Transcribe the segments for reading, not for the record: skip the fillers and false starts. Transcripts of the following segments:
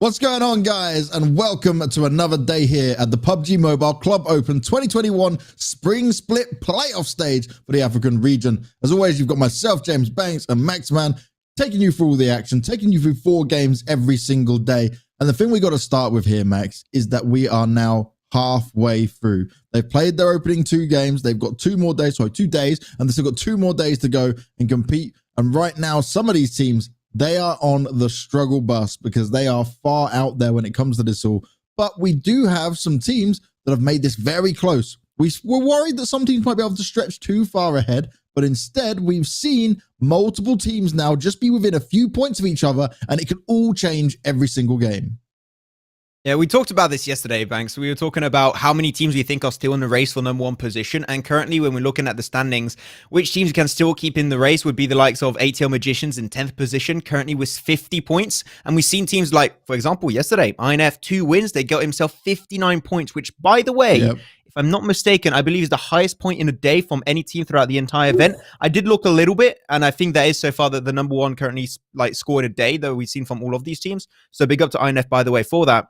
What's going on, guys, and welcome to another day here at the PUBG Mobile Club Open 2021 Spring Split Playoff Stage for the African region. As always, you've got myself, James Banks, and Maxman, taking you through all the action, taking you through 4 games every single day. And the thing we got to start with here, Max, is that we are now halfway through. They've played their opening 2 games. They've got 2 days, and they've still got 2 more days to go and compete. And right now, some of these teams, they are on the struggle bus because they are far out there when it comes to this all. But we do have some teams that have made this very close. We were worried that some teams might be able to stretch too far ahead, but instead we've seen multiple teams now just be within a few points of each other, and it can all change every single game. Yeah, we talked about this yesterday, Banks. We were talking about how many teams we think are still in the race for #1 position. And currently, when we're looking at the standings, which teams can still keep in the race would be the likes of atlmagicians in 10th position, currently with 50 points. And we've seen teams like, for example, yesterday, PAINAF, 2 wins. They got himself 59 points, which, by the way, if I'm not mistaken, I believe is the highest point in a day from any team throughout the entire event. I did look a little bit, and I think that is so far the #1 currently scored a day, though we've seen from all of these teams. So big up to INF, by the way, for that.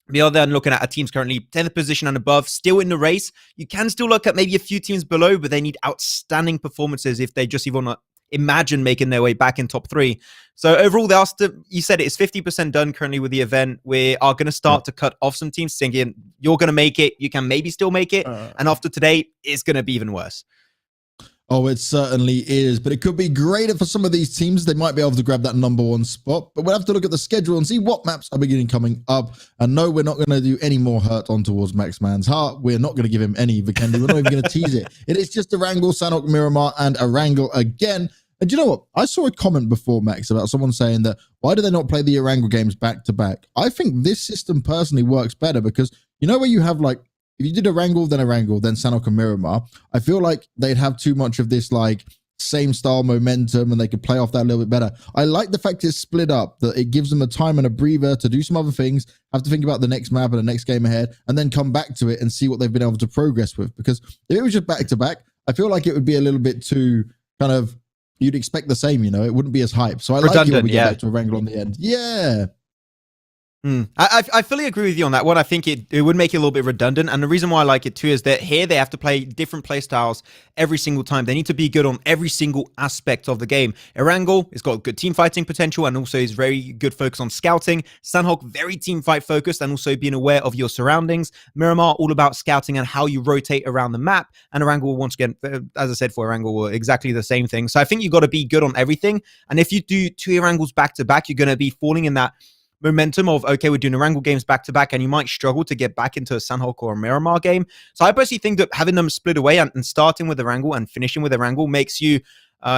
The other end, looking at our teams currently 10th position and above, still in the race. You can still look at maybe a few teams below, but they need outstanding performances if they just even want to imagine making their way back in top 3. So overall, they are still, you said it's 50% done currently with the event. We are going to start to cut off some teams, thinking you're going to make it, you can maybe still make it. And after today, it's going to be even worse. Oh, it certainly is, but it could be greater for some of these teams. They might be able to grab that #1 spot, but we'll have to look at the schedule and see what maps are beginning coming up. And no, we're not going to do any more hurt on towards Maxman's heart. We're not going to give him any Vikendi. We're not even going to tease it. It is just Erangel, Sanhok, Miramar, and Erangel again. And you know what? I saw a comment before, Max, about someone saying that, why do they not play the Erangel games back to back? I think this system personally works better because, you know, where you have like, if you did Erangel, then Sanhok and Miramar, I feel like they'd have too much of this like same style momentum and they could play off that a little bit better. I like the fact it's split up, that it gives them a time and a breather to do some other things, have to think about the next map and the next game ahead, and then come back to it and see what they've been able to progress with. Because if it was just back to back, I feel like it would be a little bit too kind of, you'd expect the same, you know, it wouldn't be as hype. So I like it when we get back to Erangel on the end. Yeah. I fully agree with you on that one. I think it would make it a little bit redundant. And the reason why I like it too is that here they have to play different play styles every single time. They need to be good on every single aspect of the game. Erangel has got good team fighting potential and also is very good focus on scouting. Sanhok, very team fight focused and also being aware of your surroundings. Miramar, all about scouting and how you rotate around the map. And Erangel, once again, as I said for Erangel, exactly the same thing. So I think you've got to be good on everything. And if you do 2 Erangels back to back, you're going to be falling in that momentum of, okay, we're doing Erangel games back to back, and you might struggle to get back into a Sanhok or a Miramar game. So I personally think that having them split away and starting with Erangel and finishing with Erangel makes you,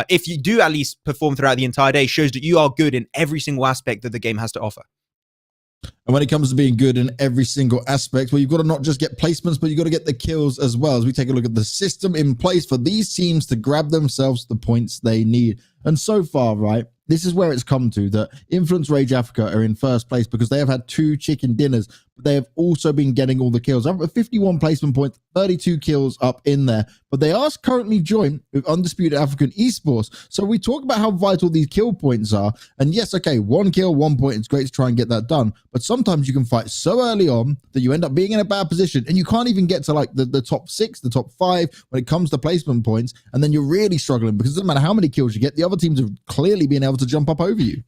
if you do at least perform throughout the entire day, shows that you are good in every single aspect that the game has to offer. And when it comes to being good in every single aspect, well, you've got to not just get placements, but you've got to get the kills as well. As we take a look at the system in place for these teams to grab themselves the points they need. And so far, right, this is where it's come to, that Influence Rage Africa are in first place because they have had 2 chicken dinners, but they have also been getting all the kills. I've got 51 placement points, 32 kills up in there, but they are currently joined with Undisputed African eSports. So we talk about how vital these kill points are. And yes, okay, 1 kill, 1 point, it's great to try and get that done. But sometimes you can fight so early on that you end up being in a bad position and you can't even get to like the top 6, the top 5 when it comes to placement points. And then you're really struggling because it doesn't matter how many kills you get, the other teams have clearly been able to jump up over you.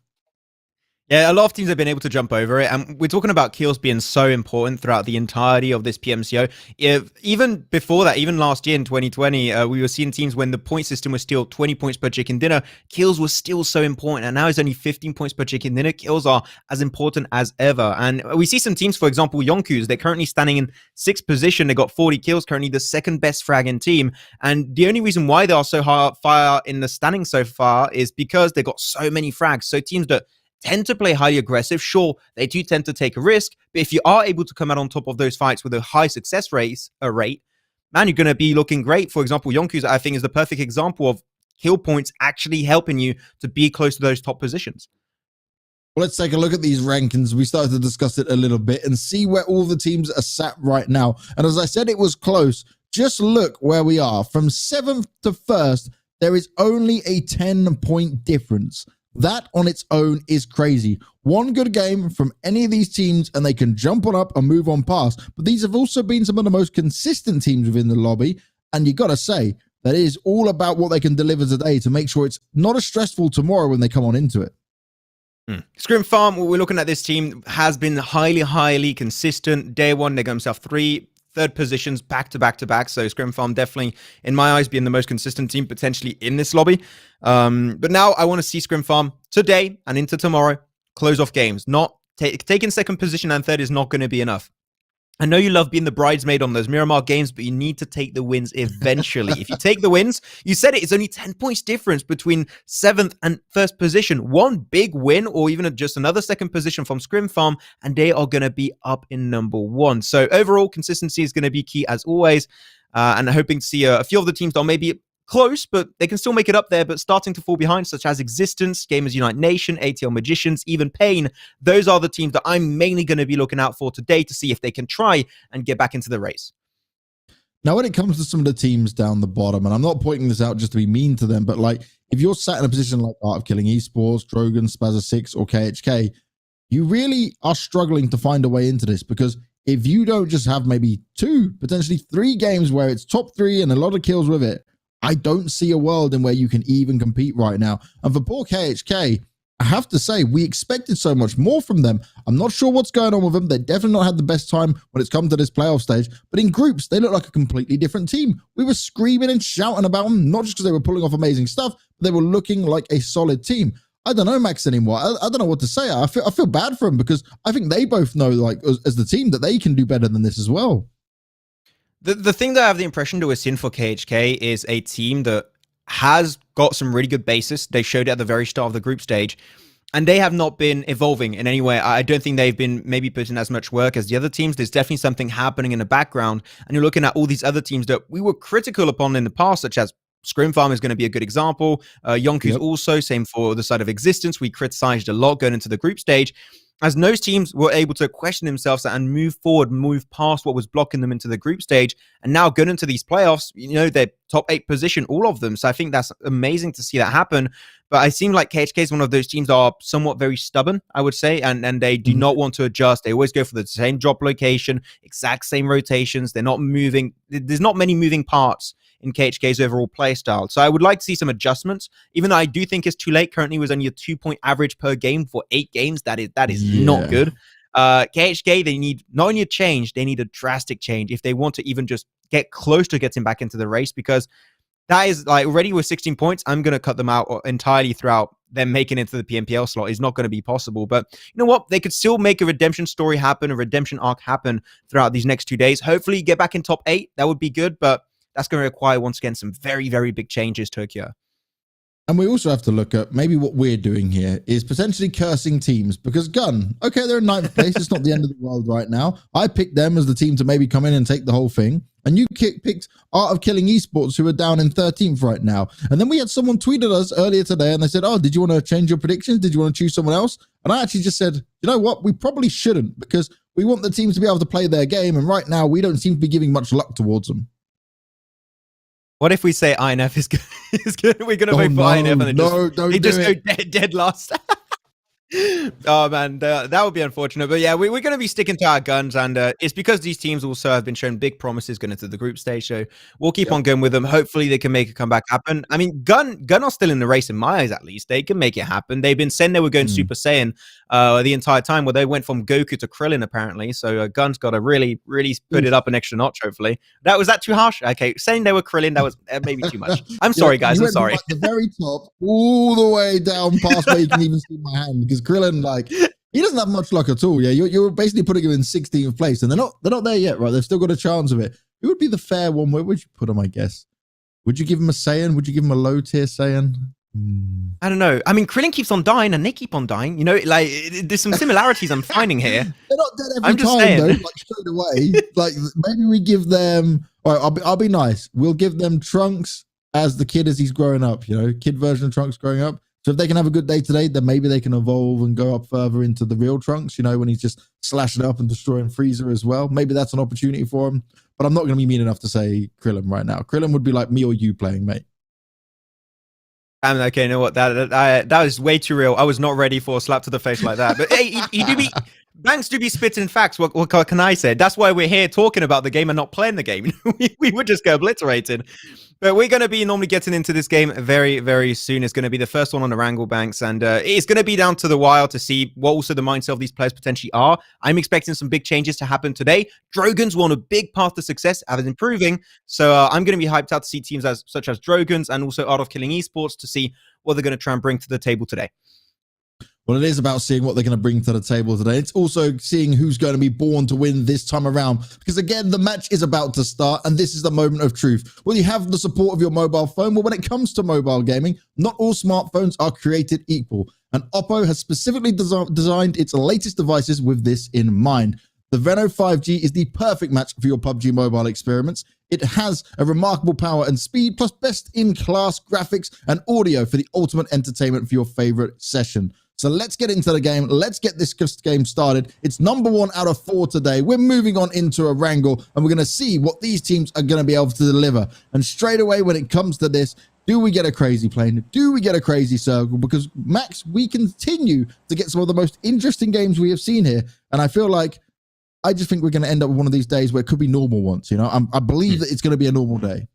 Yeah, a lot of teams have been able to jump over it, and we're talking about kills being so important throughout the entirety of this PMCO. Even before that, even last year in 2020, we were seeing teams when the point system was still 20 points per chicken dinner, kills were still so important, and now it's only 15 points per chicken dinner. Kills are as important as ever, and we see some teams, for example, YONKOUS, they're currently standing in 6th position. They got 40 kills, currently the 2nd best fragging team, and the only reason why they are so far in the standing so far is because they got so many frags. So teams that tend to play highly aggressive, sure, they do tend to take a risk, but if you are able to come out on top of those fights with a high success rate, man, you're going to be looking great. For example, YONKOUS, I think, is the perfect example of kill points actually helping you to be close to those top positions. Well, let's take a look at these rankings. We started to discuss it a little bit and see where all the teams are sat right now. And as I said, it was close. Just look where we are. From 7th to 1st, there is only a 10-point difference. That on its own is crazy. One good game from any of these teams and they can jump on up and move on past. But these have also been some of the most consistent teams within the lobby. And you got to say, that it is all about what they can deliver today to make sure it's not as stressful tomorrow when they come on into it. Scrim Farm, we're looking at this team, has been highly consistent. Day one, they got themselves third positions back to back. So Scrim Farm definitely, in my eyes, being the most consistent team potentially in this lobby. But now I want to see Scrim Farm today and into tomorrow close off games. Not taking second position and third is not going to be enough. I know you love being the bridesmaid on those Miramar games, but you need to take the wins eventually. If you take the wins, you said it's only 10 points difference between 7th and 1st position. One big win or even just another second position from Scrim Farm, and they are going to be up in number 1. So overall, consistency is going to be key as always. And hoping to see a few of the teams that are maybe close, but they can still make it up there, but starting to fall behind, such as Existence, Gamers Unite Nation, ATL Magicians, even Pain. Those are the teams that I'm mainly going to be looking out for today to see if they can try and get back into the race. Now, when it comes to some of the teams down the bottom, and I'm not pointing this out just to be mean to them, but like if you're sat in a position like Art of Killing Esports, DROGONS, Spaza Six, or KHK, you really are struggling to find a way into this, because if you don't just have maybe 2, potentially 3 games where it's top 3 and a lot of kills with it, I don't see a world in where you can even compete right now. And for poor KHK, I have to say, we expected so much more from them. I'm not sure what's going on with them. They definitely not had the best time when it's come to this playoff stage. But in groups, they look like a completely different team. We were screaming and shouting about them, not just because they were pulling off amazing stuff, but they were looking like a solid team. I don't know, Max, anymore. I don't know what to say. I feel bad for them because I think they both know, like, as the team, that they can do better than this as well. The thing that I have the impression that we're seeing for KHK is a team that has got some really good basis. They showed it at the very start of the group stage, and they have not been evolving in any way. I don't think they've been maybe putting as much work as the other teams. There's definitely something happening in the background, and you're looking at all these other teams that we were critical upon in the past, such as Scrim Farm is going to be a good example. YONKOUS also, same for the side of Existence. We criticized a lot going into the group stage, as those teams were able to question themselves and move forward, move past what was blocking them into the group stage. And now going into these playoffs, you know, they're top 8 position, all of them. So I think that's amazing to see that happen. But I seem like KHK is one of those teams that are somewhat very stubborn, I would say, and they do not want to adjust. They always go for the same drop location, exact same rotations. They're not moving. There's not many moving parts in KHK's overall play style. So I would like to see some adjustments, even though I do think it's too late. Currently was only a 2-point average per game for 8 games. That is not good. KHK, they need not only a change, they need a drastic change if they want to even just get close to getting back into the race, because that is like already with 16 points, I'm going to cut them out entirely throughout them making it into the PMPL slot. Is not going to be possible. But you know what? They could still make a redemption story happen, a redemption arc happen throughout these next 2 days. Hopefully get back in top 8. That would be good, but that's going to require, once again, some very, very big changes to occur. And we also have to look at maybe what we're doing here is potentially cursing teams, because Gun, okay, they're in 9th place. It's not the end of the world right now. I picked them as the team to maybe come in and take the whole thing. And you picked Art of Killing Esports, who are down in 13th right now. And then we had someone tweeted us earlier today and they said, oh, did you want to change your predictions? Did you want to choose someone else? And I actually just said, you know what? We probably shouldn't, because we want the teams to be able to play their game. And right now we don't seem to be giving much luck towards them. What if we say INF is good? We're going to vote for INF and they just go dead last. Oh man, that would be unfortunate. But yeah, we're going to be sticking to our guns, and it's because these teams also have been shown big promises going into the group stage. So we'll keep on going with them. Hopefully they can make a comeback happen. I mean, Gun are still in the race in my eyes, at least. They can make it happen. They've been saying they were going Super Saiyan the entire time, where they went from Goku to Krillin apparently. So Gun's got to really put it up an extra notch. Hopefully, was that too harsh? Okay, saying they were Krillin, that was maybe too much. I'm sorry, guys. I'm sorry. From the very top all the way down past where you can even see my hand, because Krillin, like, he doesn't have much luck at all. Yeah, you're basically putting him in 16th place, and they're not there yet, right? They've still got a chance of it. Who would be the fair one? Where would you put him? I guess. Would you give him a Saiyan? Would you give him a low tier Saiyan? I don't know. I mean, Krillin keeps on dying, and they keep on dying. You know, like there's some similarities I'm finding here. They're not dead every time, though. Like straight away. Like maybe we give them. All right, I'll be nice. We'll give them Trunks as the kid as he's growing up. You know, kid version of Trunks growing up. So if they can have a good day today, then maybe they can evolve and go up further into the real Trunks, you know, when he's just slashing up and destroying Freezer as well. Maybe that's an opportunity for him. But I'm not going to be mean enough to say Krillin right now. Krillin would be like me or you playing, mate. I'm okay. You know what? That was way too real. I was not ready for a slap to the face like that. But hey, you do be Banks do be spitting facts. What can I say? That's why we're here talking about the game and not playing the game. we would just get obliterated. But we're going to be normally getting into this game very, very soon. It's going to be the first one on Erangel, Banks, and it's going to be down to the wire to see what also the mindset of these players potentially are. I'm expecting some big changes to happen today. DROGONS were on a big path to success, as improving. So I'm going to be hyped out to see teams such as DROGONS and also Art of Killing Esports to see what they're going to try and bring to the table today. Well, it is about seeing what they're going to bring to the table today. It's also seeing who's going to be born to win this time around. Because again, the match is about to start and this is the moment of truth. Will you have the support of your mobile phone? Well, when it comes to mobile gaming, not all smartphones are created equal. And Oppo has specifically designed its latest devices with this in mind. The Reno 5G is the perfect match for your PUBG mobile experiments. It has a remarkable power and speed, plus best-in-class graphics and audio for the ultimate entertainment for your favorite session. So let's get into the game. Let's get this game started. It's number 1 out of 4 today. We're moving on into Erangel, and we're going to see what these teams are going to be able to deliver. And straight away, when it comes to this, do we get a crazy plane? Do we get a crazy circle? Because, Max, we continue to get some of the most interesting games we have seen here. And I feel like, I just think we're going to end up with one of these days where it could be normal once, you know? I believe that it's going to be a normal day.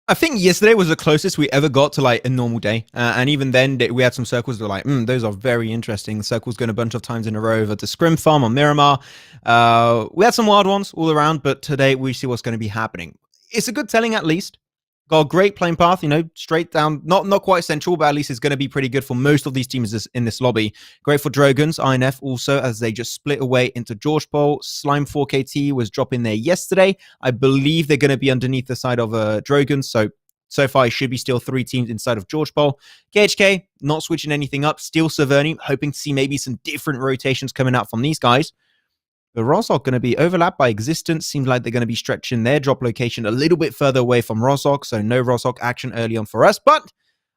I think yesterday was the closest we ever got to like a normal day. And even then we had some circles that were like, those are very interesting. The circles going a bunch of times in a row over to Scrim Farm on Miramar. We had some wild ones all around, but today we see what's going to be happening. It's a good telling at least. Got a great playing path, you know, straight down, not quite central, but at least it's going to be pretty good for most of these teams in this lobby. Great for DROGONS, INF also, as they just split away into George Bowl. Slime 4KT was dropping there yesterday. I believe they're going to be underneath the side of DROGONS, so far it should be still 3 teams inside of George Bowl. KHK, not switching anything up, still Severny, hoping to see maybe some different rotations coming out from these guys. The Rozhok going to be overlapped by Existence. Seems like they're going to be stretching their drop location a little bit further away from Rozhok, so no Rozhok action early on for us. But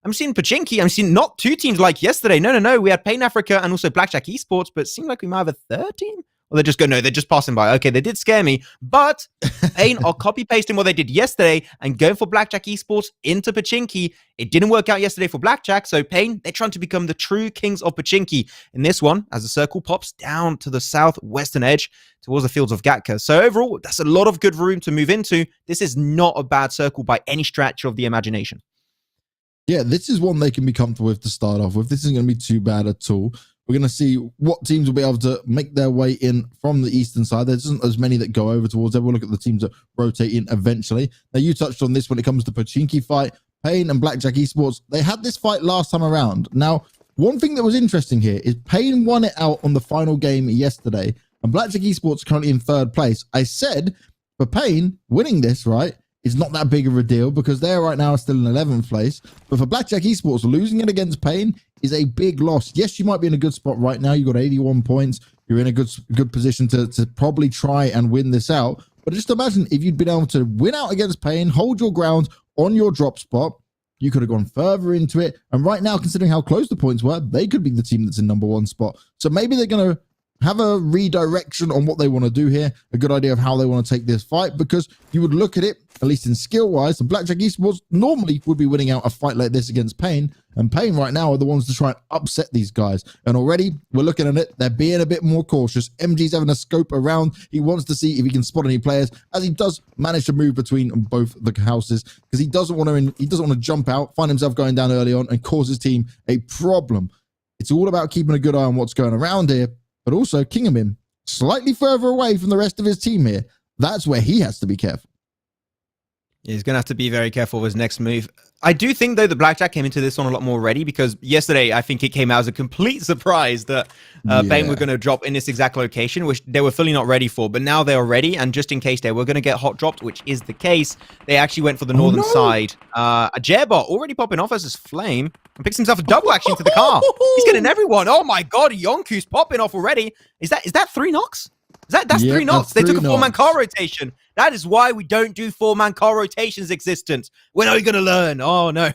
I'm seeing Pachinki. I'm seeing not 2 teams like yesterday. No. We had Pain Africa and also Blackjack Esports, but it seemed like we might have a 3rd team. Or they're just passing by. Okay, they did scare me, but Pain are copy-pasting what they did yesterday and going for Blackjack Esports into Pachinki. It didn't work out yesterday for Blackjack, so Pain, they're trying to become the true kings of Pachinki in this one, as the circle pops down to the southwestern edge towards the fields of Gatka. So overall, that's a lot of good room to move into. This is not a bad circle by any stretch of the imagination. Yeah, this is one they can be comfortable with to start off with. This isn't going to be too bad at all. We're going to see what teams will be able to make their way in from the eastern side. There isn't as many that go over towards there. We'll look at the teams that rotate in eventually. Now, you touched on this when it comes to Pachinki fight. Pain and Blackjack Esports, they had this fight last time around. Now, one thing that was interesting here is Pain won it out on the final game yesterday, and Blackjack Esports currently in 3rd place. I said, for Pain, winning this, right, is not that big of a deal because they're right now still in 11th place. But for Blackjack Esports, losing it against Pain is a big loss. Yes, you might be in a good spot right now. You got 81 points. You're in a good position to probably try and win this out. But just imagine if you'd been able to win out against Pain, hold your ground on your drop spot, you could have gone further into it. And right now, considering how close the points were, they could be the team that's in number 1 spot. So maybe they're going to have a redirection on what they want to do here, a good idea of how they want to take this fight, because you would look at it, at least in skill-wise, the Blackjack Esports normally would be winning out a fight like this against Pain, and Pain right now are the ones to try and upset these guys. And already, we're looking at it, they're being a bit more cautious. MG's having a scope around. He wants to see if he can spot any players, as he does manage to move between both the houses, because he doesn't want to jump out, find himself going down early on, and cause his team a problem. It's all about keeping a good eye on what's going around here, but also Kingamin, slightly further away from the rest of his team here. That's where he has to be careful. He's going to have to be very careful with his next move. I do think, though, the Blackjack came into this one a lot more ready, because yesterday, I think it came out as a complete surprise that Pain were going to drop in this exact location, which they were fully not ready for. But now they are ready, and just in case they were going to get hot dropped, which is the case, they actually went for the northern side. A Jairbot already popping off as his flame and picks himself a double action to the car. He's getting everyone. Oh my god, YONKOUS popping off already. Is that 3 knocks? That's 3 knocks. They took a 4-man car rotation. That is why we don't do 4-man car rotations, Existence. When are you going to learn? Oh, no.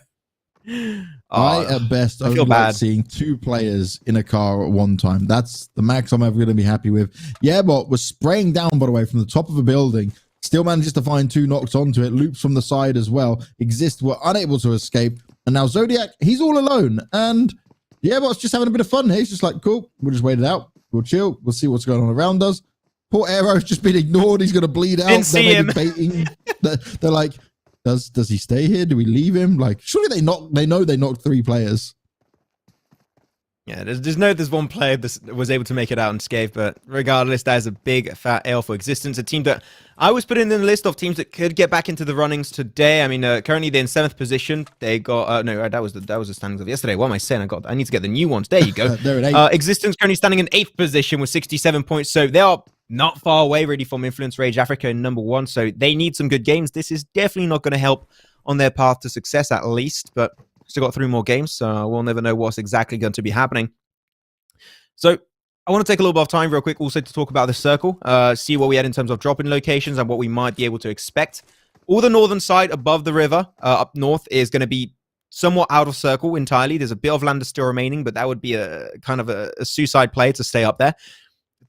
I, at best, only like seeing 2 players in a car at one time. That's the max I'm ever going to be happy with. Yairbot was spraying down, by the way, from the top of a building. Still manages to find 2 knocks onto it. Loops from the side as well. Exist were unable to escape. And now Zodiac, he's all alone. And yeah, but it's just having a bit of fun here. He's just like, cool, we'll just wait it out. We'll chill. We'll see what's going on around us. Poor Aero's just been ignored. He's going to bleed out. Didn't see him. Baiting. They're like, does he stay here? Do we leave him? Like, surely they know they knocked 3 players. Yeah, there's one player that was able to make it out unscathed, but regardless, that is a big fat L for Existence, a team that I was putting in the list of teams that could get back into the runnings today. I mean, currently they're in 7th position. They got that was the standings of yesterday. What am I saying? I need to get the new ones. There you go. They're in 8th. Existence currently standing in 8th position with 67 points, so they are not far away really from Influence Rage Africa in number 1. So they need some good games. This is definitely not going to help on their path to success, at least, but still got 3 more games, so we'll never know what's exactly going to be happening. So I want to take a little bit of time real quick also to talk about the circle, see what we had in terms of drop-in locations and what we might be able to expect. All the northern side above the river up north is going to be somewhat out of circle entirely. There's a bit of land still remaining, but that would be a kind of a suicide play to stay up there.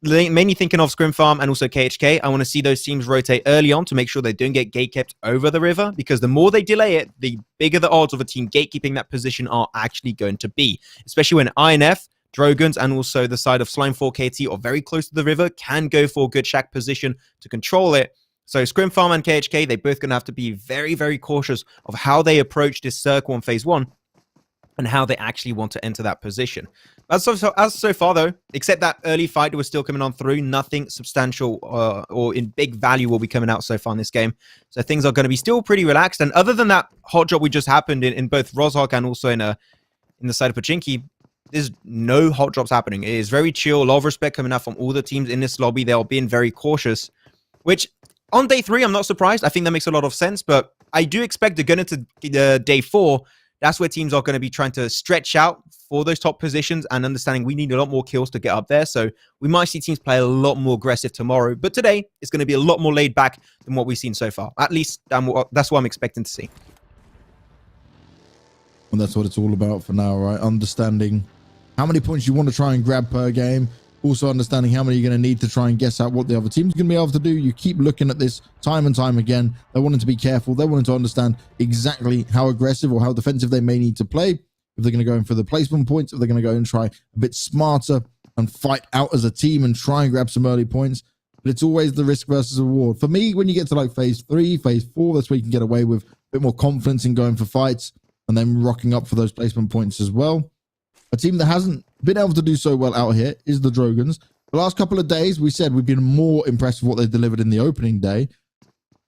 Mainly thinking of Scrim Farm and also KHK. I want to see those teams rotate early on to make sure they don't get gatekept over the river, because the more they delay it, the bigger the odds of a team gatekeeping that position are actually going to be, especially when INF, DROGONS, and also the side of Slime4KT are very close to the river, can go for a good shack position to control it. So Scrim Farm and KHK, they're both going to have to be very, very cautious of how they approach this circle in phase 1 and how they actually want to enter that position. As so far, though, except that early fight that was still coming on through, nothing substantial or in big value will be coming out so far in this game. So things are going to be still pretty relaxed. And other than that hot drop we just happened in both Rozhok and also in the side of Pachinki, there's no hot drops happening. It is very chill. A lot of respect coming out from all the teams in this lobby. They are being very cautious, which on day 3, I'm not surprised. I think that makes a lot of sense, but I do expect to go into day 4. That's where teams are going to be trying to stretch out for those top positions and understanding we need a lot more kills to get up there. So we might see teams play a lot more aggressive tomorrow. But today, it's going to be a lot more laid back than what we've seen so far. At least that's what I'm expecting to see. And that's what it's all about for now, right? Understanding how many points you want to try and grab per game. Also understanding how many you're going to need to try and guess out what the other team's going to be able to do. You keep looking at this time and time again. They're wanting to be careful. They're wanting to understand exactly how aggressive or how defensive they may need to play. If they're going to go in for the placement points, if they're going to go and try a bit smarter and fight out as a team and try and grab some early points. But it's always the risk versus reward. For me, when you get to like phase 3, phase 4, that's where you can get away with a bit more confidence in going for fights and then rocking up for those placement points as well. A team that hasn't been able to do so well out here is the DROGONS. The last couple of days, we said we've been more impressed with what they delivered in the opening day.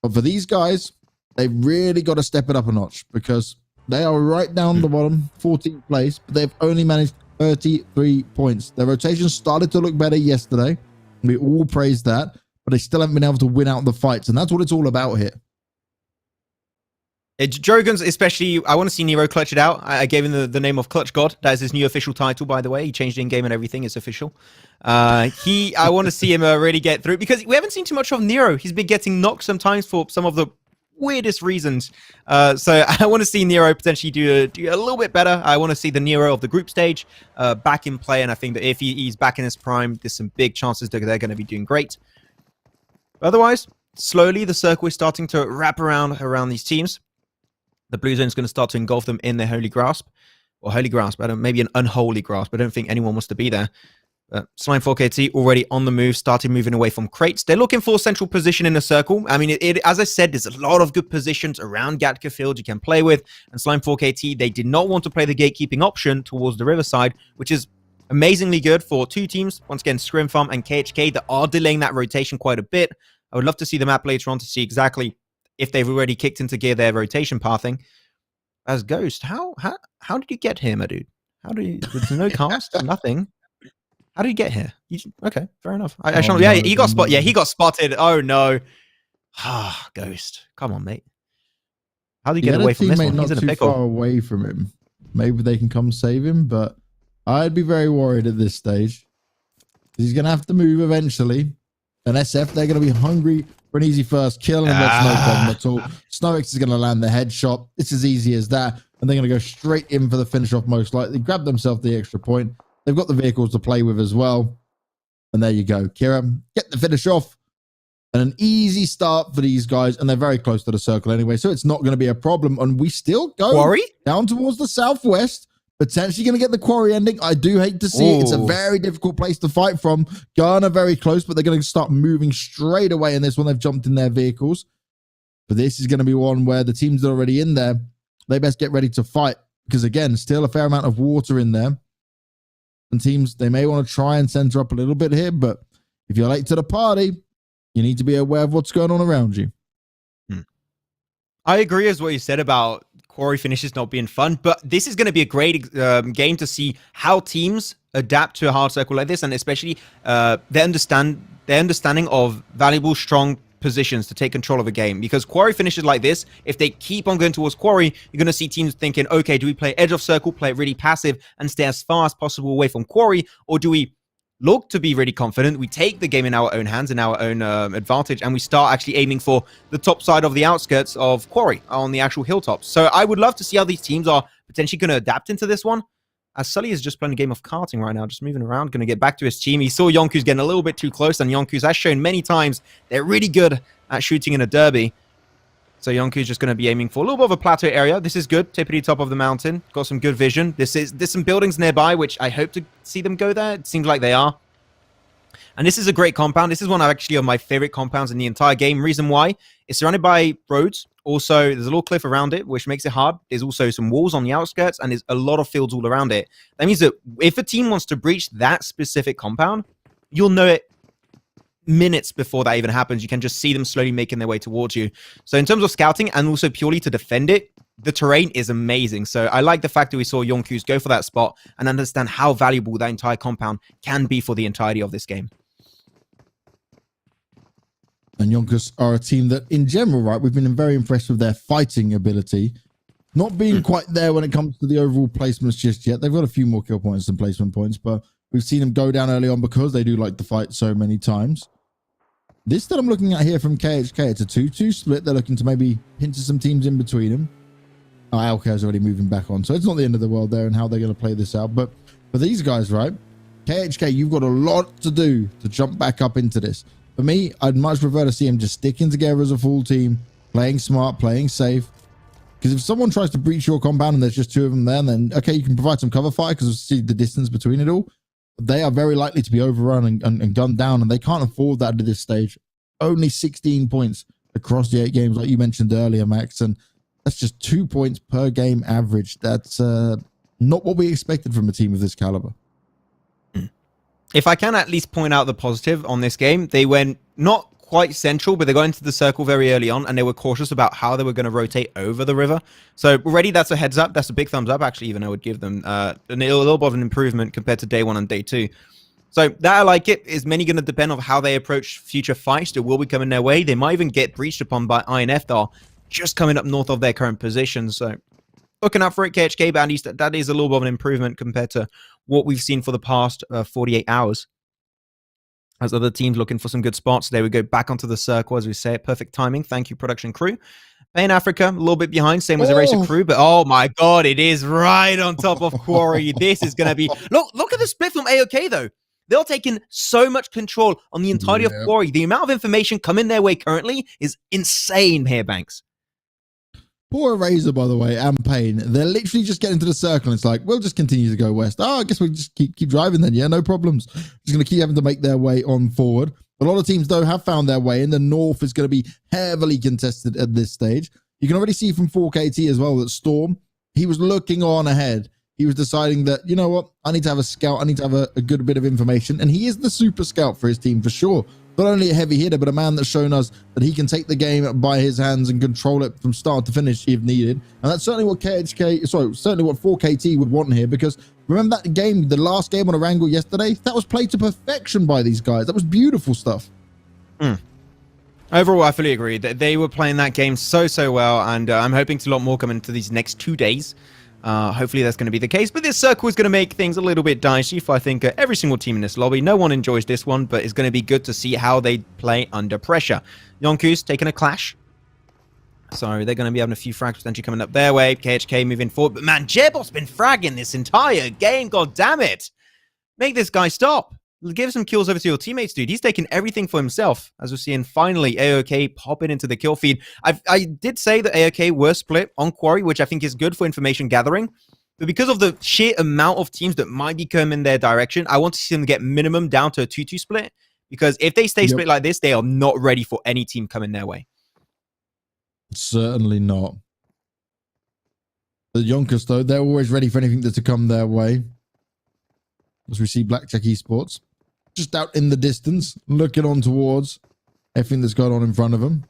But for these guys, they've really got to step it up a notch because they are right down the bottom, 14th place, but they've only managed 33 points. Their rotation started to look better yesterday. We all praised that, but they still haven't been able to win out the fights, and that's what it's all about here. DROGONS, especially, I want to see Nero clutch it out. I gave him the name of Clutch God. That is his new official title, by the way. He changed in-game and everything. It's official. I want to see him really get through because we haven't seen too much of Nero. He's been getting knocked sometimes for some of the weirdest reasons. So I want to see Nero potentially do a little bit better. I want to see the Nero of the group stage back in play, and I think that if he's back in his prime, there's some big chances that they're going to be doing great. Otherwise, slowly the circle is starting to wrap around these teams. The blue zone is going to start to engulf them in their holy grasp. Or holy grasp, maybe an unholy grasp. I don't think anyone wants to be there. Slime4KT already on the move, started moving away from crates. They're looking for a central position in the circle. I mean, as I said, there's a lot of good positions around Gatka Field you can play with. And Slime4KT, they did not want to play the gatekeeping option towards the riverside, which is amazingly good for 2 teams. Once again, Scrim Farm and KHK that are delaying that rotation quite a bit. I would love to see the map later on to see exactly if they've already kicked into gear their rotation pathing. As Ghost, how did you get here, my dude? There's no cast, nothing. How did you get here? Okay, fair enough. He got spotted. Yeah, he got spotted. Oh no. Ghost. Come on, mate. How did you get away from this one? He's in a pickle. Not too far away from him. Maybe they can come save him, but I'd be very worried at this stage. He's going to have to move eventually. And SF, they're going to be hungry for an easy first kill, and that's no problem at all. SnowX is going to land the headshot. It's as easy as that. And they're going to go straight in for the finish off most likely. Grab themselves the extra point. They've got the vehicles to play with as well. And there you go. Kira, get the finish off. And an easy start for these guys, and they're very close to the circle anyway, so it's not going to be a problem. And we still go Quarry? down towards the southwest, potentially going to get the quarry ending. I do hate to see it. It's a very difficult place to fight from. Ghana very close, but they're going to start moving straight away in this one. They've jumped in their vehicles. But this is going to be one where the teams that are already in there, they best get ready to fight. Because again, still a fair amount of water in there. And teams, they may want to try and center up a little bit here, but if you're late to the party, you need to be aware of what's going on around you. I agree with what you said about quarry finishes not being fun, but this is going to be a great game to see how teams adapt to a hard circle like this, and especially their understanding of valuable, strong positions to take control of a game. Because quarry finishes like this, if they keep on going towards quarry, you're going to see teams thinking, okay, do we play edge of circle, play it really passive, and stay as far as possible away from quarry, or do we look to be really confident, we take the game in our own hands, in our own advantage, and we start actually aiming for the top side of the outskirts of quarry on the actual hilltops. So I would love to see how these teams are potentially going to adapt into this one. As Sully is just playing a game of karting right now, just moving around, going to get back to his team. He saw YONKOUS getting a little bit too close, and YONKOUS has shown many times they're really good at shooting in a derby. So YONKOUS just going to be aiming for a little bit of a plateau area. This is good. Tippity top of the mountain. Got some good vision. There's some buildings nearby, which I hope to see them go there. It seems like they are. And this is a great compound. This is one actually of my favorite compounds in the entire game. Reason why? It's surrounded by roads. Also, there's a little cliff around it, which makes it hard. There's also some walls on the outskirts, and there's a lot of fields all around it. That means that if a team wants to breach that specific compound, you'll know it minutes before that even happens. You can just see them slowly making their way towards you. So in terms of scouting and also purely to defend it, the terrain is amazing. So I like the fact that we saw YONKOUS go for that spot and understand how valuable that entire compound can be for the entirety of this game. And YONKOUS are a team that, in general, right, we've been very impressed with their fighting ability. Not being quite there when it comes to the overall placements just yet. They've got a few more kill points than placement points, but we've seen them go down early on because they do like to fight so many times. This that I'm looking at here from KHK, it's a 2-2 split. They're looking to maybe pinch some teams in between them. Oh, LK is already moving back on, so it's not the end of the world there and how they're going to play this out. But for these guys, right, KHK, you've got a lot to do to jump back up into this. For me, I'd much prefer to see them just sticking together as a full team, playing smart, playing safe. Because if someone tries to breach your compound and there's just two of them there, then, okay, you can provide some cover fire because you see the distance between it all. But they are very likely to be overrun and gunned down, and they can't afford that at this stage. Only 16 points across the 8 games, like you mentioned earlier, Max, and that's just 2 points per game average. That's not what we expected from a team of this caliber. If I can at least point out the positive on this game, they went not quite central, but they got into the circle very early on, and they were cautious about how they were going to rotate over the river. So already that's a heads up. That's a big thumbs up, actually, even I would give them a little bit of an improvement compared to day 1 and day 2. So that I like it. Is many going to depend on how they approach future fights that will be coming their way. They might even get breached upon by INF that are just coming up north of their current position. So looking out for it, KHK, but at least that is a little bit of an improvement compared to what we've seen for the past 48 hours. As other teams looking for some good spots, there we go, back onto the circle, as we say it. Perfect timing. Thank you, production crew. Pain Africa, a little bit behind, same as Eraser crew, but oh my god, it is right on top of Quarry. This is going to be... Look at the split from AOK, though. They're taking so much control on the entirety of Quarry. The amount of information coming their way currently is insane here, Banks. Poor Eraser, by the way, and Pain. They're literally just getting to the circle. And it's like, we'll just continue to go west. Oh, I guess we just keep driving then. Yeah, no problems. Just going to keep having to make their way on forward. A lot of teams, though, have found their way, and the north is going to be heavily contested at this stage. You can already see from 4KT as well that Storm, he was looking on ahead. He was deciding that, you know what, I need to have a scout. I need to have a good bit of information. And he is the super scout for his team for sure. Not only a heavy hitter, but a man that's shown us that he can take the game by his hands and control it from start to finish if needed. And that's certainly what certainly what 4KT would want here, because remember that game, the last game on Erangel yesterday? That was played to perfection by these guys. That was beautiful stuff. Overall, I fully agree that they were playing that game so well, and I'm hoping to a lot more come into these next 2 days. Hopefully that's going to be the case, but this circle is going to make things a little bit dicey for, I think, every single team in this lobby. No one enjoys this one, but it's going to be good to see how they play under pressure. YONKOUS taking a clash. So they're going to be having a few frags potentially coming up their way. KHK moving forward, but man, Jebot's been fragging this entire game. God damn it. Make this guy stop. give some kills over to your teammates, dude. He's taking everything for himself. As we're seeing, finally, AOK popping into the kill feed. I did say that AOK were split on Quarry, which I think is good for information gathering. But because of the sheer amount of teams that might be coming their direction, I want to see them get minimum down to a 2-2 split. Because if they stay split like this, they are not ready for any team coming their way. Certainly not. The YONKOUS, though, they're always ready for anything that's to come their way. As we see Blackjack eSports just out in the distance, looking on towards everything that's going on in front of them.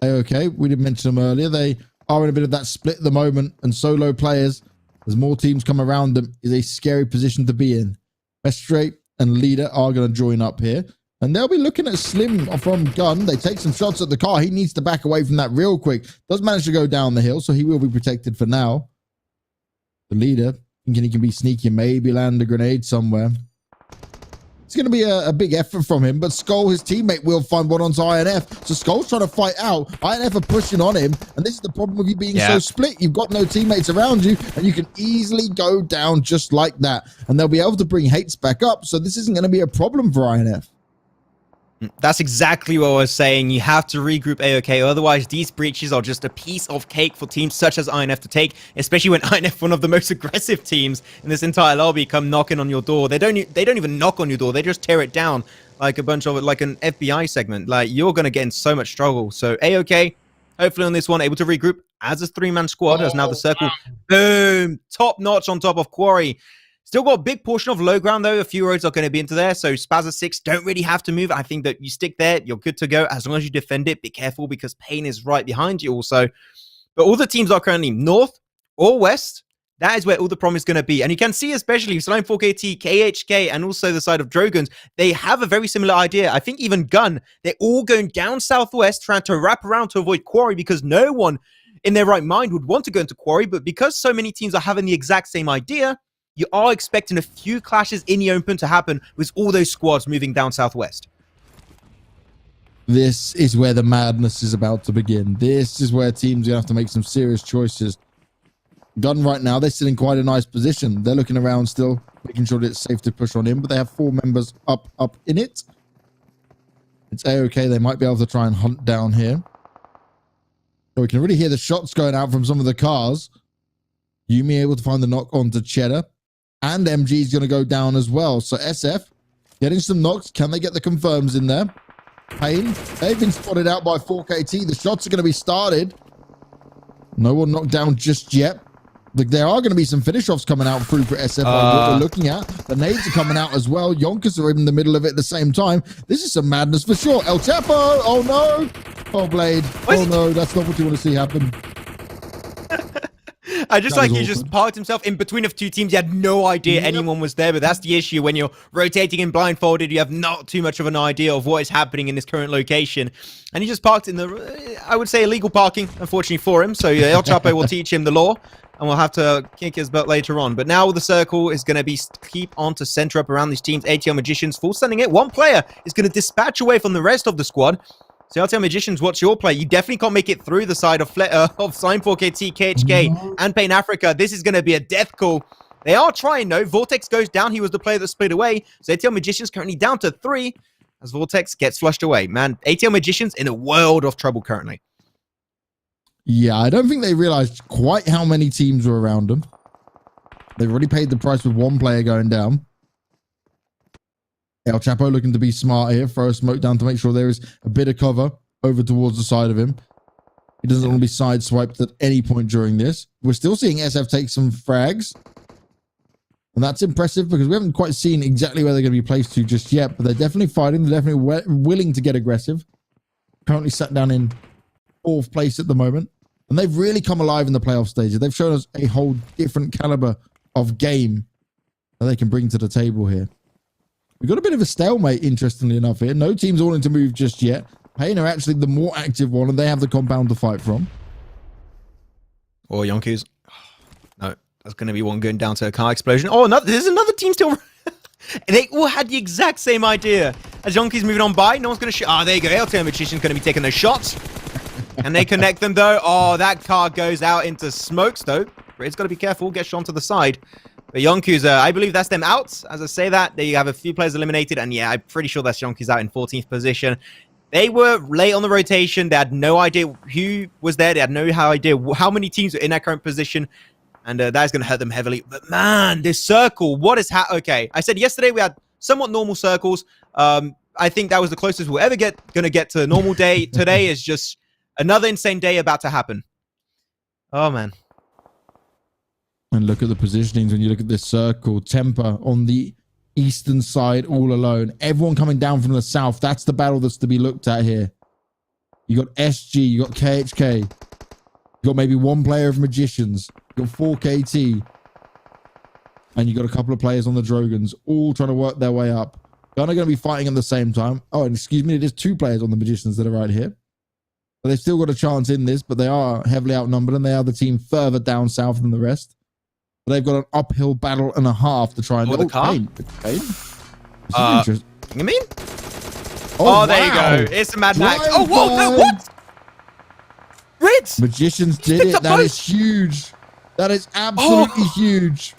AOK, we did mention them earlier. They are in a bit of that split at the moment, and solo players, as more teams come around them, is a scary position to be in. Vestre and Leader are going to join up here, and they'll be looking at Slim from Gun. They take some shots at the car. He needs to back away from that real quick. Does manage to go down the hill, so he will be protected for now. The Leader, thinking he can be sneaky, maybe land a grenade somewhere. It's going to be a big effort from him, but Skull, his teammate, will find one onto INF. So Skull's trying to fight out. INF are pushing on him, and this is the problem with you being so split. You've got no teammates around you, and you can easily go down just like that. And they'll be able to bring Hates back up, so this isn't going to be a problem for INF. That's exactly what I was saying. You have to regroup AOK, otherwise these breaches are just a piece of cake for teams such as INF to take, especially when INF, one of the most aggressive teams in this entire lobby, come knocking on your door. They don't even knock on your door. They just tear it down like a bunch of like an FBI segment. Like, you're going to get in so much struggle. So AOK, hopefully on this one, able to regroup as a 3-man squad, as now the circle, boom, top notch on top of Quarry. Still got a big portion of low ground, though. A few roads are going to be into there. So Spaza Six don't really have to move. I think that you stick there, you're good to go. As long as you defend it, be careful because Pain is right behind you also. But all the teams are currently north or west. That is where all the problem is going to be. And you can see, especially Slime 4KT, KHK, and also the side of DROGONS, they have a very similar idea. I think even Gun, they're all going down southwest, trying to wrap around to avoid Quarry because no one in their right mind would want to go into Quarry. But because so many teams are having the exact same idea, you are expecting a few clashes in the open to happen with all those squads moving down southwest. This is where the madness is about to begin. This is where teams are going to have to make some serious choices. Gun right now, they're still in quite a nice position. They're looking around still, making sure that it's safe to push on in, but they have 4 members up in it. It's A-OK. They might be able to try and hunt down here. So we can really hear the shots going out from some of the cars. Yumi able to find the knock onto Cheddar. And MG is going to go down as well. So SF getting some knocks. Can they get the confirms in there? Pain. They've been spotted out by 4KT. The shots are going to be started. No one knocked down just yet. There are going to be some finish-offs coming out through for SF. What we're looking at. The nades are coming out as well. YONKOUS are in the middle of it at the same time. This is some madness for sure. El Chapo. Oh, no. Oh, Blade. Oh, no. That's not what you want to see happen. I just like he just parked himself in between of 2 teams. He had no idea anyone was there, but that's the issue when you're rotating and blindfolded. You have not too much of an idea of what is happening in this current location. And he just parked in the, I would say, illegal parking, unfortunately for him. So El Chapo will teach him the law, and we'll have to kick his butt later on. But now the circle is going to be keep on to center up around these teams. atlmagicians full sending it. One player is going to dispatch away from the rest of the squad. So atlmagicians, what's your play? You definitely can't make it through the side of Slime 4KT, KHK, and Pain Africa. This is going to be a death call. They are trying, though. Vortex goes down. He was the player that split away. So atlmagicians currently down to 3 as Vortex gets flushed away. Man, atlmagicians in a world of trouble currently. Yeah, I don't think they realized quite how many teams were around them. They've already paid the price with 1 player going down. El Chapo looking to be smart here. Throw a smoke down to make sure there is a bit of cover over towards the side of him. He doesn't want to be sideswiped at any point during this. We're still seeing SF take some frags. And that's impressive because we haven't quite seen exactly where they're going to be placed to just yet. But they're definitely fighting. They're definitely willing to get aggressive. Currently sat down in 4th place at the moment. And they've really come alive in the playoff stages. They've shown us a whole different caliber of game that they can bring to the table here. We've got a bit of a stalemate, interestingly enough, here. No teams wanting to move just yet. Pain are actually the more active one, and they have the compound to fight from. Or YONKOUS. No, that's going to be one going down to a car explosion. Oh, no, there's another team still. They all had the exact same idea. As YONKOUS moving on by, no one's going to shoot. Oh, there you go. atlmagician's going to be taking those shots. And they connect them, though. Oh, that car goes out into smokes, though. It's got to be careful. Get shot to the side. But YONKOUS, I believe that's them out. As I say that, they have a few players eliminated. And yeah, I'm pretty sure that's YONKOUS out in 14th position. They were late on the rotation. They had no idea who was there. They had no idea how many teams were in that current position. And that is going to hurt them heavily. But man, this circle, what is okay, I said yesterday we had somewhat normal circles. I think that was the closest we'll ever going to get to a normal day. Today is just another insane day about to happen. Oh, man. And look at the positionings when you look at this circle. Temper on the eastern side all alone. Everyone coming down from the south. That's the battle that's to be looked at here. You got SG, you got KHK. You got maybe one player of Magicians. You got 4KT. And you got a couple of players on the Drogons, all trying to work their way up. Gun are going to be fighting at the same time. Oh, and excuse me, it is 2 players on the Magicians that are right here. But they've still got a chance in this, but they are heavily outnumbered, and they are the team further down south than the rest. But they've got an uphill battle and a half to try and... Oh, the car? Pain. You mean? Oh, there you go. It's a Mad Max. Oh, whoa, no, what? Rids! Magicians did it. That is huge. That is absolutely huge.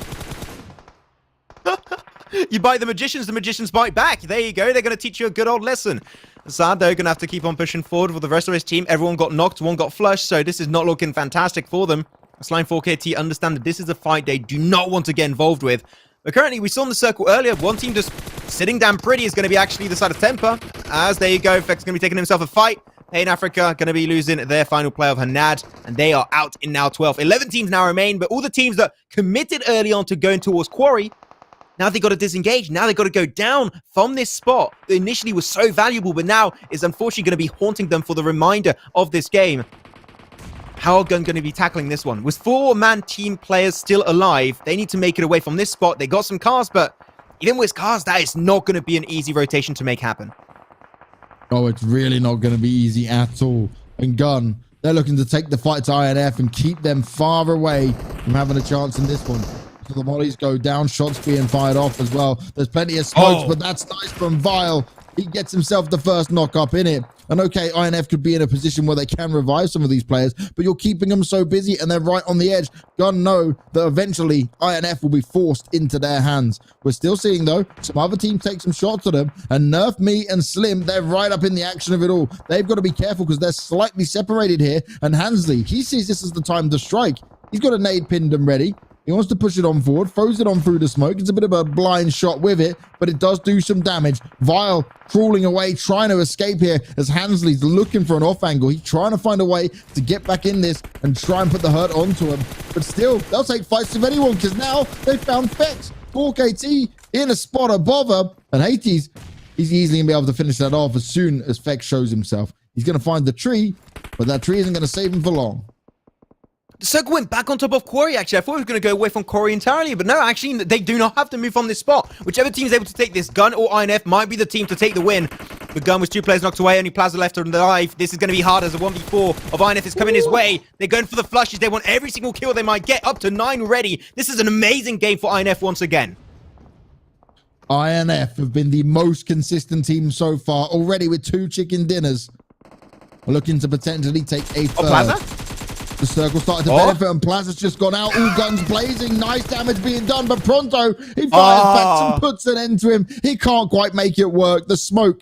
You bite the Magicians bite back. There you go. They're going to teach you a good old lesson. Sad, they're going to have to keep on pushing forward with the rest of his team. Everyone got knocked, one got flushed, so this is not looking fantastic for them. Slime 4KT understand that this is a fight they do not want to get involved with. But currently, we saw in the circle earlier, one team just sitting down pretty is going to be actually the side of Temper. As there you go, Feck's going to be taking himself a fight. PAINAF Africa going to be losing their final player of Hanad, and they are out in now 12. 11 teams now remain, but all the teams that committed early on to going towards Quarry, now they got to disengage. Now they got to go down from this spot that initially was so valuable, but now is unfortunately going to be haunting them for the remainder of this game. How are Gun going to be tackling this one? With 4-man team players still alive, they need to make it away from this spot. They got some cars, but even with cars, that is not going to be an easy rotation to make happen. Oh, it's really not going to be easy at all. And Gun, they're looking to take the fight to INF and keep them far away from having a chance in this one. So the mollies go down, shots being fired off as well. There's plenty of smokes, but that's nice from Vile. He gets himself the first knock up in it. And okay, INF could be in a position where they can revive some of these players, but you're keeping them so busy and they're right on the edge. Gun know that eventually INF will be forced into their hands. We're still seeing, though, some other teams take some shots at them, and Nerf, Me, and Slim, they're right up in the action of it all. They've got to be careful because they're slightly separated here, and Hansley, he sees this as the time to strike. He's got a nade pinned and ready. He wants to push it on forward, throws it on through the smoke. It's a bit of a blind shot with it, but it does do some damage. Vile crawling away, trying to escape here as Hansley's looking for an off angle. He's trying to find a way to get back in this and try and put the hurt onto him. But still, they'll take fights with anyone because now they found Fex. 4KT in a spot above her. And Hades, he's easily going to be able to finish that off as soon as Fex shows himself. He's going to find the tree, but that tree isn't going to save him for long. The circle went back on top of Quarry, actually. I thought he was going to go away from Quarry entirely, but no, actually, they do not have to move from this spot. Whichever team is able to take this, Gun or INF, might be the team to take the win. The Gun with 2 players knocked away, only Plaza left alive. This is going to be hard as a 1v4 of INF is coming his way. They're going for the flushes. They want every single kill they might get, up to 9 already. This is an amazing game for INF once again. INF have been the most consistent team so far, already with 2 chicken dinners. Looking to potentially take a third. Plaza? The circle started to benefit, and Plaza's just gone out. All guns blazing. Nice damage being done, but Pronto, he fires back and puts an end to him. He can't quite make it work. The smoke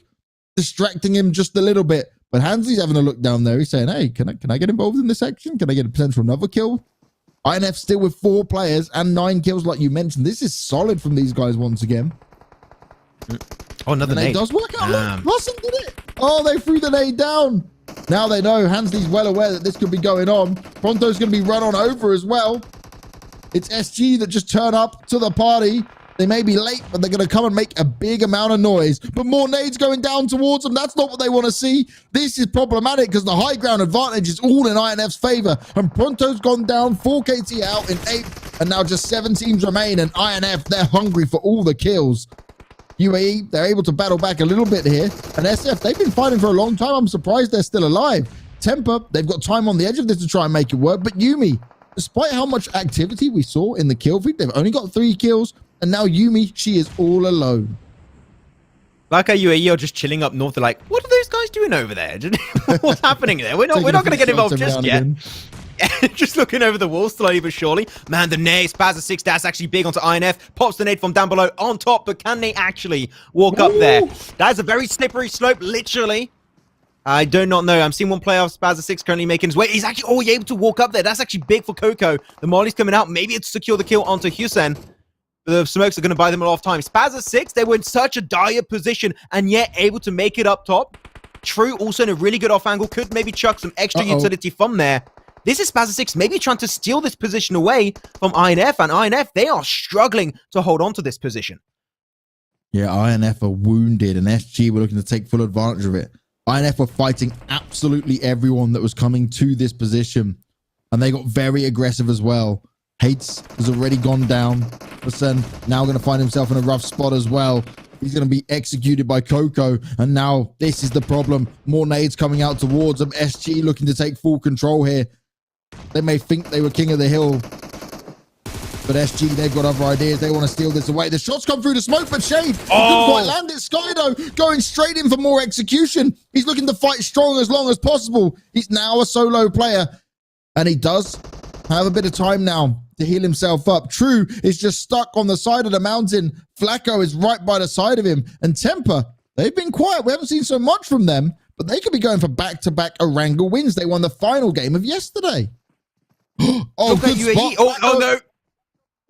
distracting him just a little bit. But Hansley's having a look down there. He's saying, hey, can I get involved in this action? Can I get a potential another kill? INF still with 4 players and 9 kills like you mentioned. This is solid from these guys once again. Oh, another nade. It does work out. Look, Russell did it. Oh, they threw the nade down. Now they know. Hansley's well aware that this could be going on. Pronto's going to be run on over as well. It's SG that just turn up to the party. They may be late, but they're going to come and make a big amount of noise. But more nades going down towards them. That's not what they want to see. This is problematic because the high ground advantage is all in INF's favor. And Pronto's gone down. 4KT out in 8th. And now just 7 teams remain. And INF, they're hungry for all the kills. UAE, they're able to battle back a little bit here. And SF, they've been fighting for a long time. I'm surprised they're still alive. Temper, they've got time on the edge of this to try and make it work. But Yumi, despite how much activity we saw in the kill feed, they've only got 3 kills. And now Yumi, she is all alone. Like how UAE are just chilling up north. They're like, what are those guys doing over there? What's happening there? We're not going to get involved just yet. just looking over the wall slowly but surely. Man, the nade, Spaza Six, that's actually big onto INF. Pops the nade from down below on top, but can they actually walk up there? That is a very slippery slope, literally. I do not know. I'm seeing one player of Spaza Six currently making his way. He's actually able to walk up there. That's actually big for Coco. The Molly's coming out. Maybe it's secure the kill onto Hussein. The smokes are going to buy them a lot of time. Spaza Six, they were in such a dire position and yet able to make it up top. True, also in a really good off angle. Could maybe chuck some extra utility from there. This is Spaza Six maybe trying to steal this position away from INF. And INF, they are struggling to hold on to this position. Yeah, INF are wounded and SG were looking to take full advantage of it. INF were fighting absolutely everyone that was coming to this position. And they got very aggressive as well. Hates has already gone down. Hussein now going to find himself in a rough spot as well. He's going to be executed by Coco. And now this is the problem. More nades coming out towards him. SG looking to take full control here. They may think they were king of the hill. But SG, they've got other ideas. They want to steal this away. The shots come through the smoke, but Shade couldn't quite land it. Skydo going straight in for more execution. He's looking to fight strong as long as possible. He's now a solo player. And he does have a bit of time now to heal himself up. True is just stuck on the side of the mountain. Flacco is right by the side of him. And Temper, they've been quiet. We haven't seen so much from them, but they could be going for back-to-back Erangel wins. They won the final game of yesterday. Oh, good spot. Oh, no.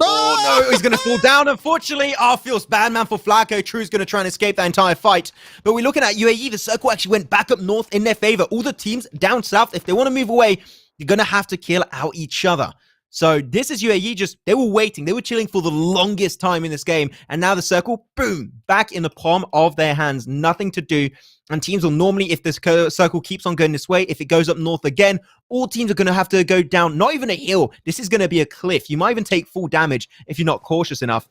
Oh, no, he's going to fall down, unfortunately. Feels bad, man, for Flacco. True's going to try and escape that entire fight. But we're looking at UAE. The circle actually went back up north in their favor. All the teams down south, if they want to move away, you're going to have to kill out each other. So this is UAE they were waiting. They were chilling for the longest time in this game. And now the circle, boom, back in the palm of their hands. Nothing to do. And teams will normally, if this circle keeps on going this way, if it goes up north again, all teams are going to have to go down, not even a hill. This is going to be a cliff. You might even take full damage if you're not cautious enough.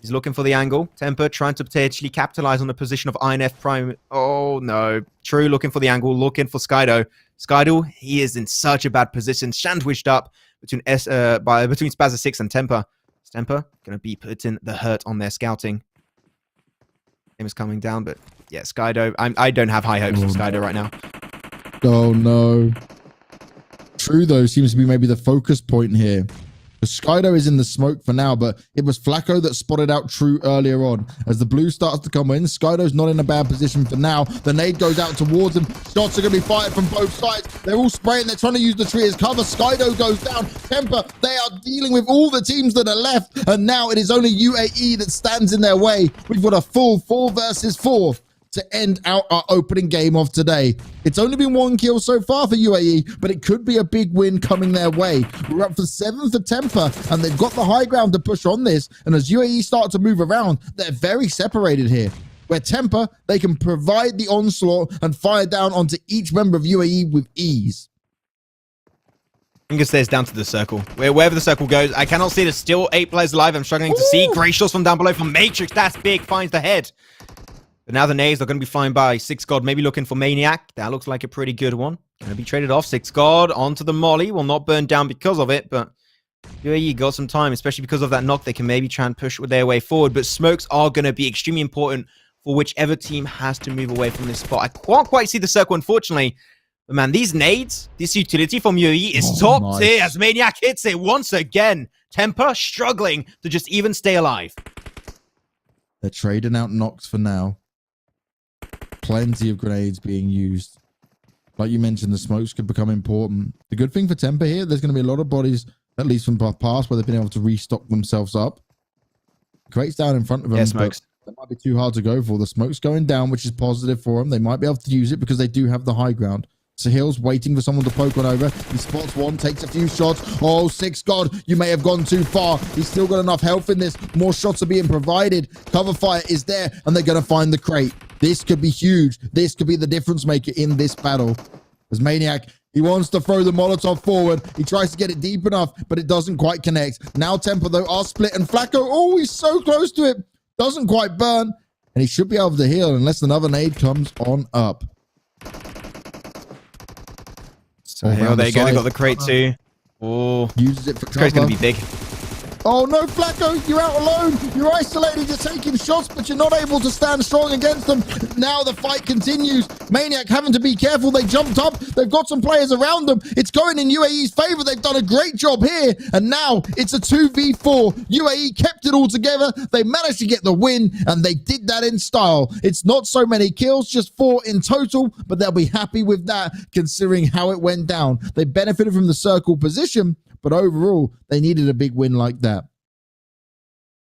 He's looking for the angle. Temper trying to potentially capitalize on the position of INF Prime. Oh, no. True looking for the angle, looking for Skydo. Skydo, he is in such a bad position, sandwiched up between Spaza Six and Temper. Temper going to be putting the hurt on their scouting. Him is coming down, but yeah, Skydo. I don't have high hopes for Skydo right now. Oh, no. True, though, seems to be maybe the focus point here. The Skydo is in the smoke for now, but it was Flacco that spotted out True earlier on. As the blue starts to come in, Skydo's not in a bad position for now. The nade goes out towards him. Shots are going to be fired from both sides. They're all spraying. They're trying to use the tree as cover. Skydo goes down. Temper, they are dealing with all the teams that are left. And now it is only UAE that stands in their way. We've got a full 4 versus 4 to end out our opening game of today. It's only been 1 kill so far for UAE, but it could be a big win coming their way. We're up for 7 for Temper, and they've got the high ground to push on this. And as UAE start to move around, they're very separated here. Where Temper, they can provide the onslaught and fire down onto each member of UAE with ease. I think it stays down to the circle. Wherever the circle goes, I cannot see there's still 8 players alive. I'm struggling to see. Great shots from down below from Matrix. That's big. Finds the head. But now the nades are going to be flying by. Six God maybe looking for Maniac. That looks like a pretty good one. Going to be traded off. Six God onto the Molly. Will not burn down because of it, but UAE got some time, especially because of that knock. They can maybe try and push their way forward, but smokes are going to be extremely important for whichever team has to move away from this spot. I can't quite see the circle, unfortunately. But man, these nades, this utility from UAE is top tier as Maniac hits it once again. Temper struggling to just even stay alive. They're trading out knocks for now. Plenty of grenades being used. Like you mentioned, the smokes could become important. The good thing for Temper here, there's going to be a lot of bodies, at least from past, where they've been able to restock themselves up. Crates down in front of them. Yeah, smokes. That might be too hard to go for. The smoke's going down, which is positive for them. They might be able to use it because they do have the high ground. Sahil's waiting for someone to poke one over. He spots one, takes a few shots. Oh, Six God, you may have gone too far. He's still got enough health in this. More shots are being provided. Cover fire is there, and they're going to find the crate. This could be huge. This could be the difference maker in this battle. As Maniac, he wants to throw the Molotov forward. He tries to get it deep enough, but it doesn't quite connect. Now Temper, though, are split, and Flacco, oh, he's so close to it. Doesn't quite burn, and he should be able to heal unless another nade comes on up. So here they go. They got the crate too. Oh, uses it for cover. Crate's going to be big. Oh no, Flacco, you're out alone. You're isolated. You're taking shots, but you're not able to stand strong against them. Now the fight continues. Maniac having to be careful. They jumped up. They've got some players around them. It's going in UAE's favor. They've done a great job here. And now it's a 2v4. UAE kept it all together. They managed to get the win, and they did that in style. It's not so many kills, just 4 in total, but they'll be happy with that considering how it went down. They benefited from the circle position, but overall, they needed a big win like that.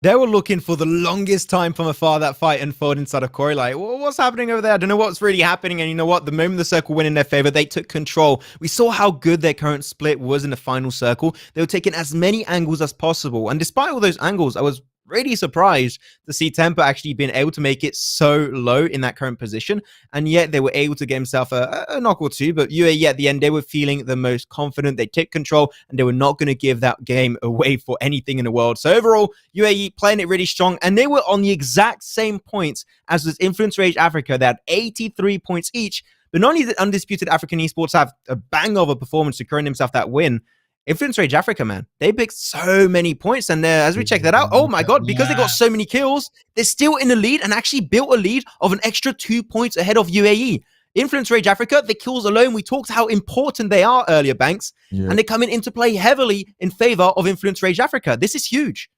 They were looking for the longest time from afar that fight unfolded inside of Corey. Like, what's happening over there? I don't know what's really happening. And you know what? The moment the circle went in their favor, they took control. We saw how good their current split was in the final circle. They were taking as many angles as possible. And despite all those angles, I was really surprised to see Temper actually being able to make it so low in that current position, and yet they were able to get himself a knock or two. But UAE at the end, they were feeling the most confident. They took control, and they were not going to give that game away for anything in the world. So overall, UAE playing it really strong, and they were on the exact same points as this Influence Rage Africa. They had 83 points each. But not only did Undisputed African Esports have a bang of a performance securing himself that win, Influence Rage Africa, man, they picked so many points. And as we check that out, oh my God, because they got so many kills, they're still in the lead and actually built a lead of an extra 2 points ahead of UAE. Influence Rage Africa, the kills alone, we talked how important they are earlier, Banks, and they're coming into play heavily in favor of Influence Rage Africa. This is huge.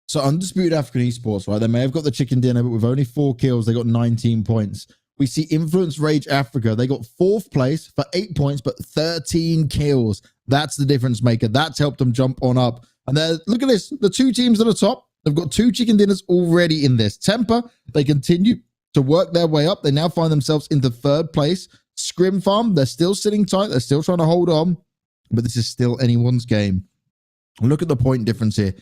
So Undisputed African Esports, right? They may have got the chicken dinner, but with only 4 kills, they got 19 points. We see Influence Rage Africa. They got 4th place for 8 points, but 13 kills. That's the difference maker. That's helped them jump on up. And look at this. The 2 teams at the top, they've got 2 chicken dinners already in this. Temper, they continue to work their way up. They now find themselves into 3rd place. Scrim Farm, they're still sitting tight. They're still trying to hold on, but this is still anyone's game. Look at the point difference here.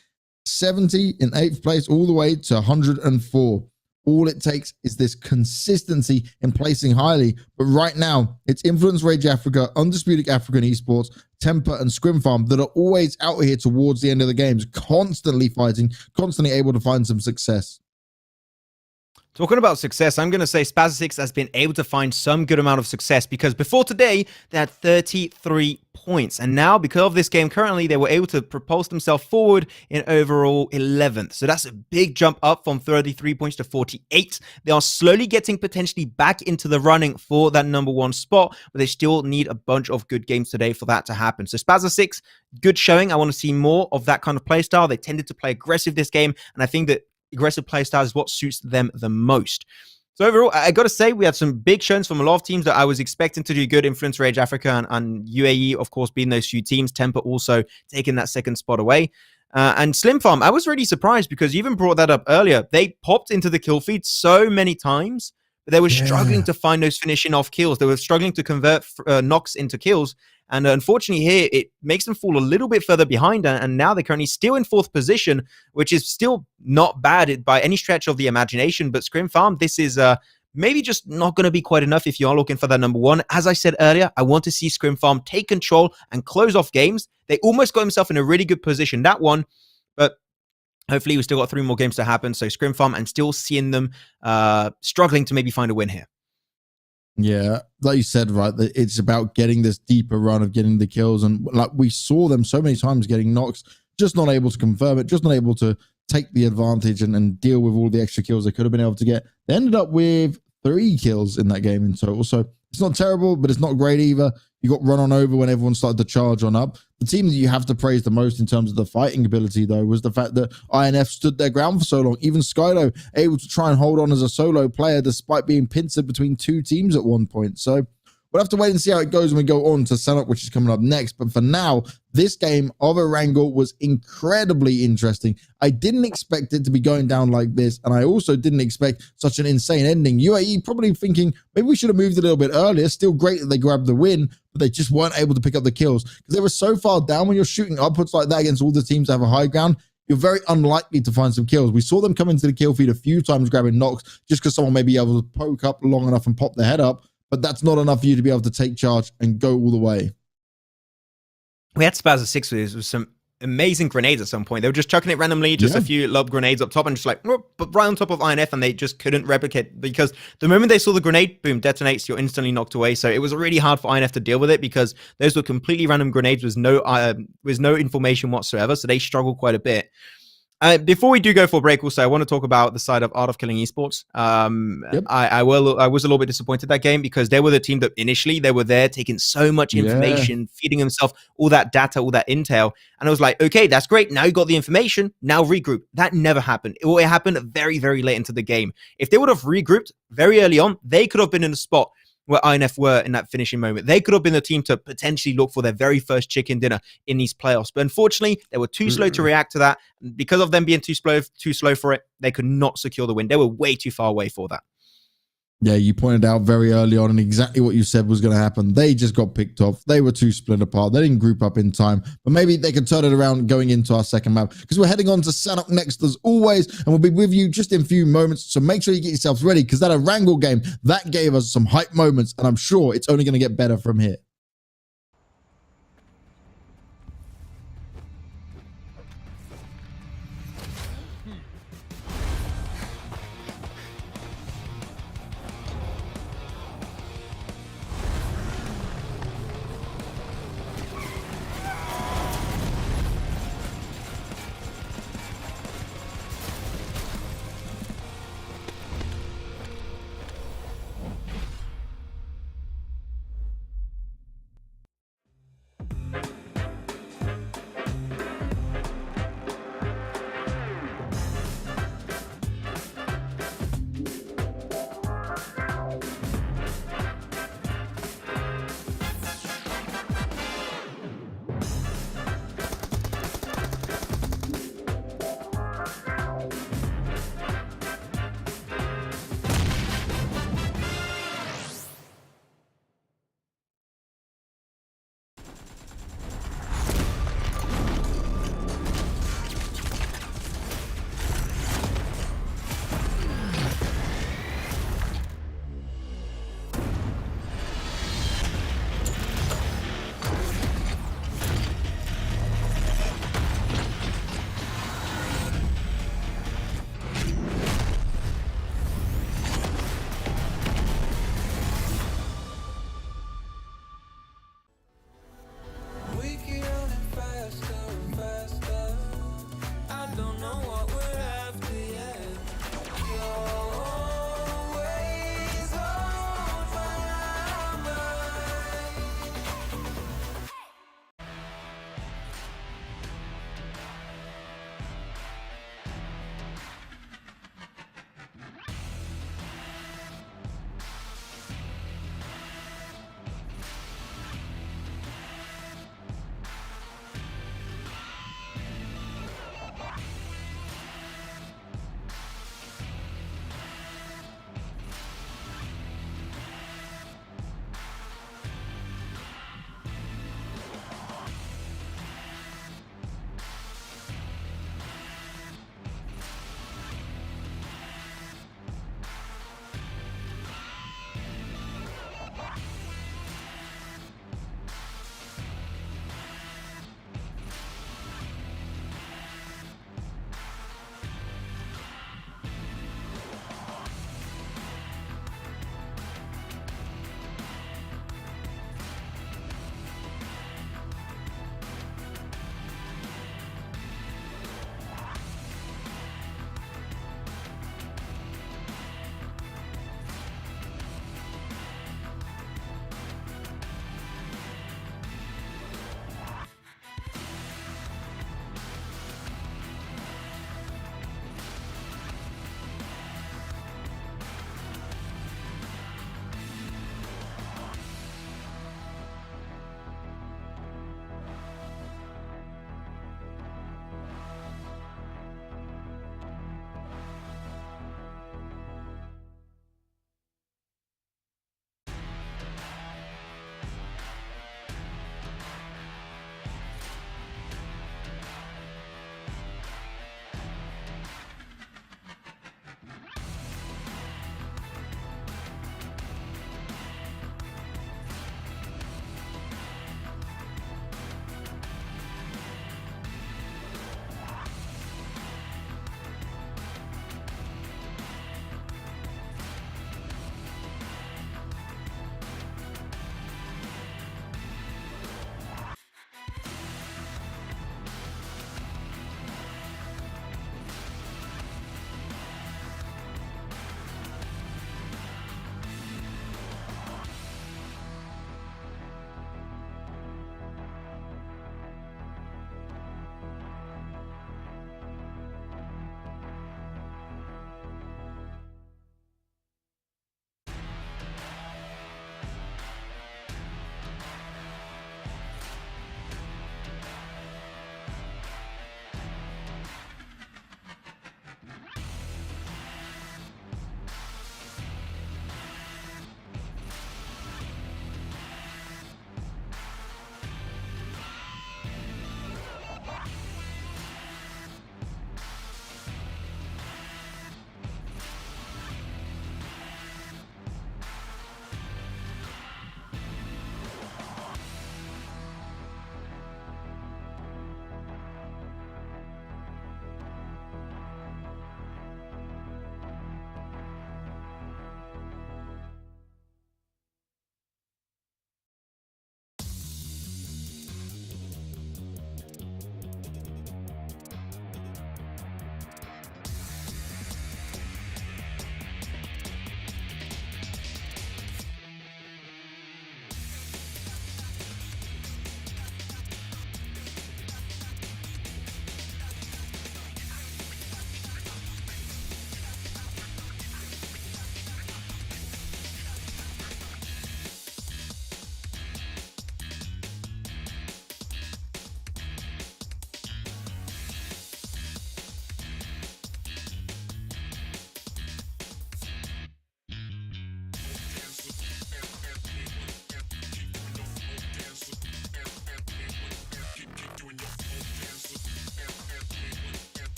70 in 8th place all the way to 104. All it takes is this consistency in placing highly. But right now, it's Influence Rage Africa, Undisputed African Esports, Temper, and Scrim Farm that are always out here towards the end of the games, constantly fighting, constantly able to find some success. Talking about success, I'm going to say Spaza Six has been able to find some good amount of success, because before today, they had 33 points. And now, because of this game currently, they were able to propulse themselves forward in overall 11th. So that's a big jump up from 33 points to 48. They are slowly getting potentially back into the running for that #1 spot, but they still need a bunch of good games today for that to happen. So Spaza Six, good showing. I want to see more of that kind of play style. They tended to play aggressive this game, and I think that aggressive playstyle is what suits them the most. So overall, I got to say, we had some big showings from a lot of teams that I was expecting to do good. Influence Rage Africa and UAE, of course, being those few teams. Temper also taking that 2nd spot away. And Slim Farm, I was really surprised because you even brought that up earlier. They popped into the kill feed so many times, but they were struggling to find those finishing off kills. They were struggling to convert knocks into kills. And unfortunately here, it makes them fall a little bit further behind. And now they're currently still in 4th position, which is still not bad by any stretch of the imagination. But Scrim Farm, this is maybe just not going to be quite enough if you are looking for that #1. As I said earlier, I want to see Scrim Farm take control and close off games. They almost got themselves in a really good position, that one. But hopefully we still got 3 more games to happen. So Scrim Farm, I'm still seeing them struggling to maybe find a win here. Yeah, like you said, right, it's about getting this deeper run of getting the kills. And like we saw them so many times getting knocks, just not able to confirm it, just not able to take the advantage and deal with all the extra kills they could have been able to get. They ended up with 3 kills in that game in total. So it's not terrible, but it's not great either. You got run on over when everyone started to charge on up. The team that you have to praise the most in terms of the fighting ability, though, was the fact that INF stood their ground for so long. Even Skylo able to try and hold on as a solo player despite being pincered between 2 teams at one point. So we'll have to wait and see how it goes when we go on to Sanhok, which is coming up next. But for now, this game of Erangel was incredibly interesting. I didn't expect it to be going down like this, and I also didn't expect such an insane ending. UAE probably thinking maybe we should have moved a little bit earlier. Still great that they grabbed the win, but they just weren't able to pick up the kills because they were so far down. When you're shooting upwards like that against all the teams that have a high ground, you're very unlikely to find some kills. We saw them come into the kill feed a few times grabbing knocks just because someone may be able to poke up long enough and pop their head up, but that's not enough for you to be able to take charge and go all the way. We had Spaza Six with some amazing grenades at some point. They were just chucking it randomly, just a few lob grenades up top and just like, but right on top of INF, and they just couldn't replicate because the moment they saw the grenade, boom, detonates, you're instantly knocked away. So it was really hard for INF to deal with it because those were completely random grenades with no information whatsoever. So they struggled quite a bit. Before we do go for break, also, I want to talk about the side of Art of Killing Esports. Yep. I was a little bit disappointed that game because they were the team that initially they were there taking so much information, feeding themselves all that data, all that intel. And I was like, okay, that's great. Now you got the information. Now regroup. That never happened. It happened very, very late into the game. If they would have regrouped very early on, they could have been in a spot where PAINAF were in that finishing moment. They could have been the team to potentially look for their very first chicken dinner in these playoffs. But unfortunately, they were too slow to react to that. Because of them being too slow for it, they could not secure the win. They were way too far away for that. Yeah, you pointed out very early on and exactly what you said was going to happen. They just got picked off. They were too split apart. They didn't group up in time. But maybe they could turn it around going into our second map because we're heading on to Sanhok next as always. And we'll be with you just in a few moments. So make sure you get yourselves ready because that Erangel game, that gave us some hype moments. And I'm sure it's only going to get better from here.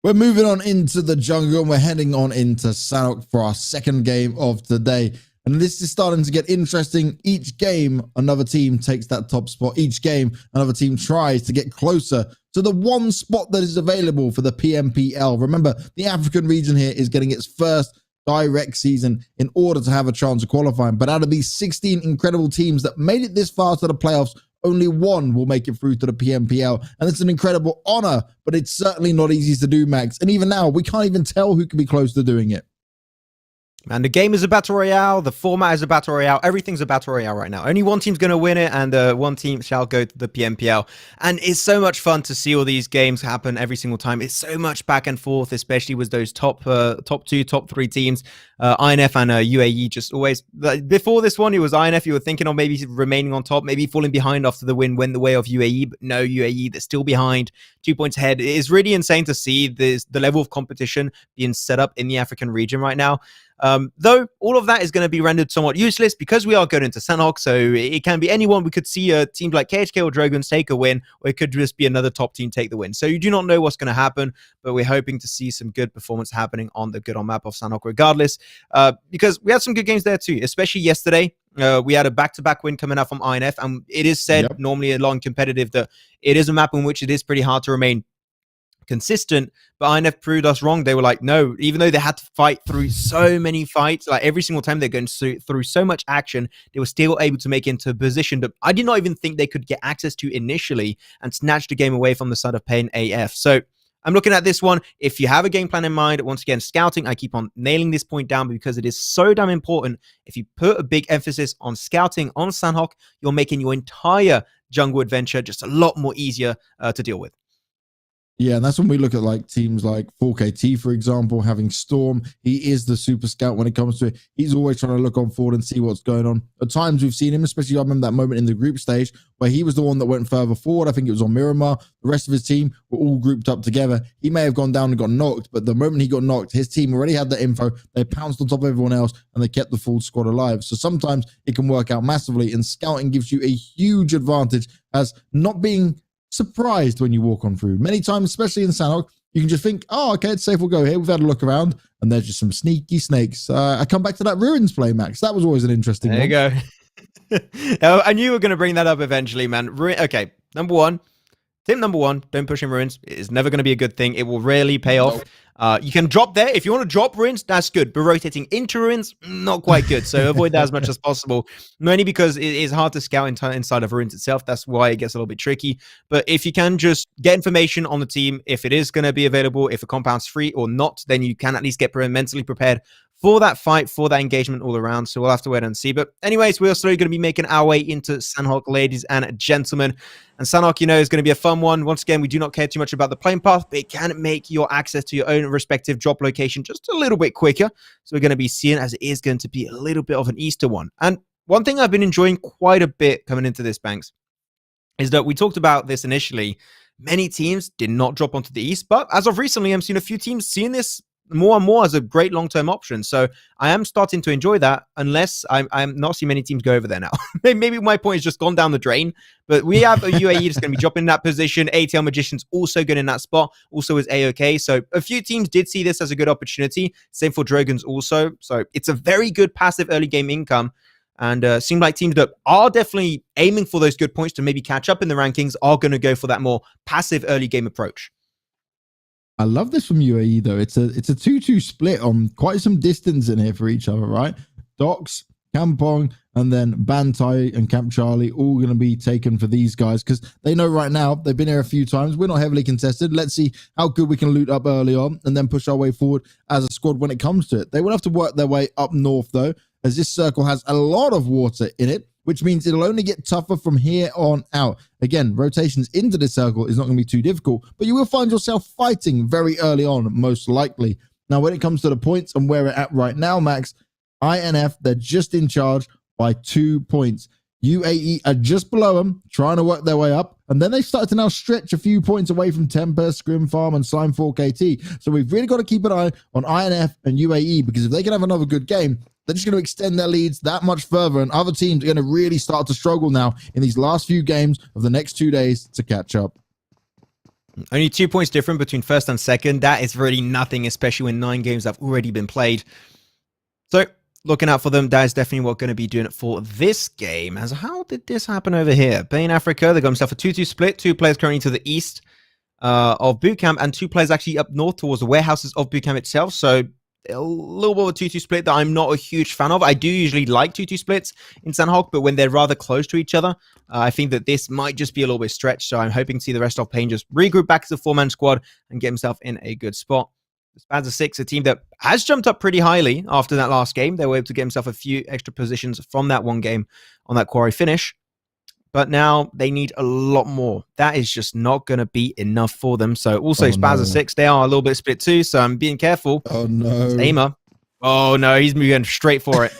We're moving on into the jungle and we're heading on into Sanhok for our second game of today. And this is starting to get interesting. Each game, another team takes that top spot. Each game, another team tries to get closer to the one spot that is available for the PMPL. Remember, the African region here is getting its first direct season in order to have a chance of qualifying. But out of these 16 incredible teams that made it this far to the playoffs, only one will make it through to the PMPL. And it's an incredible honor, but it's certainly not easy to do, Max. And even now, we can't even tell who could be close to doing it. And the game is a battle royale. The format is a battle royale. Everything's a battle royale right now. Only one team's going to win it, and one team shall go to the PMPL. And it's so much fun to see all these games happen every single time. It's so much back and forth, especially with those top two, top three teams. INF and UAE just always... Before this one, it was INF. You were thinking of maybe remaining on top, maybe falling behind after the win went the way of UAE. But no, UAE, they're still behind, 2 points ahead. It is really insane to see the level of competition being set up in the African region right now. Though all of that is going to be rendered somewhat useless because we are going into Sanhok, so it can be anyone. We could see a team like KHK or DROGONS take a win, or it could just be another top team take the win. So you do not know what's going to happen, but we're hoping to see some good performance happening on the good on map of Sanhok regardless, because we had some good games there too, especially yesterday. We had a back-to-back win coming out from INF, and it is said normally along competitive that it is a map in which it is pretty hard to remain consistent, but INF proved us wrong. They were like, no, even though they had to fight through so many fights, like every single time they're going through so much action, they were still able to make it into a position that I did not even think they could get access to initially and snatch the game away from the side of PAINAF. So I'm looking at this one. If you have a game plan in mind, once again, scouting, I keep on nailing this point down because it is so damn important. If you put a big emphasis on scouting on Sanhok, you're making your entire jungle adventure just a lot more easier to deal with. Yeah, and that's when we look at like teams like 4KT, for example, having Storm. He is the super scout when it comes to it. He's always trying to look on forward and see what's going on. At times we've seen him, especially I remember that moment in the group stage where he was the one that went further forward. I think it was on Miramar. The rest of his team were all grouped up together. He may have gone down and got knocked, but the moment he got knocked, his team already had the info. They pounced on top of everyone else and they kept the full squad alive. So sometimes it can work out massively, and scouting gives you a huge advantage as not being surprised when you walk on through. Many times, especially in Sanhok, you can just think, oh, okay, it's safe, we'll go here. We've had a look around, and there's just some sneaky snakes. I come back to that Ruins play, Max. That was always an interesting one. There you go. I knew you were going to bring that up eventually, man. Okay, tip number one, don't push in Ruins. It is never going to be a good thing. It will rarely pay off. You can drop there. If you want to drop Ruins, that's good. But rotating into Ruins, not quite good. So avoid that as much as possible. Mainly because it is hard to scout inside of Ruins itself. That's why it gets a little bit tricky. But if you can just get information on the team, if it is going to be available, if a compound's free or not, then you can at least get mentally prepared for that fight, for that engagement all around. So we'll have to wait and see. But anyways, we're slowly going to be making our way into Sanhok, ladies and gentlemen. And Sanhok, you know, is going to be a fun one. Once again, we do not care too much about the playing path, but it can make your access to your own respective drop location just a little bit quicker. So we're going to be seeing as it is going to be a little bit of an Easter one. And one thing I've been enjoying quite a bit coming into this, Banks, is that we talked about this initially. Many teams did not drop onto the East, but as of recently, I'm seeing a few teams seeing this more and more as a great long-term option. So I am starting to enjoy that, unless I'm not seeing many teams go over there now. Maybe my point has just gone down the drain, but we have a UAE that's going to be dropping in that position. atlmagicians also good in that spot, also is A-OK. So a few teams did see this as a good opportunity. Same for DROGONS also. So it's a very good passive early game income. And seem like teams that are definitely aiming for those good points to maybe catch up in the rankings are going to go for that more passive early game approach. I love this from UAE though. It's a 2-2 split on quite some distance in here for each other, right? Docs, Kampong, and then Bantai and Camp Charlie all going to be taken for these guys because they know right now they've been here a few times. We're not heavily contested. Let's see how good we can loot up early on and then push our way forward as a squad when it comes to it. They will have to work their way up north though, as this circle has a lot of water in it, which means it'll only get tougher from here on out. Again, rotations into the circle is not going to be too difficult, but you will find yourself fighting very early on, most likely. Now, when it comes to the points and where we're at right now, Max, INF, they're just in charge by 2 points. UAE are just below them, trying to work their way up, and then they started to now stretch a few points away from Temper, Scrim Farm, and Slime 4KT. So we've really got to keep an eye on INF and UAE, because if they can have another good game, they're just going to extend their leads that much further, and other teams are going to really start to struggle now in these last few games of the next 2 days to catch up. Only 2 points different between first and second. That is really nothing, especially when 9 games have already been played. So, looking out for them, that is definitely what going to be doing it for this game. As how did this happen over here? Pain Africa, they got themselves a 2-2 split. 2 players currently to the east of bootcamp, and 2 players actually up north towards the warehouses of bootcamp itself. So, a little bit of a 2-2 split that I'm not a huge fan of. I do usually like 2-2 splits in Sanhok, but when they're rather close to each other, I think that this might just be a little bit stretched. So I'm hoping to see the rest of Pain just regroup back as a 4-man squad and get himself in a good spot. The Spaza Six, a team that has jumped up pretty highly after that last game. They were able to get himself a few extra positions from that one game on that quarry finish. But now they need a lot more. That is just not going to be enough for them. So also Spaza Six, they are a little bit split too. So I'm being careful. Oh no. It's Aimer. Oh no, he's moving straight for it.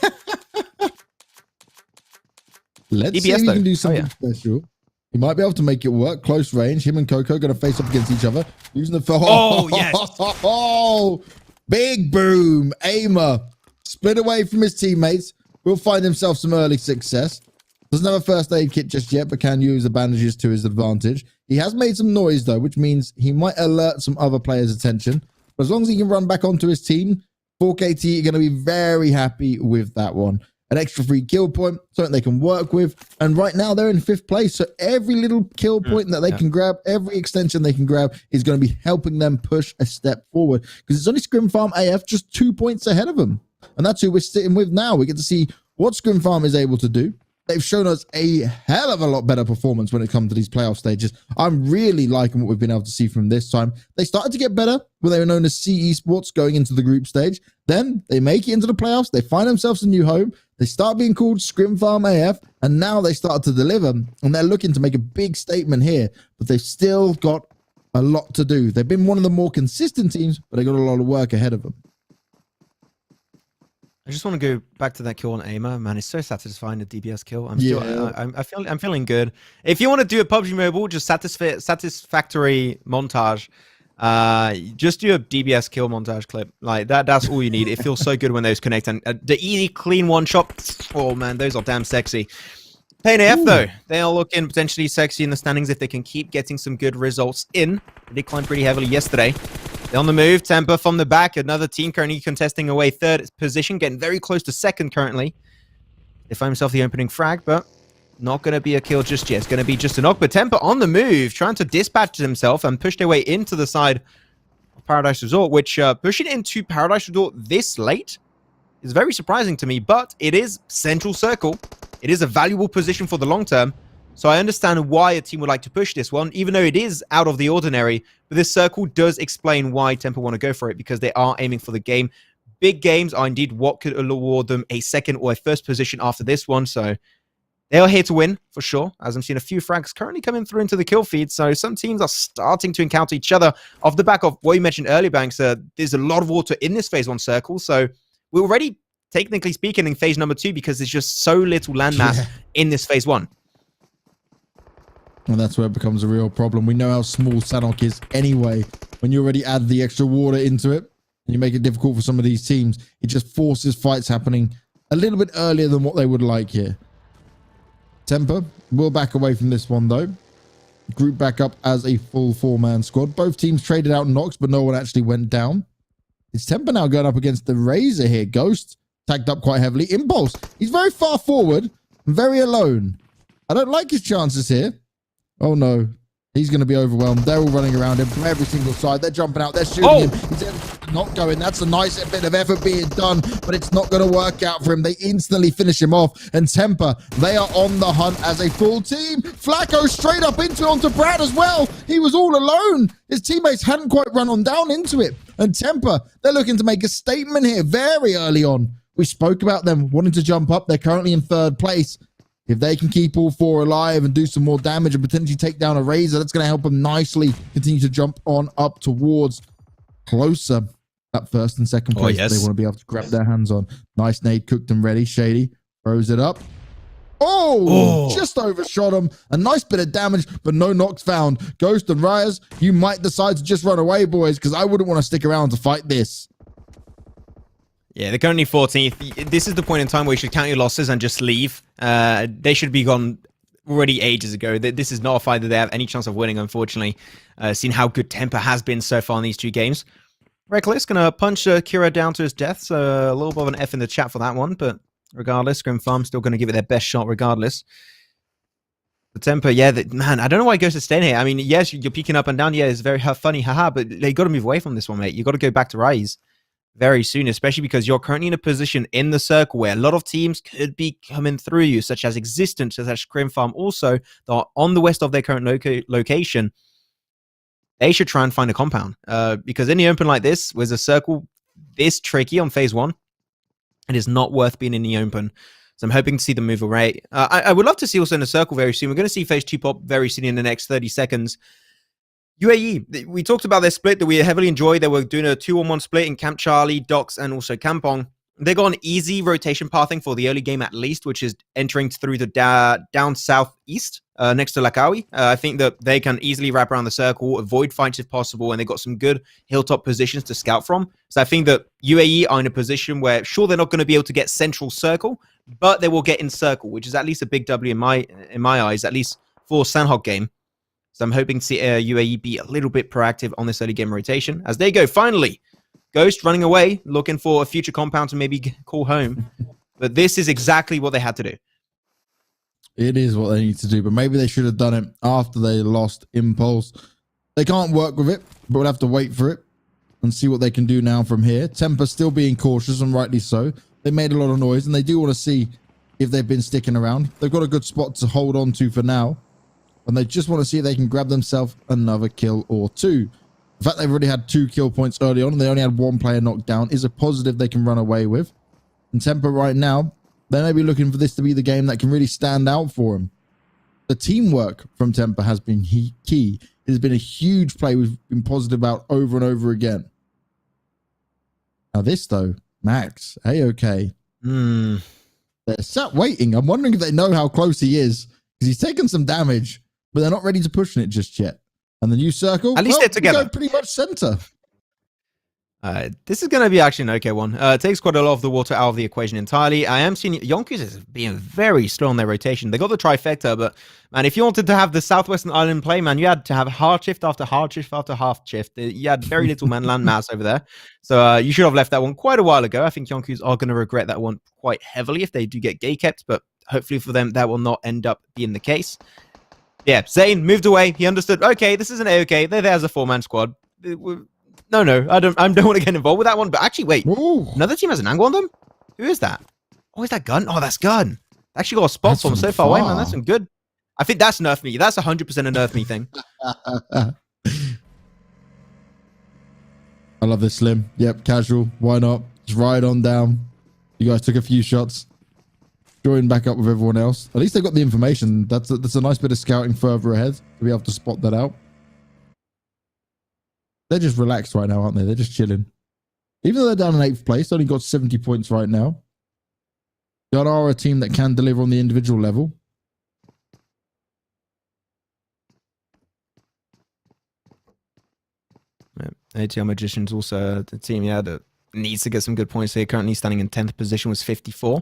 Let's see if he can do something special. He might be able to make it work. Close range. Him and Coco going to face up against each other. Using the... Oh, yes. Oh, big boom. Aimer. Split away from his teammates. Will find himself some early success. Doesn't have a first aid kit just yet, but can use the bandages to his advantage. He has made some noise, though, which means he might alert some other players' attention. But as long as he can run back onto his team, 4KT are going to be very happy with that one. An extra free kill point, something they can work with. And right now, they're in 5th place. So every little kill point that they can grab, every extension they can grab is going to be helping them push a step forward. Because it's only Scrim Farm AF just 2 points ahead of them. And that's who we're sitting with now. We get to see what Scrim Farm is able to do. They've shown us a hell of a lot better performance when it comes to these playoff stages. I'm really liking what we've been able to see from this time. They started to get better when they were known as C eSports going into the group stage. Then they make it into the playoffs. They find themselves a new home. They start being called Scrim Farm AF, and now they start to deliver, and they're looking to make a big statement here, but they've still got a lot to do. They've been one of the more consistent teams, but they got a lot of work ahead of them. I just want to go back to that kill on Aimer. Man, it's so satisfying, the DBS kill. I'm feeling good. If you want to do a PUBG Mobile, just satisfactory montage, just do a DBS kill montage clip. Like that's all you need. It feels so good when those connect, and the easy clean one shot. Oh man, those are damn sexy. PAINAF though, they are looking potentially sexy in the standings if they can keep getting some good results in. They climbed pretty heavily yesterday. They're on the move. Temper from the back. Another team currently contesting away 3rd position, getting very close to 2nd currently. They find himself the opening frag, but not going to be a kill just yet. It's going to be just a knock. But Temper on the move, trying to dispatch himself and push their way into the side of Paradise Resort, which pushing into Paradise Resort this late is very surprising to me, but it is Central Circle. It is a valuable position for the long term. So I understand why a team would like to push this one, even though it is out of the ordinary. But this circle does explain why Temper want to go for it, because they are aiming for the game. Big games are indeed what could award them a 2nd or a 1st position after this one. So they are here to win, for sure, as I'm seeing a few frags currently coming through into the kill feed. So some teams are starting to encounter each other off the back of what you mentioned earlier, Banks. There's a lot of water in this phase 1 circle. So we're already, technically speaking, in phase number 2 because there's just so little landmass in this phase 1. And that's where it becomes a real problem. We know how small Sanhok is anyway. When you already add the extra water into it, and you make it difficult for some of these teams, it just forces fights happening a little bit earlier than what they would like here. Temper will back away from this one, though. Group back up as a full 4-man squad. Both teams traded out knocks, but no one actually went down. It's Temper now going up against the Razor here. Ghost tagged up quite heavily. Impulse, he's very far forward and very alone. I don't like his chances here. Oh no, he's going to be overwhelmed. They're all running around him from every single side. They're jumping out. They're shooting him. He's not going. That's a nice bit of effort being done, but it's not going to work out for him. They instantly finish him off. And Temper, they are on the hunt as a full team. Flacco straight up onto Brad as well. He was all alone. His teammates hadn't quite run on down into it. And Temper, they're looking to make a statement here very early on. We spoke about them wanting to jump up. They're currently in 3rd place. If they can keep all 4 alive and do some more damage and potentially take down a Razor, that's going to help them nicely continue to jump on up towards closer at 1st and 2nd place. They want to be able to grab their hands on. Nice nade, cooked and ready. Shady throws it up. Just overshot him. A nice bit of damage, but no knocks found. Ghost and Ryers, you might decide to just run away, boys, because I wouldn't want to stick around to fight this. Yeah, they're currently 14th. This is the point in time where you should count your losses and just leave. They should be gone already ages ago. This is not a fight that they have any chance of winning, unfortunately. seen how good Temper has been so far in these 2 games. Reckless gonna punch Kira down to his death, so a little bit of an F in the chat for that one, but regardless, Grim Farm still gonna give it their best shot regardless. The Temper, yeah, man, I don't know why he goes to stay in here. I mean, yes, you're peeking up and down, yeah, it's very funny, haha, but you gotta move away from this one, mate. You gotta go back to Rise very soon, especially because you're currently in a position in the circle where a lot of teams could be coming through you, such as Existence, such as Grim Farm, also, that are on the west of their current location. They should try and find a compound, because in the open like this, with a circle this tricky on phase 1, it is not worth being in the open. So I'm hoping to see them move away. I would love to see also in the circle very soon. We're going to see phase 2 pop very soon in the next 30 seconds. UAE, we talked about their split that we heavily enjoyed. They were doing a 2-on-1 split in Camp Charlie, Docks, and also Kampong. They got an easy rotation pathing for the early game at least, which is entering through the down southeast next to Lakawi. I think that they can easily wrap around the circle, avoid fights if possible, and they got some good hilltop positions to scout from. So I think that UAE are in a position where, sure, they're not going to be able to get central circle, but they will get in circle, which is at least a big W in my eyes, at least for Sanhok game. So I'm hoping to see UAE be a little bit proactive on this early game rotation. As they go, finally, Ghost running away, looking for a future compound to maybe call home. But this is exactly what they had to do. It is what they need to do, but maybe they should have done it after they lost Impulse. They can't work with it, but we'll have to wait for it and see what they can do now from here. Temper still being cautious, and rightly so. They made a lot of noise, and they do want to see if they've been sticking around. They've got a good spot to hold on to for now, and they just want to see if they can grab themselves another kill or 2. The fact they've already had 2 kill points early on and they only had 1 player knocked down is a positive they can run away with. And Temper right now, they may be looking for this to be the game that can really stand out for them. The teamwork from Temper has been key. It has been a huge play we've been positive about over and over again. Now this though, Max, A-OK. They're sat waiting. I'm wondering if they know how close he is, because he's taken some damage, but they're not ready to push it just yet. And the new circle, at least they're together. Pretty much center. This is going to be actually an okay one. It takes quite a lot of the water out of the equation entirely. I am seeing YONKOUS is being very slow on their rotation. They got the trifecta, but man, if you wanted to have the Southwestern Island play, man, you had to have hard shift after hard shift after half shift. You had very little land mass over there. So you should have left that one quite a while ago. I think YONKOUS are going to regret that one quite heavily if they do get gate kept, but hopefully for them, that will not end up being the case. Yeah, Zane moved away. He understood, okay, this isn't A-OK. They're there as a 4-man squad. No, I don't want to get involved with that one. But actually, wait. Ooh. Another team has an angle on them? Who is that? Oh, is that Gun? Oh, that's Gun. They actually got a spot from so far away, man. That's some good. I think that's Nerf Me. That's 100% a Nerf Me thing. I love this, Slim. Yep, casual. Why not? Just ride on down. You guys took a few shots. Join back up with everyone else. At least they got the information. That's a nice bit of scouting further ahead to be able to spot that out. They're just relaxed right now, aren't they? They're just chilling. Even though they're down in 8th place, only got 70 points right now. Gun are a team that can deliver on the individual level. atlmagicians also the team, yeah, that needs to get some good points here. Currently standing in 10th position with 54.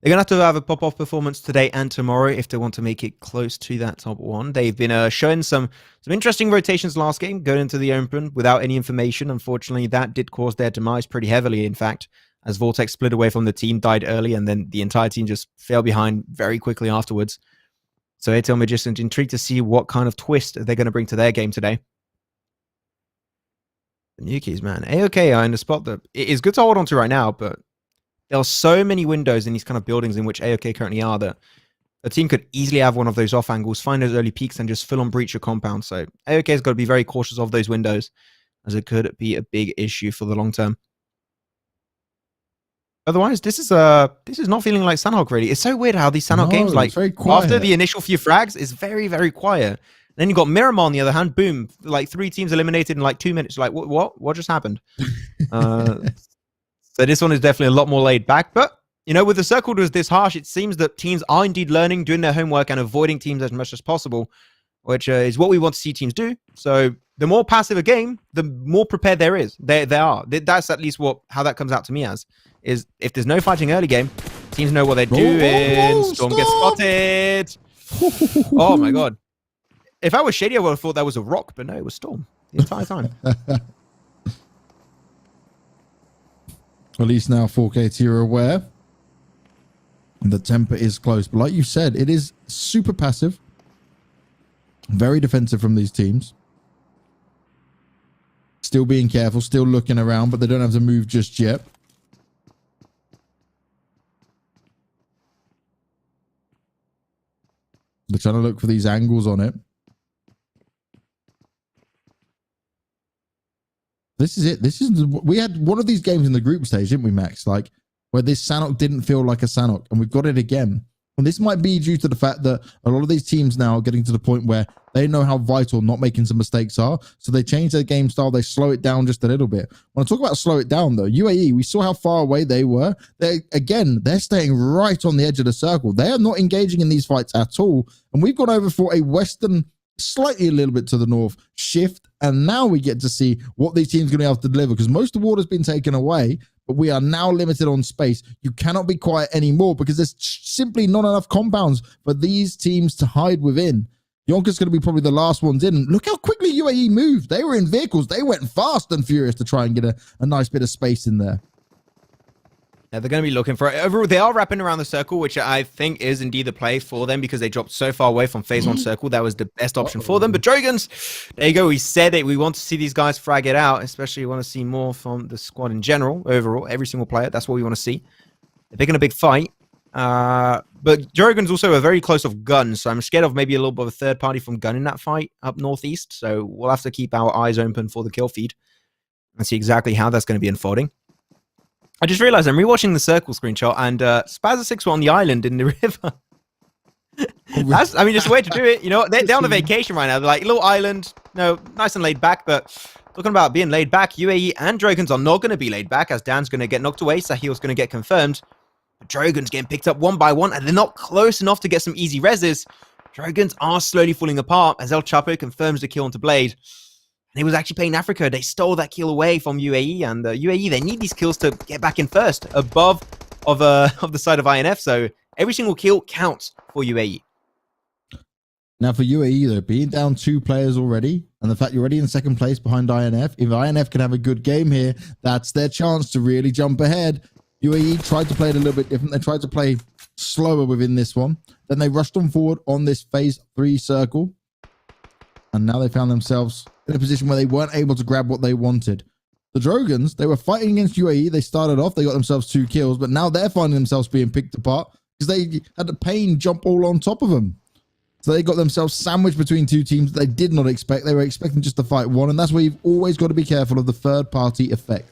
They're going to have a pop-off performance today and tomorrow if they want to make it close to that top 1. They've been showing some interesting rotations last game, going into the open without any information. Unfortunately, that did cause their demise pretty heavily, in fact, as Vortex split away from the team, died early, and then the entire team just fell behind very quickly afterwards. So atlmagicians intrigued to see what kind of twist they're going to bring to their game today. The new keys, man. A-OK are in a spot that it is good to hold on to right now, but there are so many windows in these kind of buildings in which A-OK currently are that a team could easily have one of those off angles, find those early peaks, and just full on breach your compound. So A-OK has got to be very cautious of those windows, as it could be a big issue for the long term. Otherwise, this is not feeling like Sanhok really. It's so weird how these Sanhok games, like after the initial few frags, is very, very quiet. Then you got Miramar on the other hand, boom, like 3 teams eliminated in like 2 minutes. Like what just happened? So this one is definitely a lot more laid back. But, you know, with the circle was this harsh, it seems that teams are indeed learning, doing their homework, and avoiding teams as much as possible, which is what we want to see teams do. So the more passive a game, the more prepared there is. They are. That's at least how that comes out to me as, is if there's no fighting early game, teams know what they're doing. Storm gets spotted. Oh, my God. if I was Shady, I would have thought that was a rock, but no, it was Storm the entire time. At least now 4K you're aware. The temper is close. But like you said, it is super passive. Very defensive from these teams. Still being careful, still looking around, but they don't have to move just yet. They're trying to look for these angles on it. This is it. We had one of these games in the group stage, didn't we, Max? Like, where this Sanhok didn't feel like a Sanhok, and we've got it again. And this might be due to the fact that a lot of these teams now are getting to the point where they know how vital not making some mistakes are. So they change their game style. They slow it down just a little bit. When I talk about slow it down, though, UAE, we saw how far away they were. They're staying right on the edge of the circle. They are not engaging in these fights at all. And we've gone over for a Western, slightly a little bit to the north, shift. And now we get to see what these teams are going to have to deliver, because most of the water's been taken away. But we are now limited on space. You cannot be quiet anymore because there's simply not enough compounds for these teams to hide within. YONKOUS is going to be probably the last ones in. And look how quickly UAE moved. They were in vehicles. They went fast and furious to try and get a nice bit of space in there. Yeah, they're going to be looking for it. Overall, they are wrapping around the circle, which I think is indeed the play for them because they dropped so far away from phase one circle. That was the best option for them. But DROGONS, there you go. We said it. We want to see these guys frag it out, especially we want to see more from the squad in general, overall, every single player. That's what we want to see. They're picking a big fight. But DROGONS also are very close off Gun, so I'm scared of maybe a little bit of a third party from Gun in that fight up northeast. So we'll have to keep our eyes open for the kill feed and see exactly how that's going to be unfolding. I just realized I'm rewatching the circle screenshot, and Spaza Six were on the island in the river. That's, I mean, just a way to do it. You know, they're on a vacation right now. They're like, little island, no, nice and laid back. But talking about being laid back, UAE and DROGONS are not going to be laid back, as Dan's going to get knocked away. Sahil's going to get confirmed. But DROGONS getting picked up one by one, and they're not close enough to get some easy reses. DROGONS are slowly falling apart as El Chapo confirms the kill onto Blade. And it was actually PAINAF Africa. They stole that kill away from UAE, and UAE, they need these kills to get back in first, above of the side of INF. So every single kill counts for UAE. Now for UAE, though, being down 2 players already, and the fact you're already in second place behind INF, if INF can have a good game here, that's their chance to really jump ahead. UAE tried to play it a little bit different. They tried to play slower within this one. Then they rushed on forward on this phase 3 circle. And now they found themselves in a position where they weren't able to grab what they wanted. The DROGONS, they were fighting against UAE. They started off, they got themselves 2 kills, but now they're finding themselves being picked apart because they had the Pain jump all on top of them. So they got themselves sandwiched between 2 teams they did not expect. They were expecting just to fight one, and that's where you've always got to be careful of the third-party effect.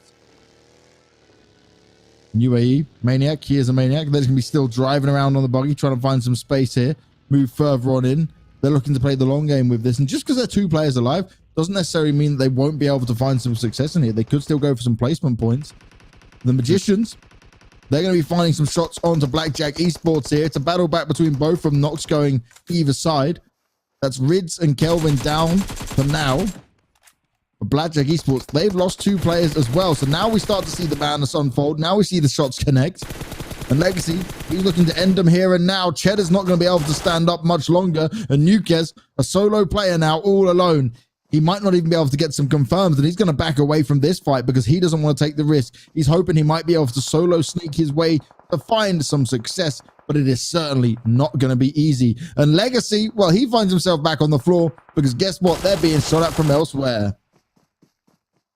UAE, Maniac, here's a Maniac. They're going to be still driving around on the buggy, trying to find some space here, move further on in. They're looking to play the long game with this. And just because they're 2 players alive doesn't necessarily mean that they won't be able to find some success in here. They could still go for some placement points. The Magicians, they're going to be finding some shots onto Blackjack Esports here. It's a battle back between both from Nox going either side. That's Rids and Kelvin down for now. But Blackjack Esports, they've lost 2 players as well. So now we start to see the madness unfold. Now we see the shots connect. And Legacy, he's looking to end them here and now. Cheddar's not going to be able to stand up much longer. And Nukez, a solo player now, all alone. He might not even be able to get some confirms, and he's going to back away from this fight because he doesn't want to take the risk. He's hoping he might be able to solo sneak his way to find some success, but it is certainly not going to be easy. And Legacy, well, he finds himself back on the floor because guess what? They're being shot at from elsewhere.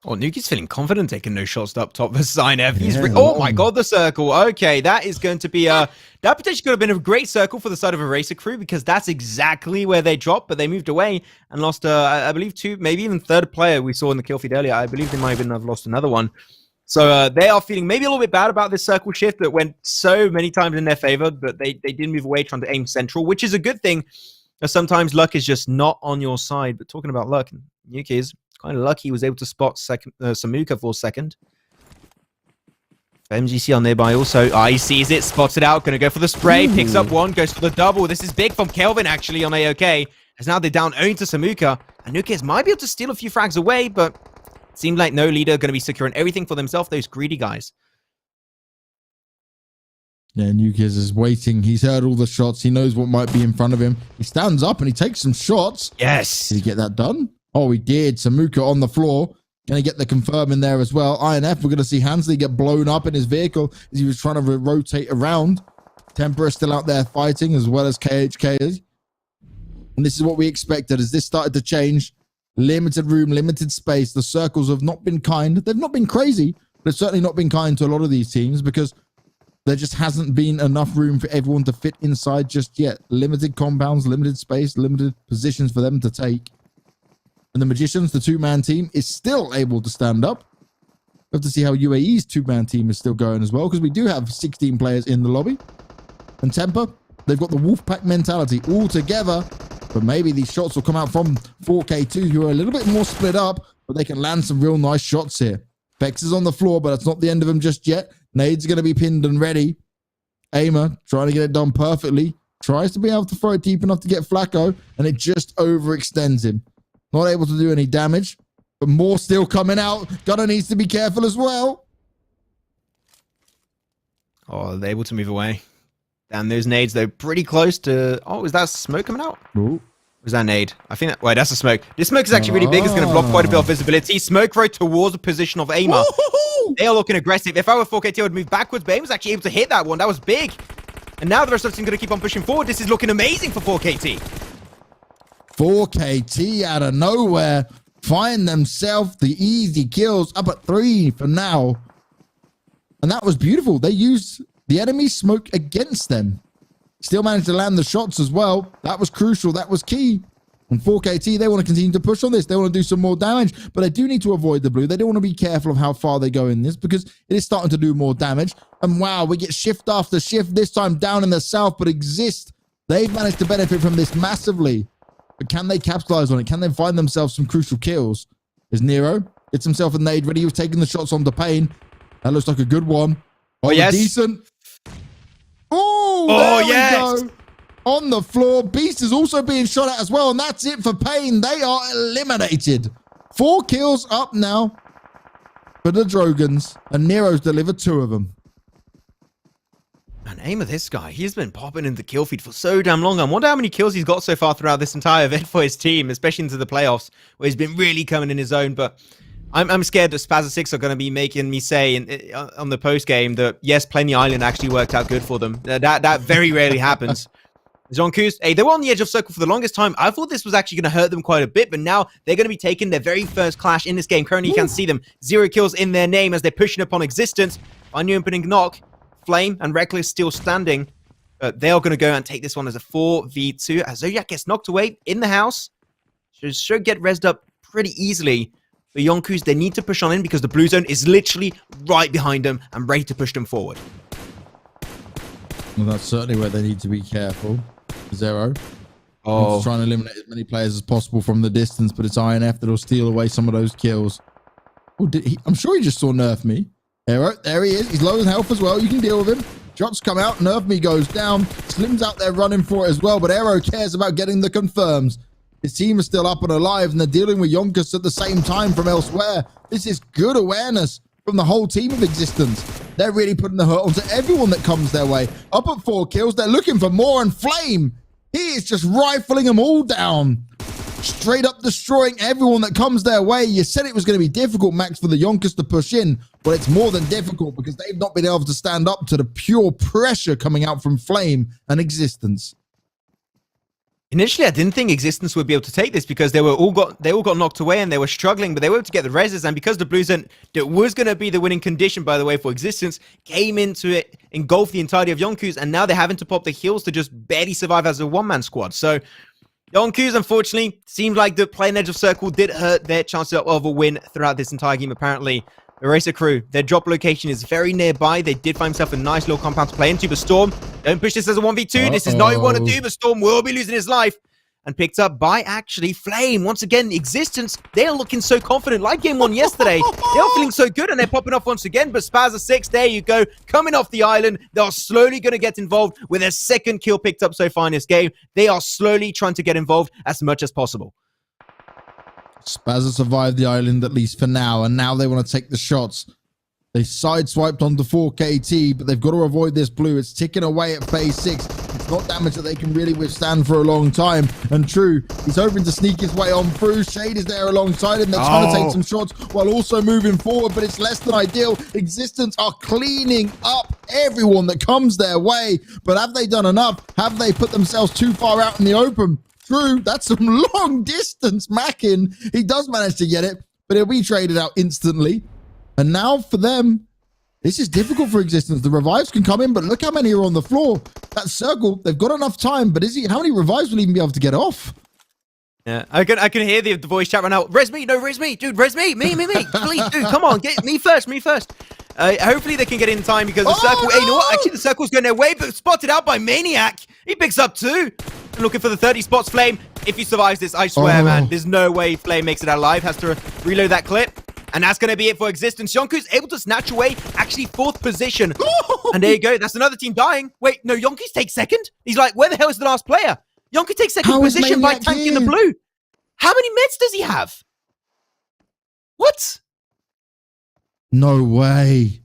Oh, Nuki's feeling confident taking those shots up top versus INF. Oh my god, the circle. Okay, that is going to be that potentially could have been a great circle for the side of a racer crew because that's exactly where they dropped, but they moved away and lost, I believe, 2, maybe even 3rd player we saw in the kill feed earlier. I believe they might even have lost another one. So they are feeling maybe a little bit bad about this circle shift that went so many times in their favor, but they did move away trying to aim central, which is a good thing. Sometimes luck is just not on your side. But talking about luck, Nuki is kind of lucky he was able to spot Samuka for a second. MGC on nearby also. He sees it, spots it out, going to go for the spray, picks up one, goes for the double. This is big from Kelvin actually on AOK, as now they're down only to Samuka. And Nukez might be able to steal a few frags away, but it seemed like no leader going to be securing everything for themselves, those greedy guys. Yeah, YONKOUS is waiting. He's heard all the shots. He knows what might be in front of him. He stands up and he takes some shots. Yes. Did he get that done? Oh, he did. Samuka on the floor. Can he get the confirm in there as well? INF, we're going to see Hansley get blown up in his vehicle as he was trying to rotate around. Temper is still out there fighting as well as KHK is. And this is what we expected as this started to change. Limited room, limited space. The circles have not been kind. They've not been crazy, but it's certainly not been kind to a lot of these teams because there just hasn't been enough room for everyone to fit inside just yet. Limited compounds, limited space, limited positions for them to take. And the Magicians, the two-man team, is still able to stand up. We have to see how UAE's two-man team is still going as well, because we do have 16 players in the lobby. And Temper, they've got the Wolfpack mentality all together. But maybe these shots will come out from 4K2, who are a little bit more split up, but they can land some real nice shots here. Vex is on the floor, but that's not the end of him just yet. Nade's going to be pinned and ready. Aimer trying to get it done perfectly. Tries to be able to throw it deep enough to get Flacco, and it just overextends him. Not able to do any damage, but more still coming out. Gunner needs to be careful as well. Oh, they're able to move away. And those nades, they're pretty close to... Oh, is that smoke coming out? Ooh. Was that nade? I think that... Wait, that's a smoke. This smoke is actually really big. It's going to block quite a bit of visibility. Smoke right towards the position of Aimer. They are looking aggressive. If I were 4KT, I would move backwards, but Aimer's actually able to hit that one. That was big. And now the rest of the team going to keep on pushing forward. This is looking amazing for 4KT. 4KT out of nowhere find themselves the easy kills up at 3 for now. And that was beautiful. They used the enemy smoke against them. Still managed to land the shots as well. That was crucial. That was key. And 4KT, they want to continue to push on this. They want to do some more damage, but they do need to avoid the blue. They do want to be careful of how far they go in this because it is starting to do more damage. And wow, we get shift after shift, this time down in the south, but Exist, they've managed to benefit from this massively. But can they capitalize on it? Can they find themselves some crucial kills? Is Nero gets himself a nade ready. He was taking the shots onto Pain. That looks like a good one. Oh, yes. Decent. Oh, there yes. We go. On the floor. Beast is also being shot at as well. And that's it for Pain. They are eliminated. 4 kills up now for the Drogons. And Nero's delivered 2 of them. Man, aim of this guy. He's been popping in the kill feed for so damn long. I wonder how many kills he's got so far throughout this entire event for his team, especially into the playoffs, where he's been really coming in his own. But I'm scared that Spaza Six are going to be making me say on the post game that yes, playing the island actually worked out good for them. That very rarely happens. YONKOUS, hey, they were on the edge of circle for the longest time. I thought this was actually going to hurt them quite a bit, but now they're going to be taking their very first clash in this game. Currently, you can see them 0 kills in their name as they're pushing upon Existence. Finally opening knock. Flame and Reckless still standing. But they are going to go and take this one as a 4v2. As Zodiac gets knocked away in the house. Should get rezzed up pretty easily. But YONKOUS, they need to push on in because the blue zone is literally right behind them and ready to push them forward. Well, that's certainly where they need to be careful. Zero. Oh. Trying to eliminate as many players as possible from the distance, but it's INF that'll steal away some of those kills. Oh, did he? I'm sure he just saw Nerf Me. There he is. He's low in health as well. You can deal with him. Shots come out. Nerf Me goes down. Slim's out there running for it as well, but Aero cares about getting the confirms. His team is still up and alive, and they're dealing with YONKOUS at the same time from elsewhere. This is good awareness from the whole team of Existence. They're really putting the hurt onto everyone that comes their way. Up at 4 kills. They're looking for more, and Flame, he is just rifling them all down. Straight up destroying everyone that comes their way. You said it was going to be difficult, Max, for the YONKOUS to push in. Well, it's more than difficult because they've not been able to stand up to the pure pressure coming out from Flame and Existence. Initially, I didn't think Existence would be able to take this because they all got knocked away and they were struggling, but they were able to get the reses. And because the blue zone that was going to be the winning condition, by the way, for Existence, came into it, engulfed the entirety of YONKOUS, and now they're having to pop the heals to just barely survive as a one-man squad. So YONKOUS, unfortunately, seemed like the playing edge of circle did hurt their chance of a win throughout this entire game, apparently. Eraser Crew, their drop location is very nearby. They did find themselves a nice little compound to play into, but Storm, don't push this as a 1v2. This is not what you want to do, but Storm will be losing his life. And picked up by actually Flame. Once again, Existence, they're looking so confident, like game 1 yesterday. They're feeling so good, and they're popping off once again. But Spaza Six, there you go, coming off the island. They are slowly going to get involved with their 2nd kill picked up so far in this game. They are slowly trying to get involved as much as possible. Spaza survived the island, at least for now, and now they want to take the shots. They sideswiped onto 4KT, but they've got to avoid this blue. It's ticking away at phase 6. It's not damage that they can really withstand for a long time. And True, he's hoping to sneak his way on through. Shade is there alongside him. They're trying to take some shots while also moving forward, but it's less than ideal. Existence are cleaning up everyone that comes their way. But have they done enough? Have they put themselves too far out in the open? True, that's some long distance macking. He does manage to get it, but he'll be traded out instantly. And now for them, this is difficult for Existence. The revives can come in, but look how many are on the floor. That circle, they've got enough time, but how many revives will even be able to get off? Yeah, I can hear the voice chat right now. Res me, no, res me, dude, res me, me. Please, dude, come on, get me first. Hopefully they can get in time because the circle, hey, you know what? Actually, the circle's going their way, but spotted out by Maniac. He picks up 2. And looking for the 30 spots. Flame, if he survives this, I swear, man, there's no way Flame makes it out alive. Has to reload that clip. And that's going to be it for Existence. YONKOUS able to snatch away, actually 4th position. And there you go. That's another team dying. Wait, no, YONKOUS takes 2nd? He's like, where the hell is the last player? YONKOUS takes 2nd position by tanking the blue. How many meds does he have? What? No way.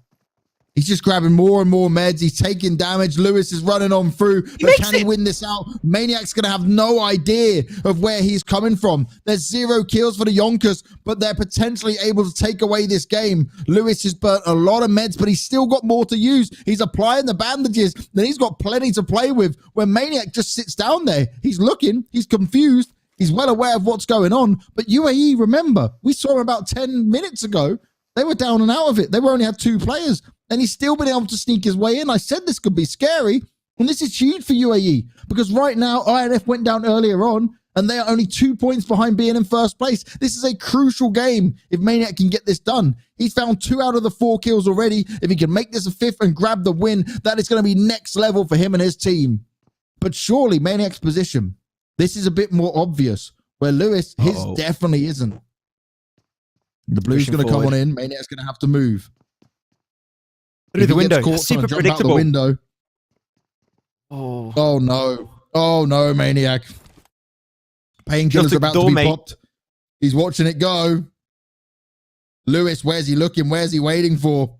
He's just grabbing more and more meds. He's taking damage. Lewis is running on through. But can he win this out? Maniac's going to have no idea of where he's coming from. There's 0 kills for the YONKOUS, but they're potentially able to take away this game. Lewis has burnt a lot of meds, but he's still got more to use. He's applying the bandages. Then he's got plenty to play with. When Maniac just sits down there, he's looking. He's confused. He's well aware of what's going on. But UAE, remember, we saw him about 10 minutes ago. They were down and out of it. They only had 2 players. And he's still been able to sneak his way in. I said this could be scary. And this is huge for UAE. Because right now, INF went down earlier on. And they are only 2 points behind being in first place. This is a crucial game if Maniac can get this done. He's found 2 out of the 4 kills already. If he can make this a 5th and grab the win, that is going to be next level for him and his team. But surely, Maniac's position, this is a bit more obvious. Where Lewis, his definitely isn't. The blue's going to come on in. Maniac's going to have to move. Through the window. Caught, super predictable. The window. Oh no. Oh no, Maniac. Painkiller's about to be popped. He's watching it go. Lewis, where's he looking? Where's he waiting for?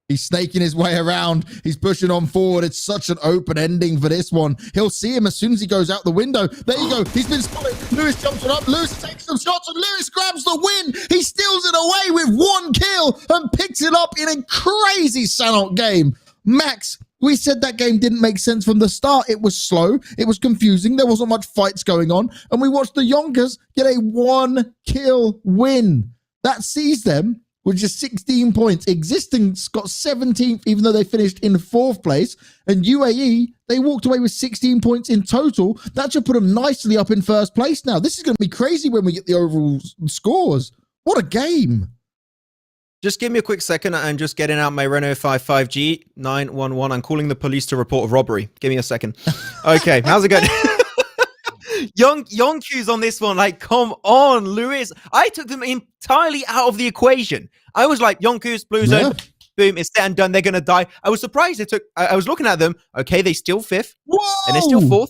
He's snaking his way around. He's pushing on forward. It's such an open ending for this one. He'll see him as soon as he goes out the window. There you go. He's been spotted. Lewis jumps it up. Lewis takes some shots and Lewis grabs the win. He steals it away with 1 kill and picks it up in a crazy Sanhok game. Max, we said that game didn't make sense from the start. It was slow. It was confusing. There wasn't much fights going on. And we watched the YONKOUS get a 1 kill win. That sees them with just 16 points. Existence got 17th, even though they finished in 4th place. And UAE, they walked away with 16 points in total. That should put them nicely up in 1st place now. This is going to be crazy when we get the overall scores. What a game. Just give me a quick second. I'm just getting out my Renault 5G 911. I'm calling the police to report a robbery. Give me a second. Okay, how's it going? YONKOUS on this one, like, come on, Lewis. I took them entirely out of the equation. I was like, YONKOUS, blue zone, boom, it's set and done. They're going to die. I was surprised I was looking at them. Okay, they still 5th. Whoa! And they're still 4th.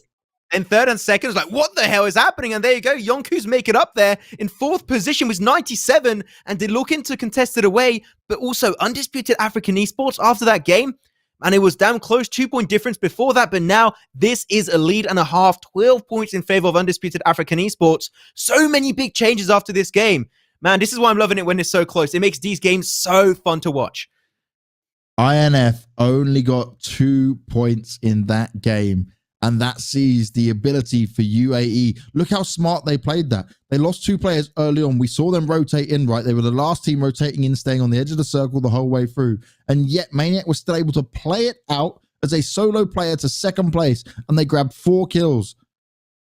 And 3rd and 2nd. Like, what the hell is happening? And there you go. YONKOUS make it up there in 4th position with 97. And they're looking to contest it away. But also, Undisputed African Esports after that game. And it was damn close, 2-point difference before that. But now this is a lead and a half, 12 points in favor of Undisputed African Esports. So many big changes after this game. Man, this is why I'm loving it when it's so close. It makes these games so fun to watch. INF only got 2 points in that game. And that sees the ability for UAE. Look how smart they played that. They lost 2 players early on. We saw them rotate in, right? They were the last team rotating in, staying on the edge of the circle the whole way through. And yet Maniac was still able to play it out as a solo player to 2nd place. And they grabbed 4 kills.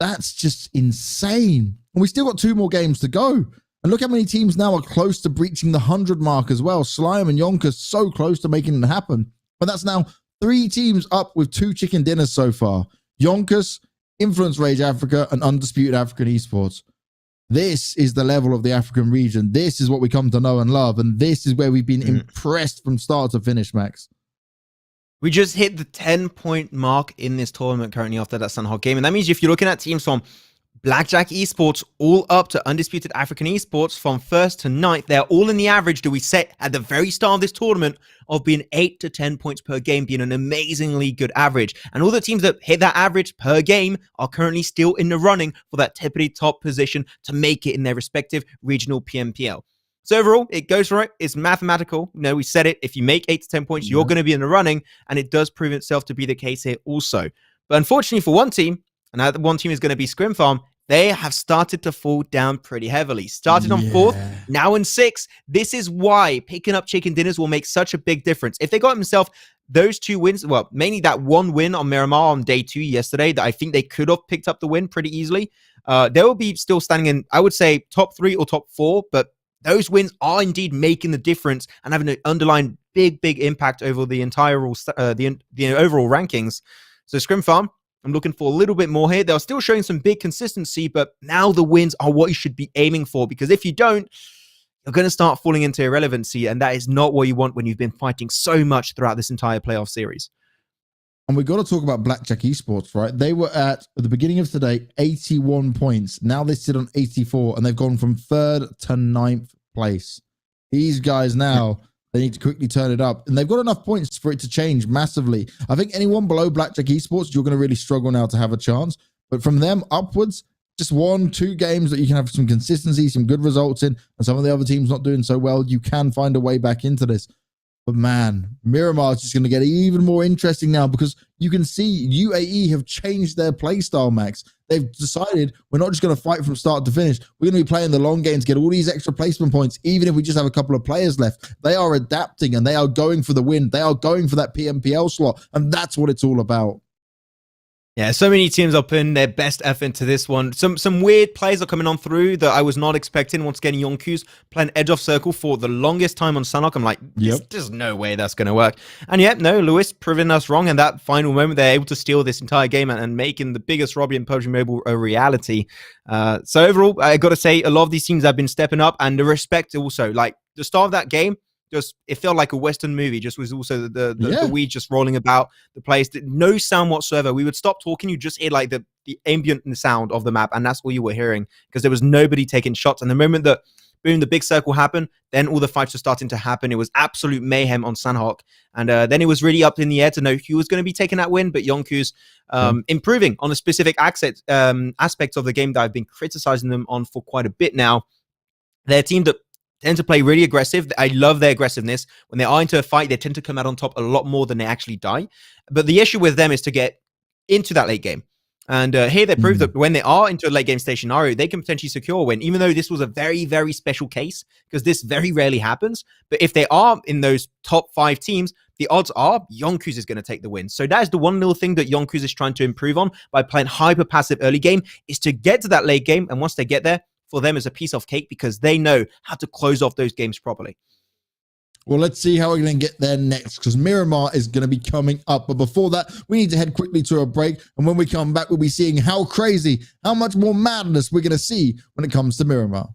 That's just insane. And we still got 2 more games to go. And look how many teams now are close to breaching the 100 mark as well. Slime and YONKOUS so close to making it happen. But that's now 3 teams up with 2 chicken dinners so far. YONKOUS, Influence Rage Africa, and Undisputed African Esports. This is the level of the African region. This is what we come to know and love. And this is where we've been impressed from start to finish, Max. We just hit the 10-point mark in this tournament currently after that Sanhok game. And that means if you're looking at teams from Blackjack Esports all up to Undisputed African Esports from 1st to 9th. They're all in the average that we set at the very start of this tournament of being 8 to 10 points per game, being an amazingly good average. And all the teams that hit that average per game are currently still in the running for that tippity top position to make it in their respective regional PMPL. So overall, it goes right. It's mathematical. You know, we said it. If you make 8 to 10 points, you're going to be in the running. And it does prove itself to be the case here also. But unfortunately for one team, and that one team is going to be Scrim Farm, they have started to fall down pretty heavily. Started on 4th, now in 6th. This is why picking up chicken dinners will make such a big difference. If they got themselves those 2 wins, well, mainly that 1 win on Miramar on day 2 yesterday, that I think they could have picked up the win pretty easily, they will be still standing in, I would say, top 3 or top 4, but those wins are indeed making the difference and having an underlying big impact over the entire the overall rankings. So Scrim Farm, I'm looking for a little bit more here. They're still showing some big consistency, but now the wins are what you should be aiming for, because if you don't, you're going to start falling into irrelevancy, and that is not what you want when you've been fighting so much throughout this entire playoff series. And we've got to talk about Blackjack Esports, right? They were at the beginning of today, 81 points. Now they sit on 84, and they've gone from 3rd to 9th place. These guys now... They need to quickly turn it up. And they've got enough points for it to change massively. I think anyone below Blackjack Esports, you're going to really struggle now to have a chance. But from them upwards, just 1-2 games that you can have some consistency, some good results in, and some of the other teams not doing so well, you can find a way back into this. But man, Miramar is just going to get even more interesting now, because you can see UAE have changed their playstyle, Max. They've decided we're not just going to fight from start to finish. We're going to be playing the long game to get all these extra placement points, even if we just have a couple of players left. They are adapting, and they are going for the win. They are going for that PMPL slot, and that's what it's all about. Yeah, so many teams are putting their best effort into this one. Some weird plays are coming on through that I was not expecting. Once again, YONKOUS playing edge of circle for the longest time on Sanhok. I'm like, there's no way that's going to work. And yet, no, Lewis proving us wrong. And that final moment, they're able to steal this entire game and making the biggest robbery in PUBG Mobile a reality. So overall, I got to say, a lot of these teams have been stepping up, and the respect also. Like, the start of that game, just it felt like a Western movie. Just was also the weed just rolling about the place. No sound whatsoever. We would stop talking. You just hear like the ambient sound of the map, and that's all you were hearing, because there was nobody taking shots. And the moment that boom, the big circle happened, then all the fights were starting to happen. It was absolute mayhem on Sanhok, and then it was really up in the air to know who was going to be taking that win. But YONKOUS improving on a specific aspect of the game that I've been criticizing them on for quite a bit now. They're a team that tend to play really aggressive. I love their aggressiveness. When they are into a fight, they tend to come out on top a lot more than they actually die. But the issue with them is to get into that late game. And here they prove that when they are into a late game scenario, they can potentially secure a win, even though this was a very, very special case, because this very rarely happens. But if they are in those top 5 teams, the odds are YONKOUS is going to take the win. So that is the one little thing that YONKOUS is trying to improve on by playing hyper passive early game, is to get to that late game. And once they get there, for them is a piece of cake, because they know how to close off those games properly. Well, let's see how we're going to get there next, because Miramar is going to be coming up. But before that, we need to head quickly to a break. And when we come back, we'll be seeing how crazy, how much more madness we're going to see when it comes to Miramar.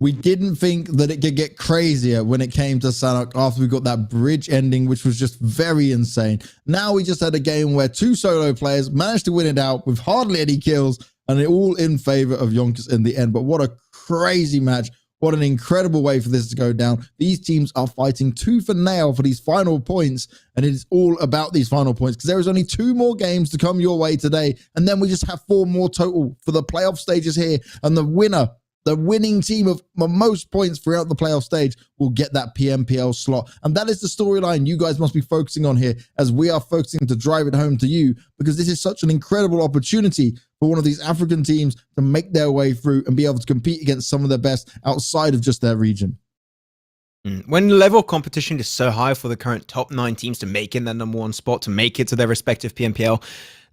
We didn't think that it could get crazier when it came to Sanhok after we got that bridge ending, which was just very insane. Now we just had a game where 2 solo players managed to win it out with hardly any kills, and it all in favor of YONKOUS in the end. But what a crazy match. What an incredible way for this to go down. These teams are fighting tooth and nail for these final points, and it is all about these final points because there is only 2 more games to come your way today, and then we just have 4 more total for the playoff stages here, and the winning team of most points throughout the playoff stage will get that PMPL slot. And that is the storyline you guys must be focusing on here, as we are focusing to drive it home to you, because this is such an incredible opportunity for one of these African teams to make their way through and be able to compete against some of the best outside of just their region. When the level of competition is so high for the current top 9 teams to make it in their #1 spot, to make it to their respective PMPL,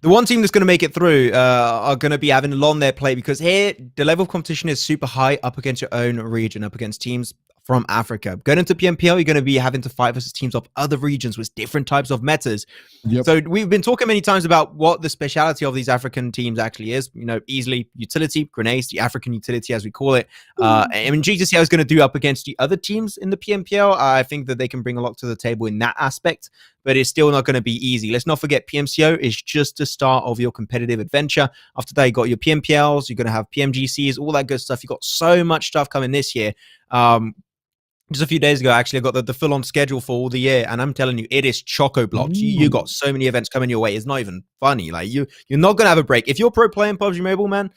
the one team that's going to make it through are going to be having a lot on their play, because here the level of competition is super high up against your own region, up against teams from Africa. Going into PMPL, you're going to be having to fight versus teams of other regions with different types of metas. Yep. So we've been talking many times about what the speciality of these African teams actually is. You know, easily utility, grenades, the African utility as we call it. I mean, GTCL is going to do up against the other teams in the PMPL. I think that they can bring a lot to the table in that aspect, but it's still not going to be easy. Let's not forget, PMCO is just the start of your competitive adventure. After that, you got your PMPLs, you're going to have PMGCs, all that good stuff. You got so much stuff coming this year. Just a few days ago, actually, I got the full-on schedule for all the year, and I'm telling you, it is choco-blocked. You got so many events coming your way. It's not even funny. Like, you're not going to have a break. If you're pro playing PUBG Mobile, man,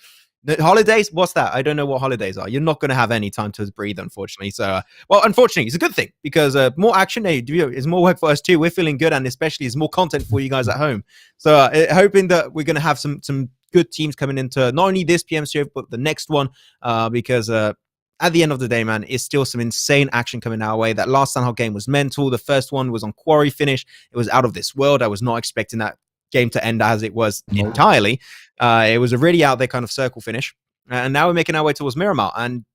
the holidays, what's that? I don't know what holidays are. You're not going to have any time to breathe, unfortunately. So, well, unfortunately, it's a good thing, because more action, is more work for us too. We're feeling good, and especially it's more content for you guys at home. So, hoping that we're going to have some good teams coming into not only this PMCO, but the next one, because at the end of the day, man, it's still some insane action coming our way. That last Sanhok game was mental. The first one was on quarry finish. It was out of this world. I was not expecting that game to end as it was entirely. It was a really out there kind of circle finish. And now we're making our way towards Miramar. And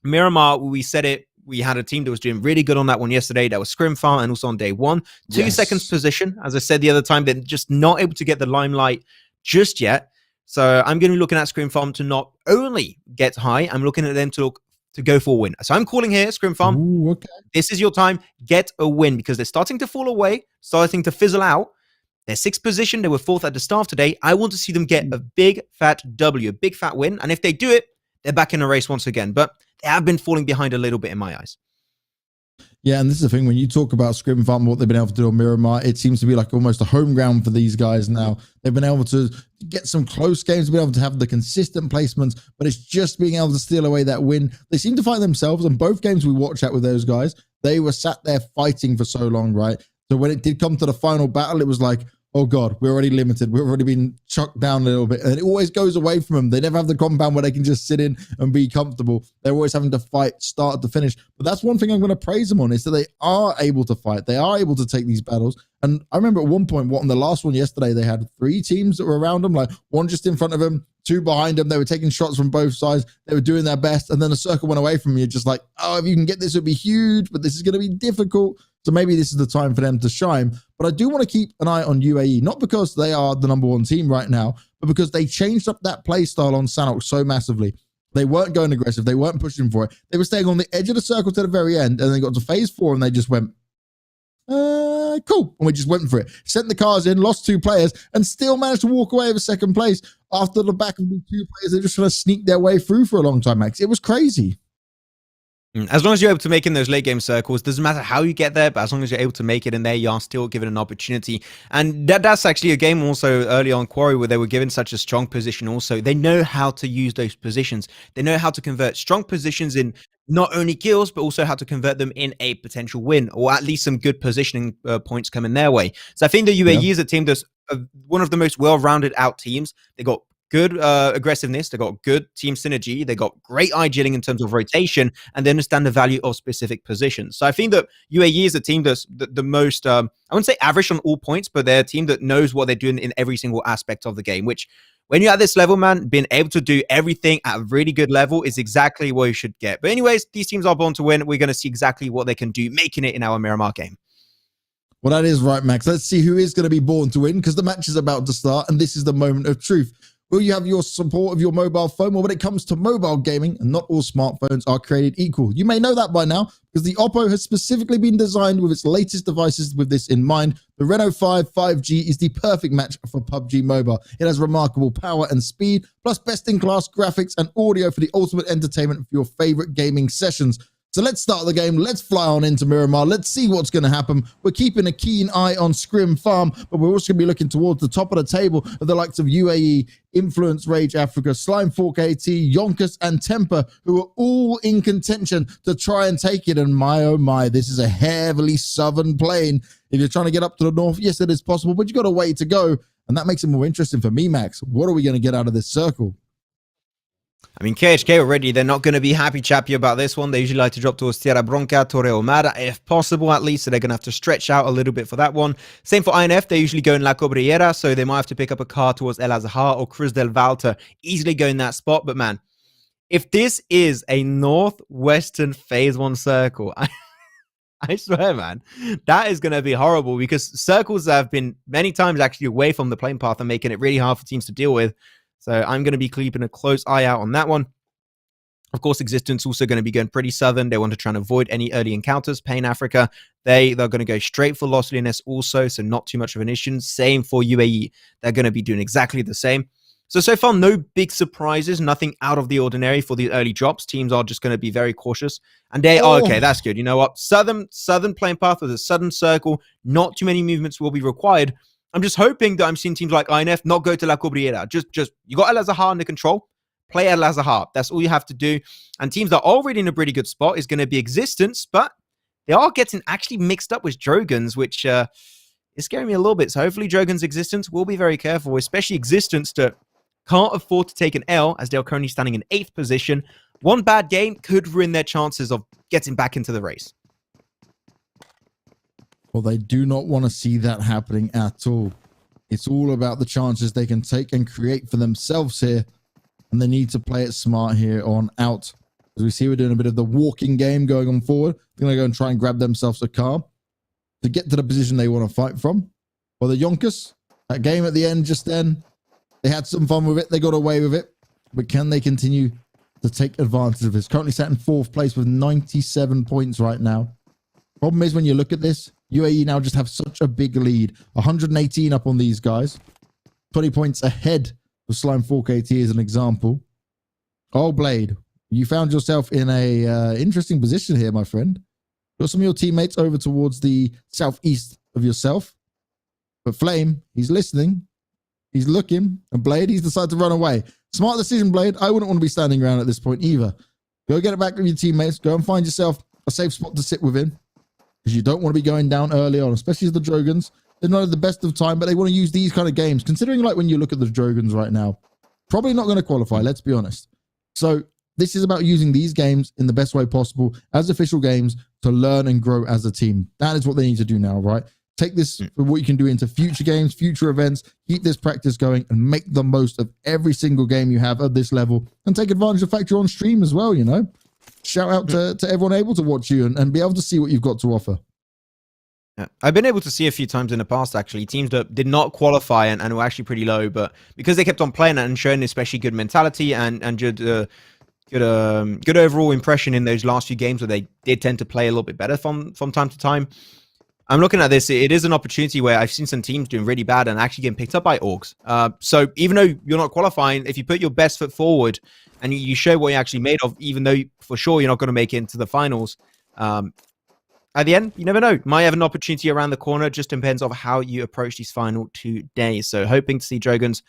Miramar, we said it, we had a team that was doing really good on that one yesterday. That was Scrimfar, and also on day 1. 2 seconds position. As I said the other time, they're just not able to get the limelight just yet. So I'm going to be looking at Scream Farm to not only get high, I'm looking at them to go for a win. So I'm calling here, Scream Farm. Ooh, okay. This is your time. Get a win, because they're starting to fall away, starting to fizzle out. They're 6th position. They were 4th at the start of today. I want to see them get a big, fat W, a big, fat win. And if they do it, they're back in the race once again. But they have been falling behind a little bit in my eyes. Yeah, and this is the thing, when you talk about Scrim Farm, what they've been able to do on Miramar, it seems to be like almost a home ground for these guys now. They've been able to get some close games, been able to have the consistent placements, but it's just being able to steal away that win. They seem to find themselves, and both games we watched at with those guys, they were sat there fighting for so long, right? So when it did come to the final battle, it was like, oh God, we're already limited. We've already been chucked down a little bit. And it always goes away from them. They never have the compound where they can just sit in and be comfortable. They're always having to fight start to finish. But that's one thing I'm going to praise them on, is that they are able to fight. They are able to take these battles. And I remember at one point, on the last one yesterday, they had 3 teams that were around them, like 1 just in front of them, 2 behind them. They were taking shots from both sides. They were doing their best. And then the circle went away from you, just like, oh, if you can get this, it would be huge, but this is going to be difficult. So maybe this is the time for them to shine. But I do want to keep an eye on UAE, not because they are the #1 team right now, but because they changed up that play style on Sanhok so massively. They weren't going aggressive. They weren't pushing for it. They were staying on the edge of the circle to the very end, and they got to phase 4, and they just went, cool. And we just went for it. Sent the cars in, lost 2 players, and still managed to walk away with 2nd place after the back of the 2 players. They're just trying to sneak their way through for a long time, Max. It was crazy. As long as you're able to make in those late game circles, doesn't matter how you get there, but as long as you're able to make it in there, you are still given an opportunity. And that's actually a game also early on Quarry where they were given such a strong position also. They know how to use those positions. They know how to convert strong positions in not only kills, but also how to convert them in a potential win, or at least some good positioning points coming their way. So I think the UAE is a team that's one of the most well-rounded out teams. They got good aggressiveness, they got good team synergy, they got great eye-jilling in terms of rotation, and they understand the value of specific positions. So I think that UAE is a team that's the most, I wouldn't say average on all points, but they're a team that knows what they're doing in every single aspect of the game, which when you're at this level, man, being able to do everything at a really good level is exactly what you should get. But anyways, these teams are born to win. We're going to see exactly what they can do, making it in our Miramar game. Well, that is right, Max. Let's see who is going to be born to win, because the match is about to start, and this is the moment of truth. Will you have your support of your mobile phone? Well, when it comes to mobile gaming, not all smartphones are created equal. You may know that by now because the Oppo has specifically been designed with its latest devices with this in mind. The Reno 5 5G is the perfect match for PUBG Mobile. It has remarkable power and speed, plus best-in-class graphics and audio for the ultimate entertainment for your favorite gaming sessions. So let's start the game. Let's fly on into Miramar. Let's see what's going to happen. We're keeping a keen eye on Scrim Farm, but we're also going to be looking towards the top of the table of the likes of UAE, Influence Rage Africa, Slime 4KT, YONKOUS, and Temper, who are all in contention to try and take it. And my, oh my, this is a heavily southern plane. If you're trying to get up to the north, yes, it is possible, but you've got a way to go. And that makes it more interesting for me, Max. What are we going to get out of this circle? I mean, KHK already, they're not going to be happy-chappy about this one. They usually like to drop towards Tierra Bronca, Torre Omar, if possible at least, so they're going to have to stretch out a little bit for that one. Same for INF, they usually go in La Cobriera, so they might have to pick up a car towards El Azhar or Cruz del Val to easily go in that spot. But man, if this is a northwestern phase 1 circle, I swear, man, that is going to be horrible because circles have been many times actually away from the plane path and making it really hard for teams to deal with. So I'm going to be keeping a close eye out on that one. Of course, Existence also going to be going pretty southern. They want to try and avoid any early encounters. Pain Africa, they're going to go straight for Lostliness also, so not too much of an issue. Same for UAE. They're going to be doing exactly the same. So far, no big surprises, nothing out of the ordinary for the early drops. Teams are just going to be very cautious. And they are, okay, that's good. You know what? Southern plane path with a southern circle, not too many movements will be required. I'm just hoping that I'm seeing teams like INF not go to La Cobriera. Just you got El Azhar under control. Play El Azhar. That's all you have to do. And teams that are already in a pretty good spot is going to be Existence, but they are getting actually mixed up with DROGONS, which is scaring me a little bit. So hopefully DROGONS Existence will be very careful, especially Existence that can't afford to take an L as they're currently standing in 8th position. One bad game could ruin their chances of getting back into the race. Well, they do not want to see that happening at all. It's all about the chances they can take and create for themselves here. And they need to play it smart here on out. As we see, we're doing a bit of the walking game going on forward. They're going to go and try and grab themselves a car to get to the position they want to fight from. Well, the YONKOUS, that game at the end just then, they had some fun with it. They got away with it. But can they continue to take advantage of this? Currently sat in 4th place with 97 points right now. Problem is when you look at this, UAE now just have such a big lead. 118 up on these guys. 20 points ahead of Slime 4KT as an example. Oh, Blade, you found yourself in a interesting position here, my friend. Got some of your teammates over towards the southeast of yourself. But Flame, he's listening. He's looking. And Blade, he's decided to run away. Smart decision, Blade. I wouldn't want to be standing around at this point either. Go get it back with your teammates. Go and find yourself a safe spot to sit within. Because you don't want to be going down early on, especially as the DROGONS. They're not at the best of time, but they want to use these kind of games. Considering like when you look at the DROGONS right now, probably not going to qualify, let's be honest. So this is about using these games in the best way possible as official games to learn and grow as a team. That is what they need to do now, right? Take this for what you can do into future games, future events, keep this practice going and make the most of every single game you have at this level and take advantage of the fact you're on stream as well, you know? Shout out to everyone able to watch you and be able to see what you've got to offer. Yeah. I've been able to see a few times in the past, actually, teams that did not qualify and were actually pretty low, but because they kept on playing and showing especially good mentality and good overall impression in those last few games where they did tend to play a little bit better from time to time. I'm looking at this. It is an opportunity where I've seen some teams doing really bad and actually getting picked up by orgs. So even though you're not qualifying, if you put your best foot forward and you show what you're actually made of, even though for sure you're not going to make it into the finals, at the end, you never know. Might have an opportunity around the corner. Just depends on how you approach these final 2 days. So hoping to see DROGONS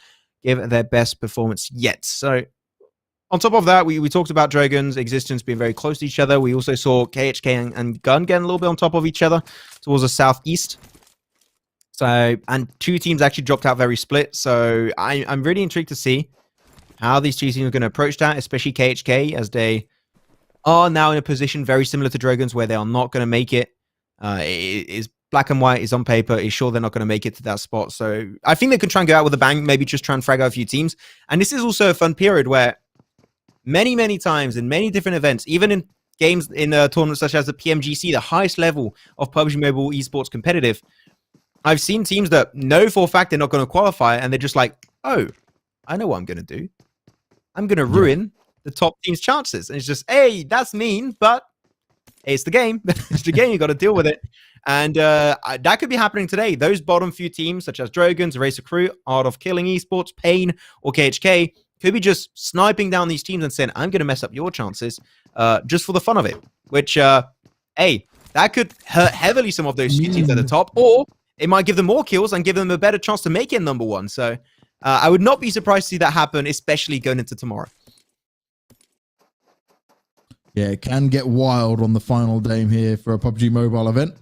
give their best performance yet. So on top of that, we talked about DROGONS Existence being very close to each other. We also saw KHK and Gun getting a little bit on top of each other towards the southeast. So, and 2 teams actually dropped out very split. So I'm really intrigued to see how these 2 teams are going to approach that, especially KHK, as they are now in a position very similar to DROGONS where they are not going to make it. It is black and white, is on paper, is sure they're not going to make it to that spot. So I think they can try and go out with a bang, maybe just try and frag out a few teams. And this is also a fun period where many times in many different events, even in games in tournaments such as the PMGC, the highest level of PUBG Mobile esports competitive, I've seen teams that know for a fact they're not going to qualify and they're just like, oh, I know what I'm going to do. I'm going to ruin the top team's chances. And it's just, hey, that's mean, but hey, it's the game. It's the game. You got to deal with it. And that could be happening today. Those bottom few teams, such as DROGONS, Racer Crew, Art of Killing Esports, Pain, or KHK, could be just sniping down these teams and saying, I'm going to mess up your chances just for the fun of it. Which, hey, that could hurt heavily some of those few teams at the top. Or it might give them more kills and give them a better chance to make it number one. So I would not be surprised to see that happen, especially going into tomorrow. Yeah, it can get wild on the final game here for a PUBG Mobile event.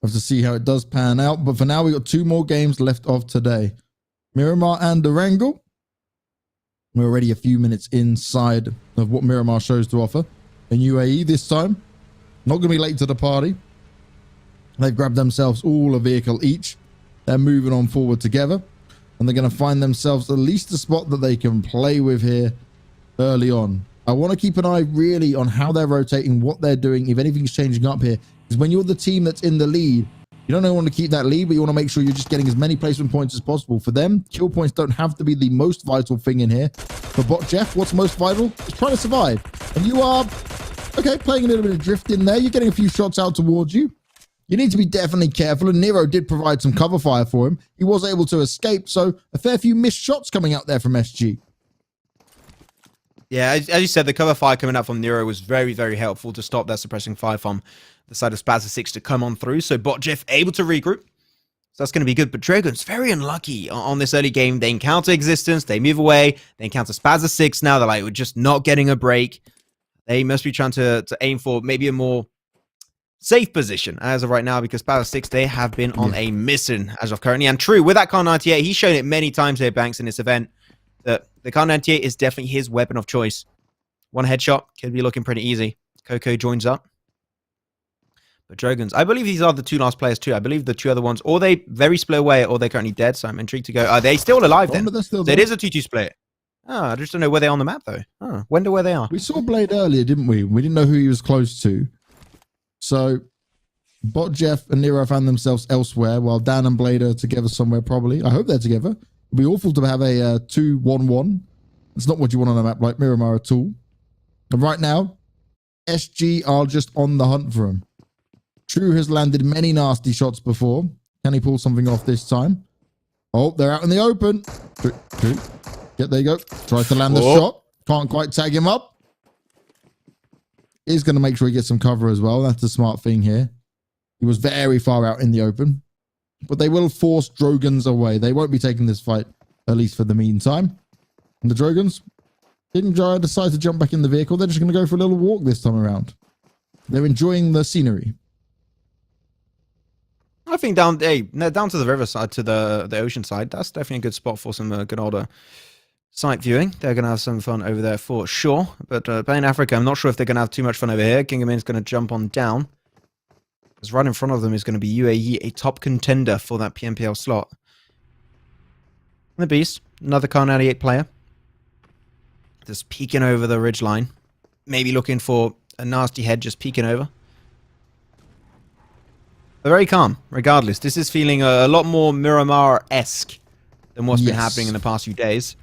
We'll have to see how it does pan out. But for now, we've got 2 more games left of today. Miramar and Erangel. We're already a few minutes inside of what Miramar shows to offer. In UAE this time. Not going to be late to the party. They've grabbed themselves all a vehicle each. They're moving on forward together. And they're going to find themselves at least a spot that they can play with here early on. I want to keep an eye really on how they're rotating, what they're doing, if anything's changing up here. Because when you're the team that's in the lead, you don't want to keep that lead, but you want to make sure you're just getting as many placement points as possible. For them, kill points don't have to be the most vital thing in here. For Bot Jeff, what's most vital? Is trying to survive. And you are, okay, playing a little bit of drift in there. You're getting a few shots out towards you. You need to be definitely careful, and Nero did provide some cover fire for him. He was able to escape, so a fair few missed shots coming out there from SG. Yeah, as you said, the cover fire coming out from Nero was very, very helpful to stop that suppressing fire from the side of Spaza Six to come on through. So Bot Jeff able to regroup. So that's going to be good. But DROGONS very unlucky on this early game. They encounter Existence. They move away. They encounter Spaza Six now. They're like, we're just not getting a break. They must be trying to aim for maybe a more safe position as of right now, because Spaza Six, they have been on a mission as of currently. And true, with that Kar 98, he's shown it many times here, Banks, in this event, that the Kar 98 is definitely his weapon of choice. One headshot could be looking pretty easy. Coco joins up. But DROGONS, I believe these are the 2 last players too. I believe the 2 other ones, or they very split away, or they're currently dead. So I'm intrigued to go. Are they still alive then? So it is a 2-2 split. Oh, I just don't know where they are on the map though. Oh, wonder where they are. We saw Blade earlier, didn't we? We didn't know who he was close to. So Bot Jeff and Nero found themselves elsewhere, while Dan and Blade are together somewhere probably. I hope they're together. It'd be awful to have a 2-1-1. It's not what you want on a map like Miramar at all. And right now, SG are just on the hunt for him. True has landed many nasty shots before. Can he pull something off this time? Oh, they're out in the open. True. Yeah, there you go. Tries to land the shot. Can't quite tag him up. He's going to make sure he gets some cover as well. That's the smart thing here. He was very far out in the open. But they will force DROGONS away. They won't be taking this fight, at least for the meantime. And the DROGONS didn't decide to jump back in the vehicle. They're just going to go for a little walk this time around. They're enjoying the scenery. I think down to the riverside, to the ocean side, that's definitely a good spot for some good older sight viewing. They're going to have some fun over there for sure. But Pain Africa, I'm not sure if they're going to have too much fun over here. King of Min's going to jump on down. Because right in front of them is going to be UAE, a top contender for that PMPL slot. And the Beast, another Kar 98 player. Just peeking over the ridgeline. Maybe looking for a nasty head just peeking over. They're very calm, regardless. This is feeling a lot more Miramar-esque than what's been happening in the past few days.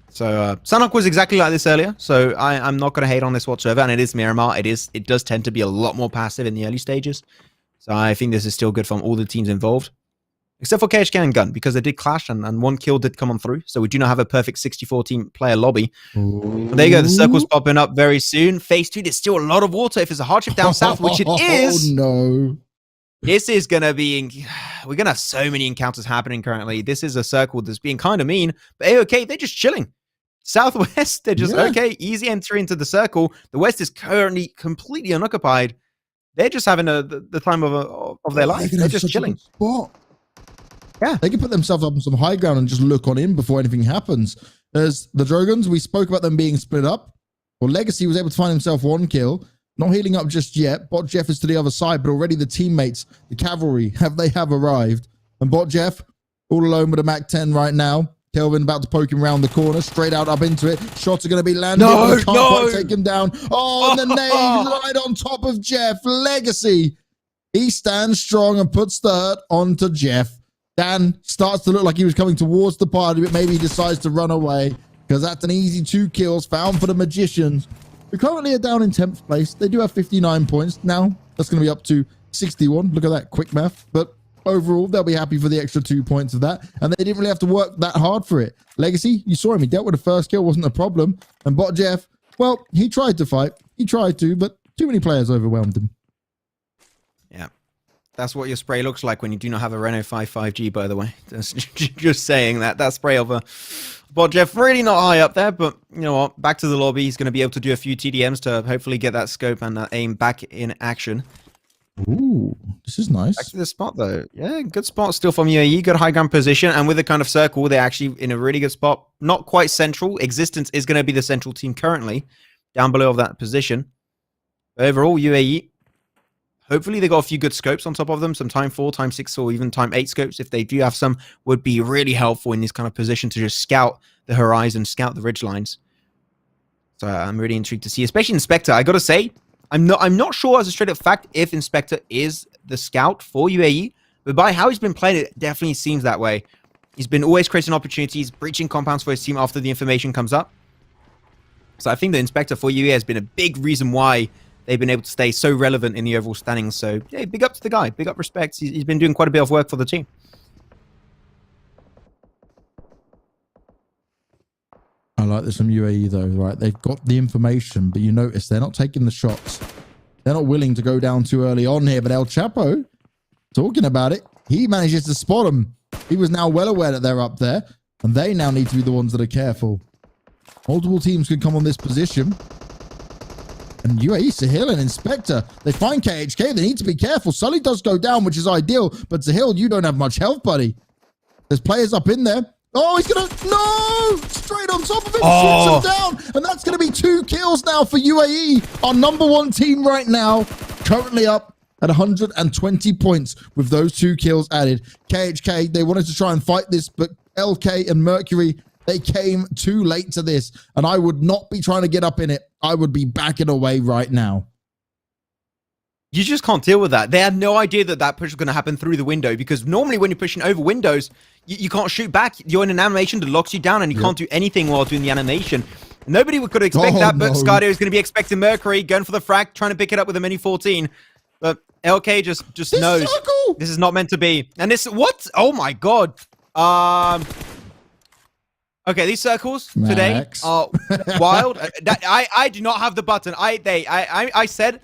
So, Sanhok was exactly like this earlier, so I'm not going to hate on this whatsoever, and it is Miramar. It does tend to be a lot more passive in the early stages. So I think this is still good from all the teams involved. Except for KHK and Gun, because they did clash, and 1 kill did come on through. So we do not have a perfect 64-team player lobby. But there you go, the circle's popping up very soon. Phase 2, there's still a lot of water if it's a hardship down south, which it is. Oh, no. This is going to be... We're going to have so many encounters happening currently. This is a circle that's being kind of mean. But okay, they're just chilling. Southwest, they're just, okay, easy entry into the circle. The West is currently completely unoccupied. They're just having the time of their life. They're just chilling. Spot. Yeah. They can put themselves up on some high ground and just look on in before anything happens. There's the DROGONS. We spoke about them being split up. Well, Legacy was able to find himself 1 kill. Not healing up just yet. Bot Jeff is to the other side, but already the teammates, the cavalry, have arrived. And Bot Jeff, all alone with a MAC-10 right now. Kelvin about to poke him around the corner, straight out up into it. Shots are going to be landing. No, can't quite take him down. Oh, and the nade right on top of Jeff. Legacy. He stands strong and puts the hurt onto Jeff. Dan starts to look like he was coming towards the party, but maybe he decides to run away because that's an easy 2 kills found for the Magicians. We currently are down in 10th place. They do have 59 points. Now that's going to be up to 61. Look at that quick math. But overall, they'll be happy for the extra 2 points of that. And they didn't really have to work that hard for it. Legacy, you saw him. He dealt with the first kill. Wasn't a problem. And Bot Jeff, well, he tried to fight. He tried to, but too many players overwhelmed him. Yeah. That's what your spray looks like when you do not have a Renault 5 5G, by the way. Just saying that spray of a Bot Jeff really not high up there, but you know what? Back to the lobby. He's going to be able to do a few TDMs to hopefully get that scope and that aim back in action. Ooh, this is nice. Back to the spot, though. Yeah, good spot still from UAE. Good high ground position. And with the kind of circle, they're actually in a really good spot. Not quite central. Existence is going to be the central team currently, down below of that position. Overall, UAE, hopefully they got a few good scopes on top of them. Some time 4, time 6, or even time 8 scopes, if they do have some, would be really helpful in this kind of position to just scout the horizon, scout the ridge lines. So I'm really intrigued to see, especially Inspector. I got to say, I'm not sure as a straight up fact if Inspector is the scout for UAE, but by how he's been playing, it definitely seems that way. He's been always creating opportunities, breaching compounds for his team after the information comes up. So I think the Inspector for UAE has been a big reason why they've been able to stay so relevant in the overall standings. So, yeah, big up to the guy. Big up respects. He's been doing quite a bit of work for the team. I like this from UAE, though, right? They've got the information, but you notice they're not taking the shots. They're not willing to go down too early on here. But El Chapo, talking about it, he manages to spot them. He was now well aware that they're up there, and they now need to be the ones that are careful. Multiple teams could come on this position. And UAE, Sahil and Inspector, they find KHK. They need to be careful. Sully does go down, which is ideal. But Sahil, you don't have much health, buddy. There's players up in there. Oh, he's going to... No! Straight on top of him. Oh. Shoots him down. And that's going to be 2 kills now for UAE. Our #1 team right now. Currently up at 120 points with those 2 kills added. KHK, they wanted to try and fight this, but LK and Mercury, they came too late to this, and I would not be trying to get up in it. I would be backing away right now. You just can't deal with that. They had no idea that that push was going to happen through the window, because normally when you're pushing over windows, you can't shoot back. You're in an animation that locks you down, and you can't do anything while doing the animation. Nobody could expect that, but Scardio is going to be expecting Mercury, going for the frag, trying to pick it up with a Mini 14. But LK just knows this is not meant to be. And this, what? Oh my God. Okay, these circles today are wild. I do not have the button. I said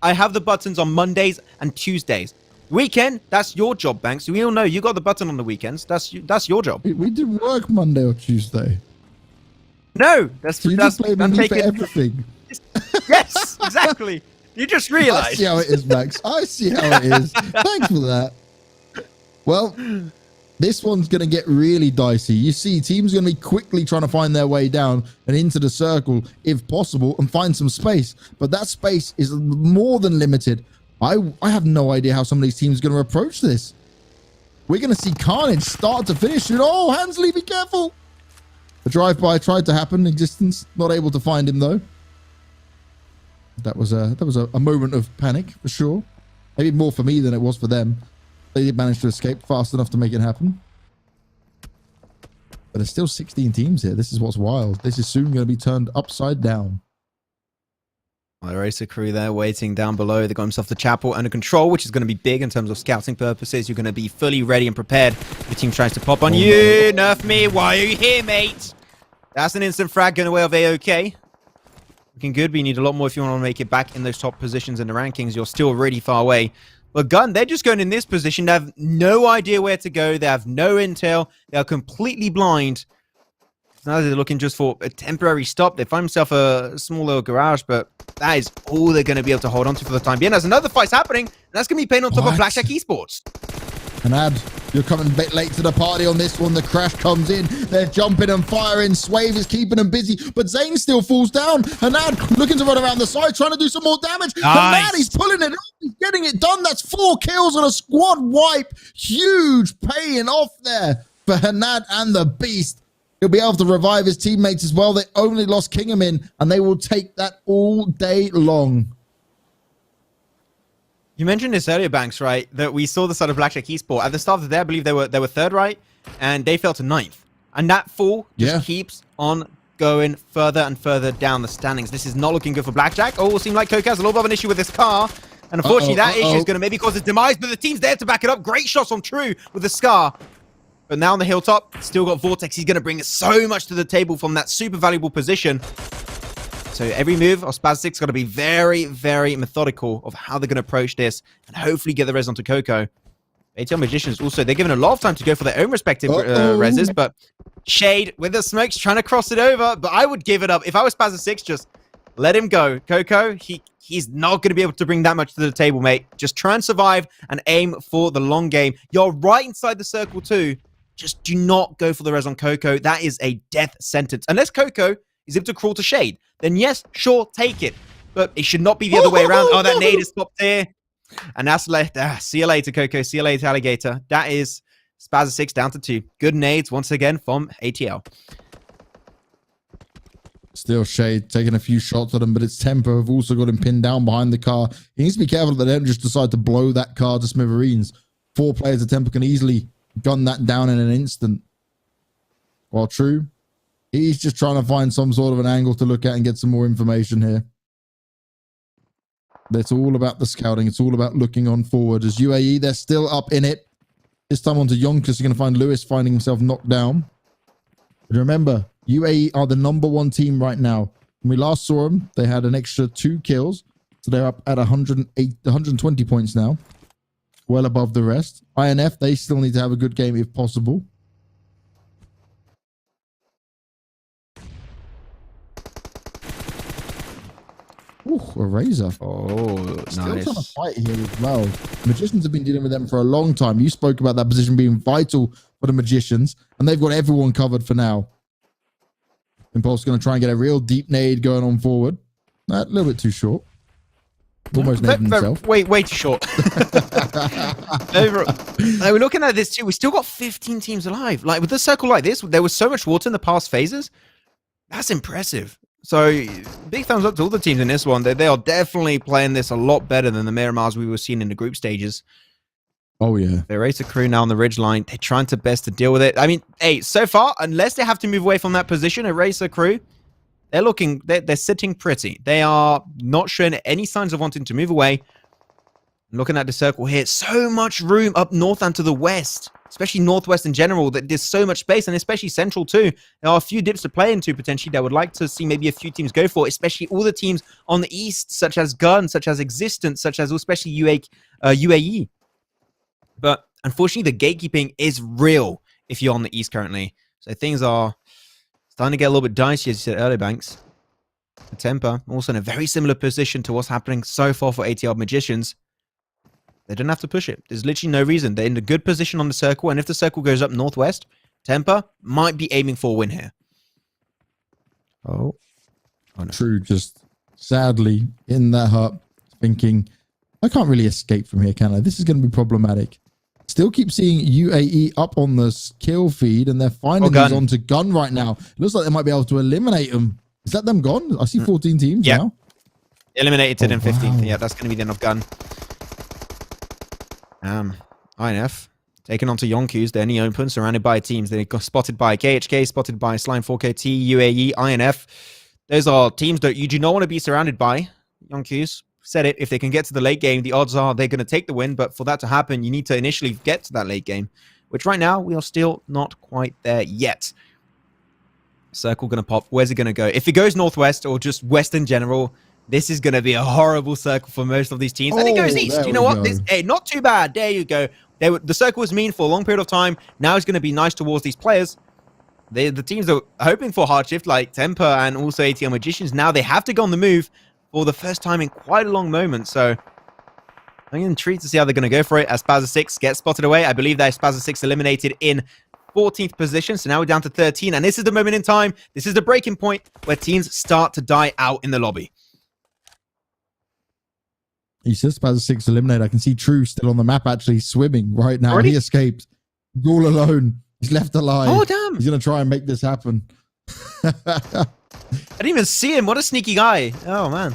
I have the buttons on Mondays and Tuesdays. Weekend, that's your job, Banks. We all know you got the button on the weekends. That's your job. We didn't work Monday or Tuesday. No, so you just blame me for everything. Yes, exactly. You just realized. I see how it is, Max. I see how it is. Thanks for that. Well, this one's going to get really dicey. You see, teams are going to be quickly trying to find their way down and into the circle, if possible, and find some space. But that space is more than limited. I have no idea how some of these teams are going to approach this. We're going to see carnage start to finish. And oh, Hansley, be careful. The drive-by tried to happen. Existence not able to find him, though. That was a moment of panic, for sure. Maybe more for me than it was for them. They did manage to escape fast enough to make it happen. But there's still 16 teams here. This is what's wild. This is soon going to be turned upside down. Well, the racer crew there waiting down below. They got himself the chapel under control, which is going to be big in terms of scouting purposes. You're going to be fully ready and prepared. The team tries to pop on you. No. Nerf me. Why are you here, mate? That's an instant frag going away of AOK. Looking good, but you need a lot more if you want to make it back in those top positions in the rankings. You're still really far away. But Gun, they're just going in this position. They have no idea where to go. They have no intel. They are completely blind. So now they're looking just for a temporary stop. They find themselves a small little garage, but that is all they're going to be able to hold on to for the time being. There's another fight's happening, and that's going to be playing on top of Blackjack Esports. Hanad, you're coming a bit late to the party on this one. The crash comes in. They're jumping and firing. Swave is keeping them busy, but Zane still falls down. Hanad looking to run around the side, trying to do some more damage. Nice. Hanad, he's pulling it off. He's getting it done. That's 4 kills on a squad wipe. Huge paying off there for Hanad and the Beast. He'll be able to revive his teammates as well. They only lost Kingamin, and they will take that all day long. You mentioned this earlier, Banks, right? That we saw the side of Blackjack Esport. At the start of the day, I believe they were third, right? And they fell to 9th. And that fall just keeps on going further and further down the standings. This is not looking good for Blackjack. Oh, it seems like Coco has a little bit of an issue with his car. And unfortunately, that issue is going to maybe cause his demise, but the team's there to back it up. Great shots on True with the Scar. But now on the hilltop, still got Vortex. He's going to bring so much to the table from that super valuable position. So every move of Spaza Six got to be very, very methodical of how they're going to approach this and hopefully get the res onto Coco. ATL Magicians also, they're given a lot of time to go for their own respective reses, but Shade with the smokes trying to cross it over, but I would give it up. If I was Spaza Six, just let him go. Coco, he's not going to be able to bring that much to the table, mate. Just try and survive and aim for the long game. You're right inside the circle too. Just do not go for the res on Coco. That is a death sentence. Unless Coco is able to crawl to Shade, then yes, sure, take it. But it should not be the other way around. Oh, that nade is stopped there. And that's left. See you later, Coco. See you later, Alligator. That is Spaza Six down to 2. Good nades once again from ATL. Still Shade taking a few shots at him, but it's Tempo have also got him pinned down behind the car. He needs to be careful that they don't just decide to blow that car to smithereens. 4 players at Tempo can easily gun that down in an instant. While True, he's just trying to find some sort of an angle to look at and get some more information here. It's all about the scouting. It's all about looking on forward. As UAE, they're still up in it. This time onto YONKOUS. You're going to find Lewis finding himself knocked down. But remember, UAE are the #1 team right now. When we last saw them, they had an extra 2 kills. So they're up at 120 points now. Well above the rest. PAINAF, they still need to have a good game if possible. Ooh, a razor. Oh, Still nice. trying to fight here as well. Magicians have been dealing with them for a long time. You spoke about that position being vital for the Magicians, and they've got everyone covered for now. Impulse going to try and get a real deep nade going on forward. A little bit too short. Almost nading himself. Way too short. We're looking at this too. We still got 15 teams alive. Like with a circle like this, there was so much water in the past phases. That's impressive. So big thumbs up to all the teams in this one. They are definitely playing this a lot better than the Miramars we were seeing in the group stages. Oh, yeah. They race a crew now on the ridge line. They're trying to best to deal with it. I mean, hey, so far, unless they have to move away from that position, a racer crew, they're sitting pretty. They are not showing any signs of wanting to move away. Looking at the circle here, so much room up north and to the west, especially northwest in general, that there's so much space, and especially central too. There are a few dips to play into potentially that I would like to see maybe a few teams go for, especially all the teams on the east, such as Gun, such as Existence, such as especially UAE. But unfortunately, the gatekeeping is real if you're on the east currently. So things are starting to get a little bit dicey, as you said earlier, Banks. The Temper also in a very similar position to what's happening so far for ATL Magicians. They don't have to push it. There's literally no reason. They're in a good position on the circle, and if the circle goes up northwest, Temper might be aiming for a win here. Oh no. True, just sadly in that hut, thinking, I can't really escape from here, can I? This is going to be problematic. Still keep seeing UAE up on the kill feed, and they're finding these onto Gun right now. Looks like they might be able to eliminate them. Is that them gone? I see 14 teams now. Eliminated in 15th. Wow. Yeah, that's going to be the end of Gun. INF taken onto YONKOUS. They're in the open, surrounded by teams. They got spotted by KHK, spotted by Slime 4KT, UAE, INF. Those are teams that you do not want to be surrounded by. YONKOUS said it. If they can get to the late game, the odds are they're going to take the win. But for that to happen, you need to initially get to that late game, which right now we are still not quite there yet. Circle going to pop. Where's it going to go? If it goes northwest or just west in general, this is going to be a horrible circle for most of these teams. And it goes east. You know what? Hey, not too bad. There you go. The circle was mean for a long period of time. Now it's going to be nice towards these players. The teams that are hoping for hard shift, like Temper and also ATL Magicians, now they have to go on the move for the first time in quite a long moment. So I'm intrigued to see how they're going to go for it as Spaza Six gets spotted away. I believe that Spaza Six eliminated in 14th position. So now we're down to 13. And this is the moment in time. This is the breaking point where teams start to die out in the lobby. He says Spaza Six eliminated. I can see True still on the map, actually swimming right now. Already? He escaped. He's all alone. He's left alive. Oh, damn. He's going to try and make this happen. I didn't even see him. What a sneaky guy. Oh, man.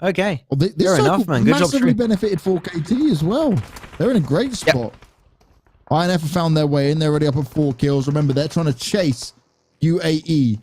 Okay. Well, this Fair circle enough, man. Good job, massively True. benefited 4KT as well. They're in a great spot. INF have found their way in. They're already up at 4 kills. Remember, they're trying to chase UAE.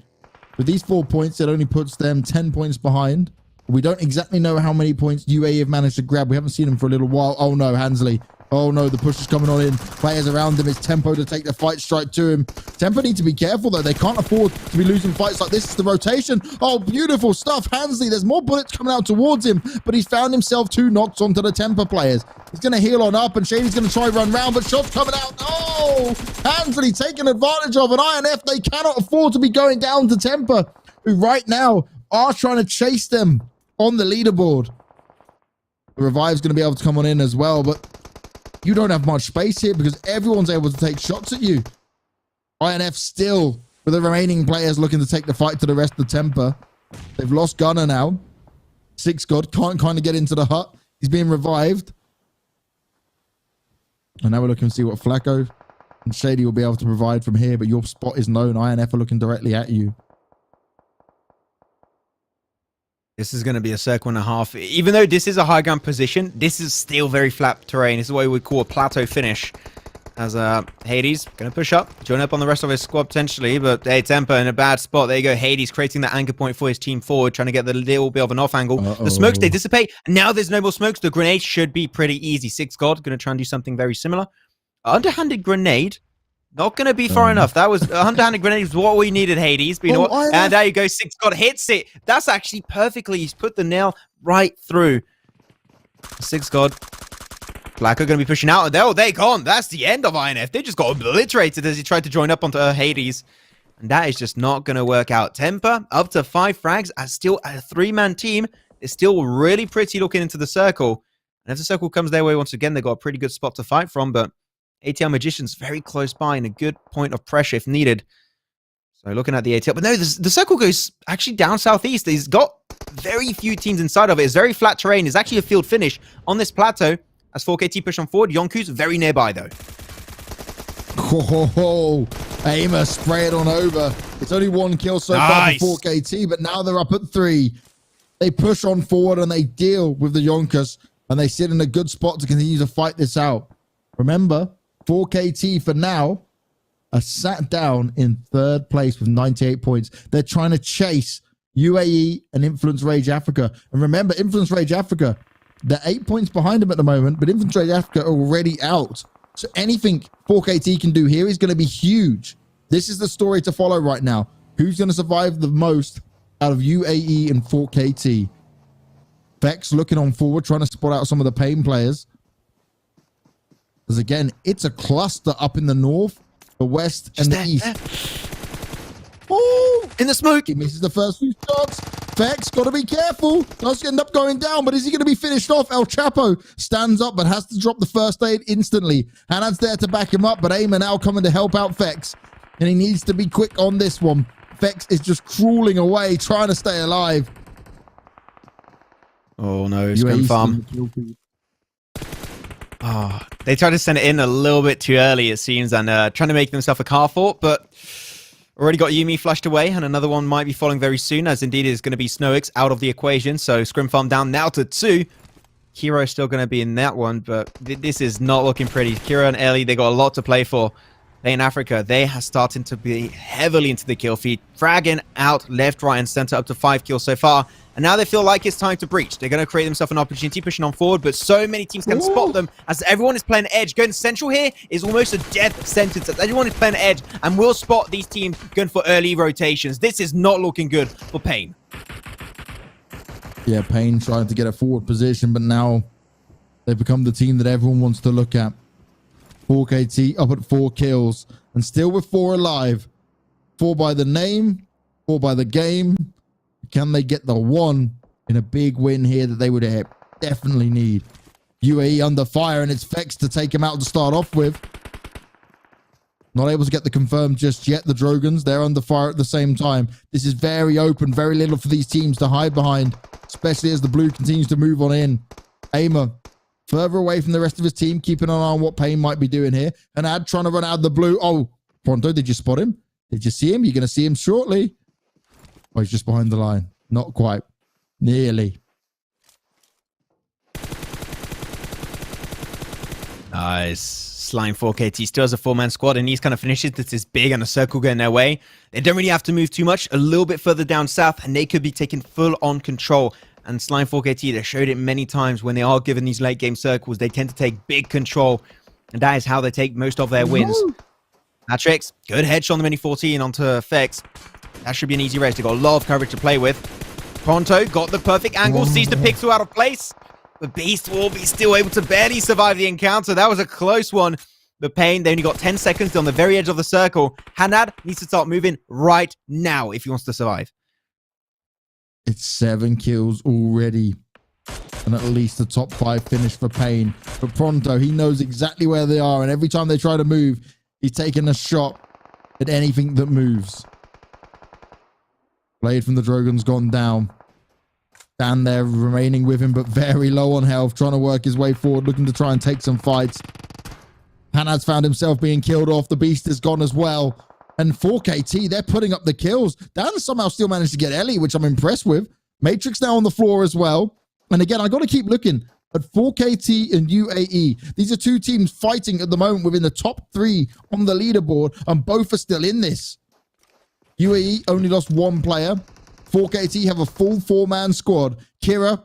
With these 4 points, it only puts them 10 points behind. We don't exactly know how many points UAE have managed to grab. We haven't seen them for a little while. Oh no, Hansley. Oh no, the push is coming on in. Players around him. It's Tempo to take the fight straight to him. Tempo need to be careful though. They can't afford to be losing fights like this. It's the rotation. Oh, beautiful stuff. Hansley, there's more bullets coming out towards him, but he's found himself 2 knocks onto the Tempo players. He's going to heal on up, and Shady's going to try run round, but shots coming out. Oh, Hansley taking advantage of an INF. They cannot afford to be going down to Tempo, who right now are trying to chase them on the leaderboard. The Revive's going to be able to come on in as well, but you don't have much space here because everyone's able to take shots at you. INF still, with the remaining players looking to take the fight to the rest of the Tempo. They've lost Gunner now. Six God can't kind of get into the hut. He's being revived. And now we're looking to see what Flacco and Shady will be able to provide from here, but your spot is known. INF are looking directly at you. This is going to be a circle and a half. Even though this is a high ground position, this is still very flat terrain. This is what we would call a plateau finish. As Hades going to push up, join up on the rest of his squad potentially, but hey, Tempo in a bad spot. There you go, Hades creating that anchor point for his team forward, trying to get the little bit of an off angle. The smokes, they dissipate. Now there's no more smokes. The grenade should be pretty easy. Six God going to try and do something very similar. Underhanded grenade. Not going to be far enough. That was underhanded grenade was what we needed, Hades. But you know what? And there you go. Six God hits it. That's actually perfectly. He's put the nail right through. Six God. Flacco going to be pushing out. Oh, they're gone. That's the end of INF. They just got obliterated as he tried to join up onto Hades. And that is just not going to work out. Tempo up to 5 frags. As still a 3-man team. It's still really pretty looking into the circle. And if the circle comes their way once again, they've got a pretty good spot to fight from. But atlmagicians very close by and a good point of pressure if needed. So looking at the ATL. But no, the circle goes actually down southeast. He's got very few teams inside of it. It's very flat terrain. It's actually a field finish on this plateau. As 4KT push on forward, YONKOUS very nearby though. Oh, Aimer spray it on over. It's only 1 kill so far for 4KT, but now they're up at 3. They push on forward and they deal with the YONKOUS, and they sit in a good spot to continue to fight this out. Remember, 4KT for now are sat down in 3rd place with 98 points. They're trying to chase UAE and Influence Rage Africa. And remember, Influence Rage Africa, they're 8 points behind them at the moment, but Influence Rage Africa are already out. So anything 4KT can do here is going to be huge. This is the story to follow right now. Who's going to survive the most out of UAE and 4KT? Vex looking on forward, trying to spot out some of the Pain players. Because again, it's a cluster up in the north, the west, and the east. Oh, in the smoke. He misses the first few shots. Vex, got to be careful. Does end up going down, but is he going to be finished off? El Chapo stands up, but has to drop the first aid instantly. Hanad's there to back him up, but Aimer now coming to help out Vex. And he needs to be quick on this one. Vex is just crawling away, trying to stay alive. Oh no, Scrim Farm. Oh, they tried to send it in a little bit too early, it seems, and trying to make themselves a car fort, but already got Yumi flushed away, and another one might be following very soon, as indeed is going to be SnowX out of the equation. So Scrim Farm down now to 2. Kiro still going to be in that one, but this is not looking pretty. Kiro and Ellie, they got a lot to play for. They in Africa, they are starting to be heavily into the kill feed, fragging out left, right, and center up to 5 kills so far. And now they feel like it's time to breach. They're going to create themselves an opportunity, pushing on forward, but so many teams can spot them as everyone is playing edge. Going central here is almost a death sentence. Everyone is playing edge and will spot these teams going for early rotations. This is not looking good for Pain. Yeah, Pain trying to get a forward position, but now they've become the team that everyone wants to look at. 4KT up at 4 kills and still with 4 alive. 4 by the name, 4 by the game. Can they get the 1 in a big win here that they would definitely need? UAE under fire, and it's Vex to take him out to start off with. Not able to get the confirm just yet. The Drogons, they're under fire at the same time. This is very open, very little for these teams to hide behind, especially as the blue continues to move on in. Aimer further away from the rest of his team, keeping an eye on what Pain might be doing here. And Ad trying to run out of the blue. Oh, Pronto, did you spot him? Did you see him? You're going to see him shortly. Oh, he's just behind the line. Not quite. Nearly. Nice. Slime 4KT still has a 4-man squad, and these kind of finishes, this is big and a circle getting their way. They don't really have to move too much, a little bit further down south, and they could be taking full-on control. And Slime 4KT, they showed it many times when they are given these late-game circles, they tend to take big control, and that is how they take most of their wins. Matrix, good headshot on the Mini 14 onto Fex. That should be an easy race. They've got a lot of coverage to play with. Pronto got the perfect angle, sees the pixel out of place. But Beast will be still able to barely survive the encounter. That was a close one. The Pain, they only got 10 seconds on the very edge of the circle. Hanad needs to start moving right now if he wants to survive. It's 7 kills already. And at least the top 5 finish for Pain. But Pronto, he knows exactly where they are. And every time they try to move, he's taking a shot at anything that moves. Blade from the Drogons gone down. Dan there remaining with him, but very low on health, trying to work his way forward, looking to try and take some fights. Hanad's found himself being killed off. The Beast is gone as well. And 4KT, they're putting up the kills. Dan somehow still managed to get Ellie, which I'm impressed with. Matrix now on the floor as well. And again, I got to keep looking at 4KT and UAE. These are two teams fighting at the moment within the top 3 on the leaderboard, and both are still in this. UAE only lost 1 player. 4KT have a full 4-man squad. Kira,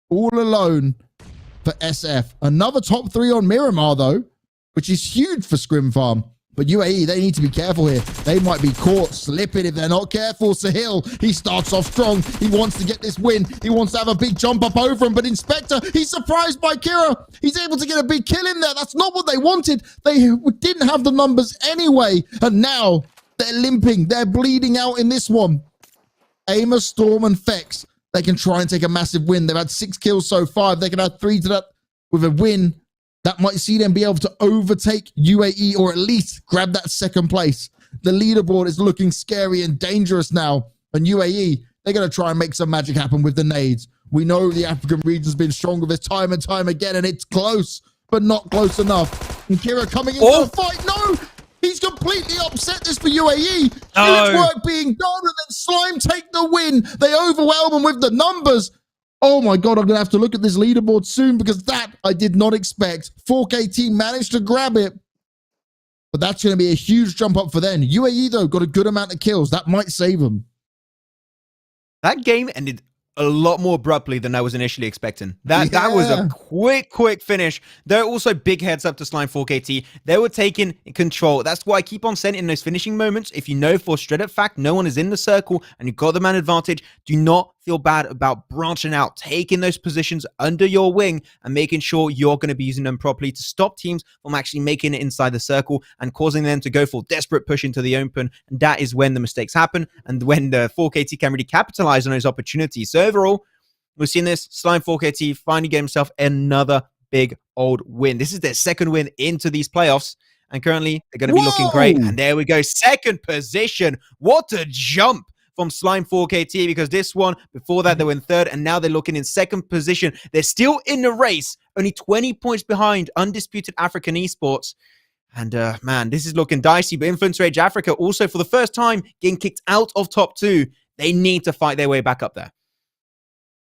all alone for SF. Another top 3 on Miramar, though, which is huge for Scrim Farm. But UAE, they need to be careful here. They might be caught slipping if they're not careful. Sahil, he starts off strong. He wants to get this win. He wants to have a big jump up over him. But Inspector, he's surprised by Kira. He's able to get a big kill in there. That's not what they wanted. They didn't have the numbers anyway. And now they're limping. They're bleeding out in this one. Aimer, Storm, and Fex, they can try and take a massive win. They've had 6 kills so far. If they can add 3 to that with a win, that might see them be able to overtake UAE or at least grab that 2nd place. The leaderboard is looking scary and dangerous now. And UAE, they're going to try and make some magic happen with the nades. We know the African region's been strong with this time and time again, and it's close, but not close enough. And Kira coming into the fight. No! He's completely upset this for UAE. Huge work being done, and then Slime take the win. They overwhelm him with the numbers. Oh my God, I'm going to have to look at this leaderboard soon because that I did not expect. 4KT managed to grab it, but that's going to be a huge jump up for them. UAE, though, got a good amount of kills. That might save them. That game ended a lot more abruptly than I was initially expecting. That was a quick finish. There are also big heads up to Slime 4KT. They were taking control. That's why I keep on saying in those finishing moments, if you know for straight up fact no one is in the circle and you've got the man advantage, do not feel bad about branching out, taking those positions under your wing and making sure you're going to be using them properly to stop teams from actually making it inside the circle and causing them to go for desperate push into the open. And that is when the mistakes happen and when the 4KT can really capitalize on those opportunities. So overall, we've seen this. Slime 4KT finally get himself another big old win. This is their 2nd win into these playoffs. And currently, they're going to be looking great. And there we go. 2nd position. What a jump from Slime 4KT, because this one, before that, they were in 3rd, and now they're looking in 2nd position. They're still in the race, only 20 points behind Undisputed African eSports. And, man, this is looking dicey. But Influence Rage Africa also, for the first time, getting kicked out of top 2. They need to fight their way back up there.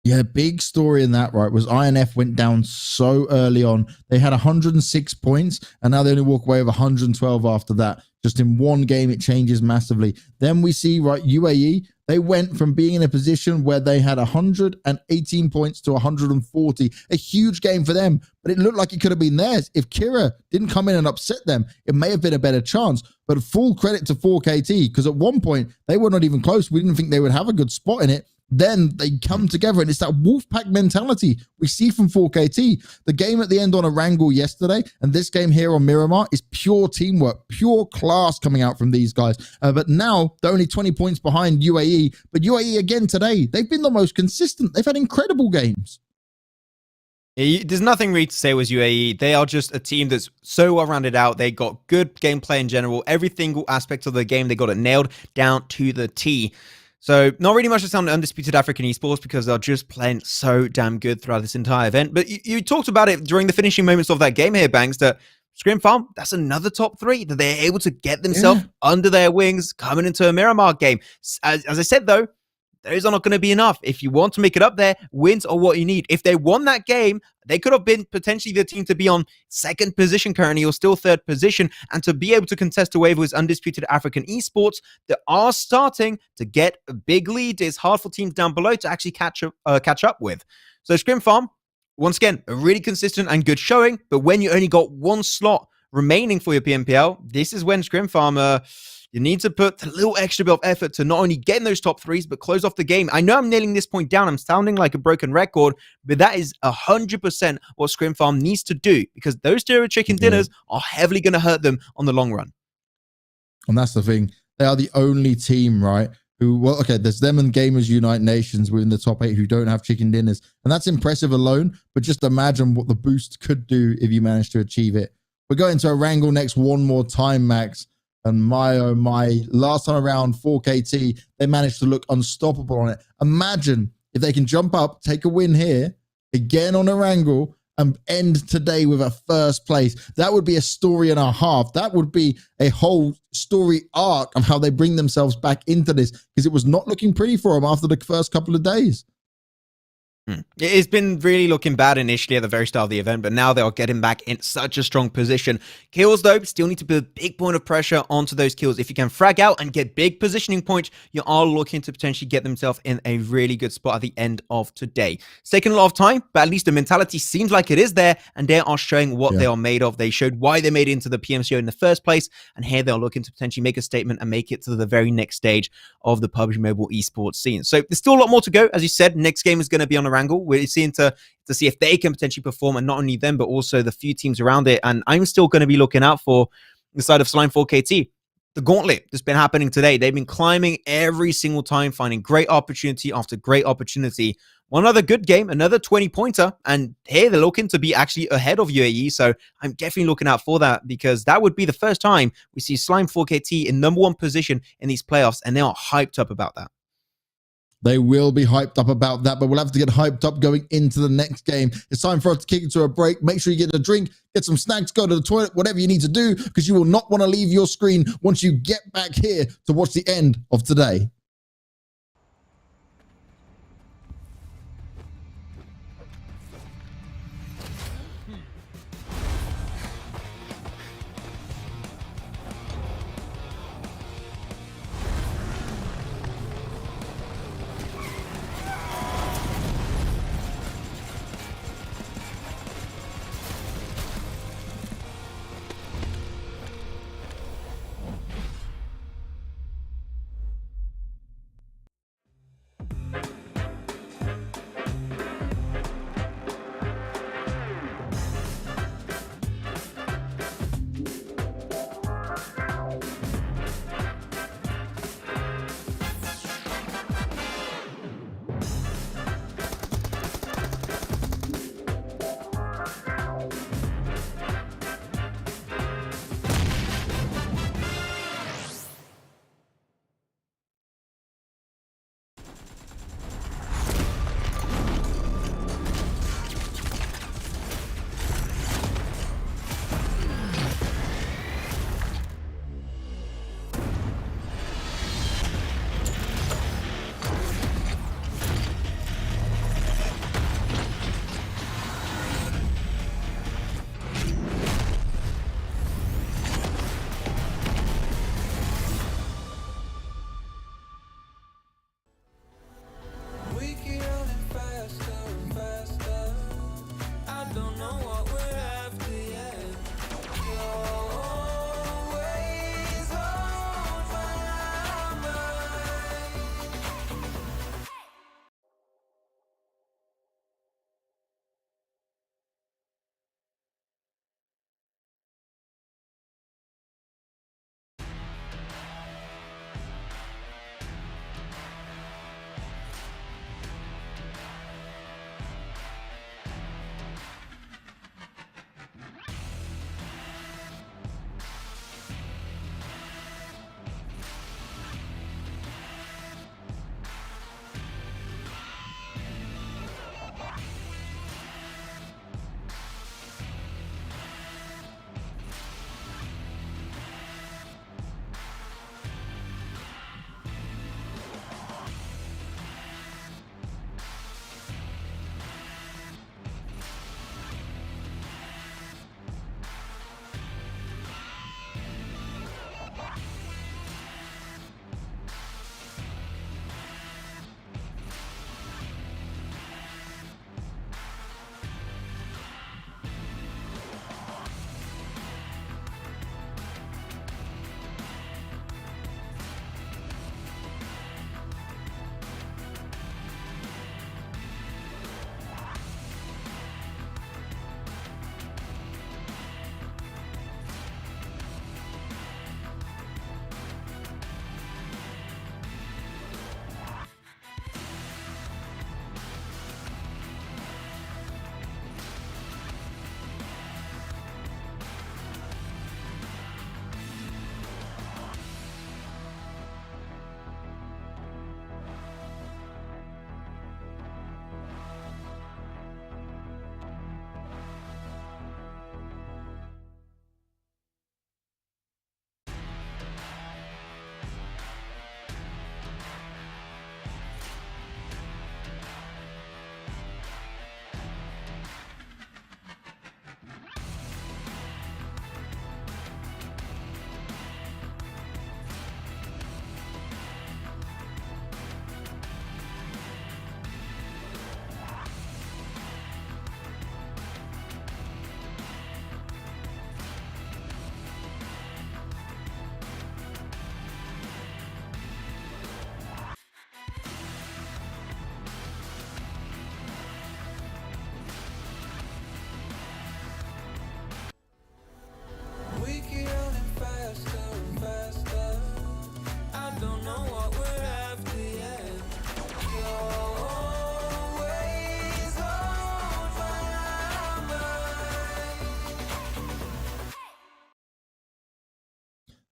Yeah, big story in that, right, was INF went down so early on. They had 106 points, and now they only walk away with 112 after that. Just in one game, it changes massively. Then we see, right, UAE, they went from being in a position where they had 118 points to 140. A huge game for them, but it looked like it could have been theirs. If Kira didn't come in and upset them, it may have been a better chance. But full credit to 4KT, because at one point, they were not even close. We didn't think they would have a good spot in it. Then they come together, and it's that Wolfpack mentality we see from 4KT. The game at the end on Erangel yesterday, and this game here on Miramar is pure teamwork, pure class coming out from these guys. But now they're only 20 points behind UAE. But UAE again today, they've been the most consistent. They've had incredible games. There's nothing really to say with UAE. They are just a team that's so well rounded out. They got good gameplay in general. Every single aspect of the game, they got it nailed down to the T. So not really much to say on Undisputed African eSports because they're just playing so damn good throughout this entire event. But you talked about it during the finishing moments of that game here, Banks, that Scrim Farm, that's another top 3 that they're able to get themselves under their wings coming into a Miramar game. As I said, though, those are not going to be enough. If you want to make it up there, wins are what you need. If they won that game, they could have been potentially the team to be on second position currently or still third position, and to be able to contest away with Undisputed African eSports that are starting to get a big lead. It's hard for teams down below to actually catch up with. So Scrim Farm, once again, a really consistent and good showing, but when you only got one slot remaining for your PMPL, this is when Scrim Farm, you need to put a little extra bit of effort to not only get in those top threes, but close off the game. I know I'm nailing this point down. I'm sounding like a broken record, but that is 100% what Scrim Farm needs to do, because those zero chicken dinners are heavily going to hurt them on the long run. And that's the thing. They are the only team, right? Who, well, okay, there's them and Gamers Unite Nations within the top 8 who don't have chicken dinners. And that's impressive alone, but just imagine what the boost could do if you manage to achieve it. We're going to Erangel next one more time, Max. And my, oh my, last time around 4KT, they managed to look unstoppable on it. Imagine if they can jump up, take a win here, again on Erangel, and end today with a first place. That would be a story and a half. That would be a whole story arc of how they bring themselves back into this, because it was not looking pretty for them after the first couple of days. It's been really looking bad initially at the very start of the event, but now they are getting back in such a strong position. Kills, though, still need to put a big point of pressure onto those kills. If you can frag out and get big positioning points, you are looking to potentially get themselves in a really good spot at the end of today. It's taken a lot of time, but at least the mentality seems like it is there, and they are showing what they are made of. They showed why they made it into the PMCO in the first place, and here they're looking to potentially make a statement and make it to the very next stage of the PUBG Mobile esports scene. So there's still a lot more to go. As you said, next game is going to be on Erangel. We're seeing to see if they can potentially perform, and not only them, but also the few teams around it. And I'm still going to be looking out for the side of Slime 4KT. The gauntlet that's been happening today. They've been climbing every single time, finding great opportunity after great opportunity. One other good game, another 20-pointer, and here they're looking to be actually ahead of UAE. So I'm definitely looking out for that, because that would be the first time we see Slime 4KT in #1 position in these playoffs, and they are hyped up about that. They will be hyped up about that, but we'll have to get hyped up going into the next game. It's time for us to kick into a break. Make sure you get a drink, get some snacks, go to the toilet, whatever you need to do, because you will not want to leave your screen once you get back here to watch the end of today.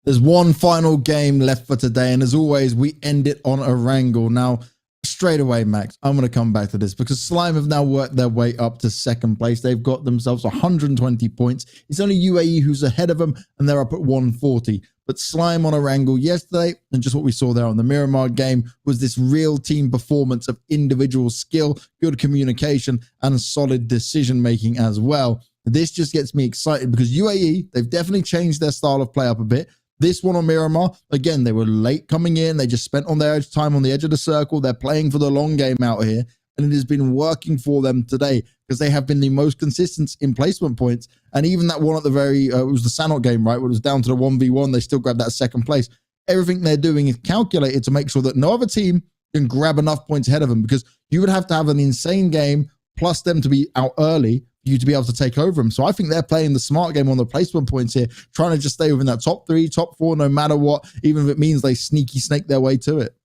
There's one final game left for today, and as always, we end it on Erangel. Now, straight away, Max, I'm going to come back to this because Slime have now worked their way up to second place. They've got themselves 120 points. It's only UAE who's ahead of them, and they're up at 140. But Slime on Erangel yesterday, and just what we saw there on the Miramar game, was this real team performance of individual skill, good communication, and solid decision-making as well. This just gets me excited because UAE, they've definitely changed their style of play up a bit. This one on Miramar, again, they were late coming in. They just spent on their time on the edge of the circle. They're playing for the long game out here. And it has been working for them today because they have been the most consistent in placement points. And even that one at the very, it was the Sanhok game, right? Where it was down to the 1v1. They still grabbed that second place. Everything they're doing is calculated to make sure that no other team can grab enough points ahead of them, because you would have to have an insane game plus them to be out early for you to be able to take over them. So I think they're playing the smart game on the placement points here, trying to just stay within that top 3, top 4, no matter what, even if it means they sneaky snake their way to it.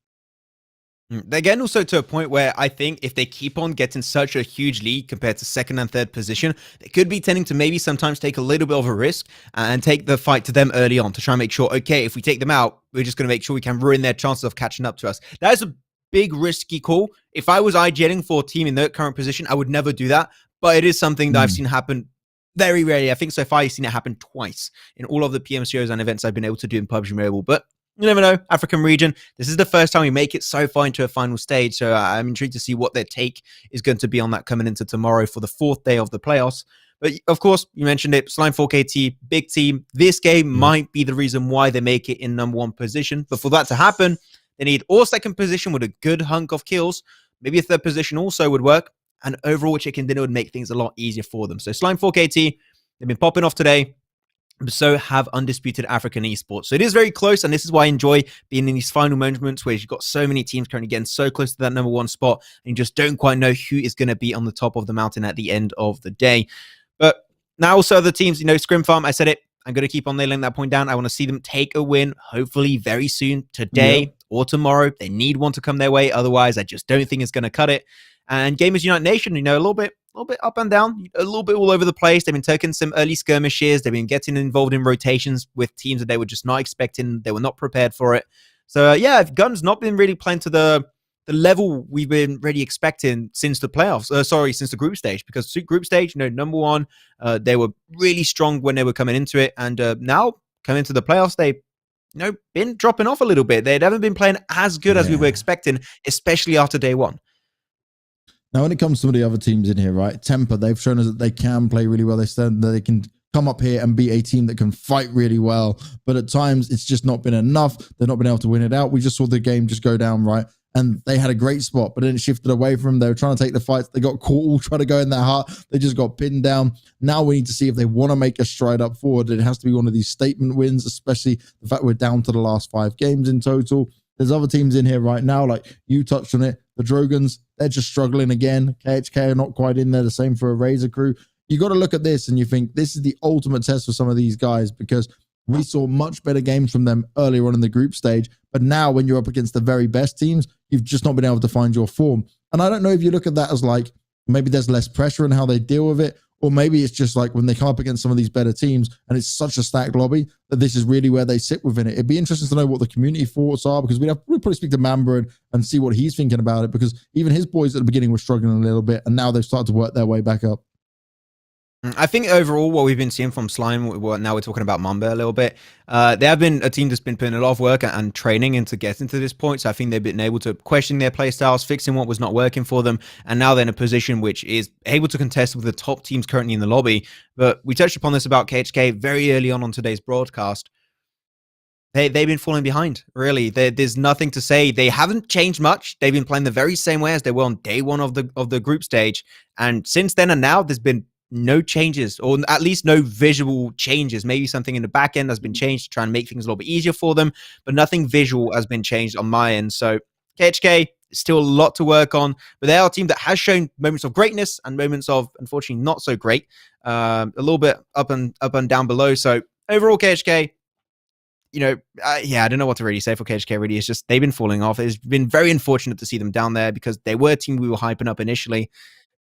They're getting also to a point where I think if they keep on getting such a huge lead compared to second and third position, they could be tending to maybe sometimes take a little bit of a risk and take the fight to them early on to try and make sure, okay, if we take them out, we're just going to make sure we can ruin their chances of catching up to us. That is a big risky call. If I was IGNing for a team in their current position, I would never do that. But it is something that I've seen happen very rarely. I think so far I've seen it happen twice in all of the PMCOs and events I've been able to do in PUBG Mobile. But you never know. African region. This is the first time we make it so far into a final stage. So I'm intrigued to see what their take is going to be on that coming into tomorrow for the 4th day of the playoffs. But of course, you mentioned it. Slime 4KT, big team. This game might be the reason why they make it in #1 position. But for that to happen, they need all second position with a good hunk of kills. Maybe a third position also would work. And overall, chicken dinner would make things a lot easier for them. So Slime 4KT, they've been popping off today. But so have Undisputed African eSports. So it is very close, and this is why I enjoy being in these final moments where you've got so many teams currently getting so close to that #1 spot, and you just don't quite know who is going to be on the top of the mountain at the end of the day. But now also the teams, Scrim Farm, I said it, I'm going to keep on nailing that point down. I want to see them take a win, hopefully very soon, today or tomorrow. They need one to come their way. Otherwise, I just don't think it's going to cut it. And Gamers Unite Nation, a little bit up and down, a little bit all over the place. They've been taking some early skirmishes. They've been getting involved in rotations with teams that they were just not expecting. They were not prepared for it. So, yeah, Gun's not been really playing to the level we've been really expecting since the playoffs. Since the group stage. Because group stage, #1, they were really strong when they were coming into it. And now, coming into the playoffs, they been dropping off a little bit. They haven't been playing as good as we were expecting, especially after day 1. Now, when it comes to some of the other teams in here, right, Temper, they've shown us that they can play really well. They said that they can come up here and be a team that can fight really well. But at times, it's just not been enough. They've not been able to win it out. We just saw the game just go down, right? And they had a great spot, but then it shifted away from them. They were trying to take the fights. They got caught all trying to go in their heart. They just got pinned down. Now we need to see if they want to make a stride up forward. It has to be one of these statement wins, especially the fact we're down to the last 5 games in total. There's other teams in here right now, like you touched on it. The DROGONS, they're just struggling again. KHK are not quite in there. The same for a Razor Crew. You got to look at this and you think this is the ultimate test for some of these guys, because we saw much better games from them earlier on in the group stage. But now when you're up against the very best teams, you've just not been able to find your form. And I don't know if you look at that as like, maybe there's less pressure in how they deal with it, or maybe it's just like when they come up against some of these better teams and it's such a stacked lobby that this is really where they sit within it. It'd be interesting to know what the community thoughts are, because we'll probably speak to Mamba and see what he's thinking about it, because even his boys at the beginning were struggling a little bit and now they've started to work their way back up. I think overall what we've been seeing from Slime, now we're talking about Mamba a little bit, they have been a team that's been putting a lot of work and training into getting to this point. So I think they've been able to question their play styles, fixing what was not working for them, and now they're in a position which is able to contest with the top teams currently in the lobby. But we touched upon this about KHK very early on today's broadcast. They've been falling behind, really. There's nothing to say. They haven't changed much. They've been playing the very same way as they were on day 1 of the group stage. And since then and now, there's been no changes, or at least no visual changes. Maybe something in the back end has been changed to try and make things a little bit easier for them, but nothing visual has been changed on my end. So KHK, still a lot to work on, but they are a team that has shown moments of greatness and moments of, unfortunately, not so great. A little bit up and down below. So overall, KHK, I don't know what to really say for KHK, really. It's just they've been falling off. It's been very unfortunate to see them down there, because they were a team we were hyping up initially.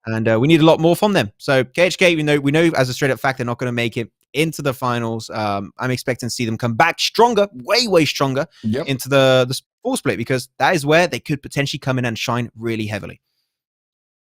And we need a lot more from them. So KHK, we know as a straight up fact, they're not going to make it into the finals. I'm expecting to see them come back stronger, way stronger into the full split, because that is where they could potentially come in and shine really heavily.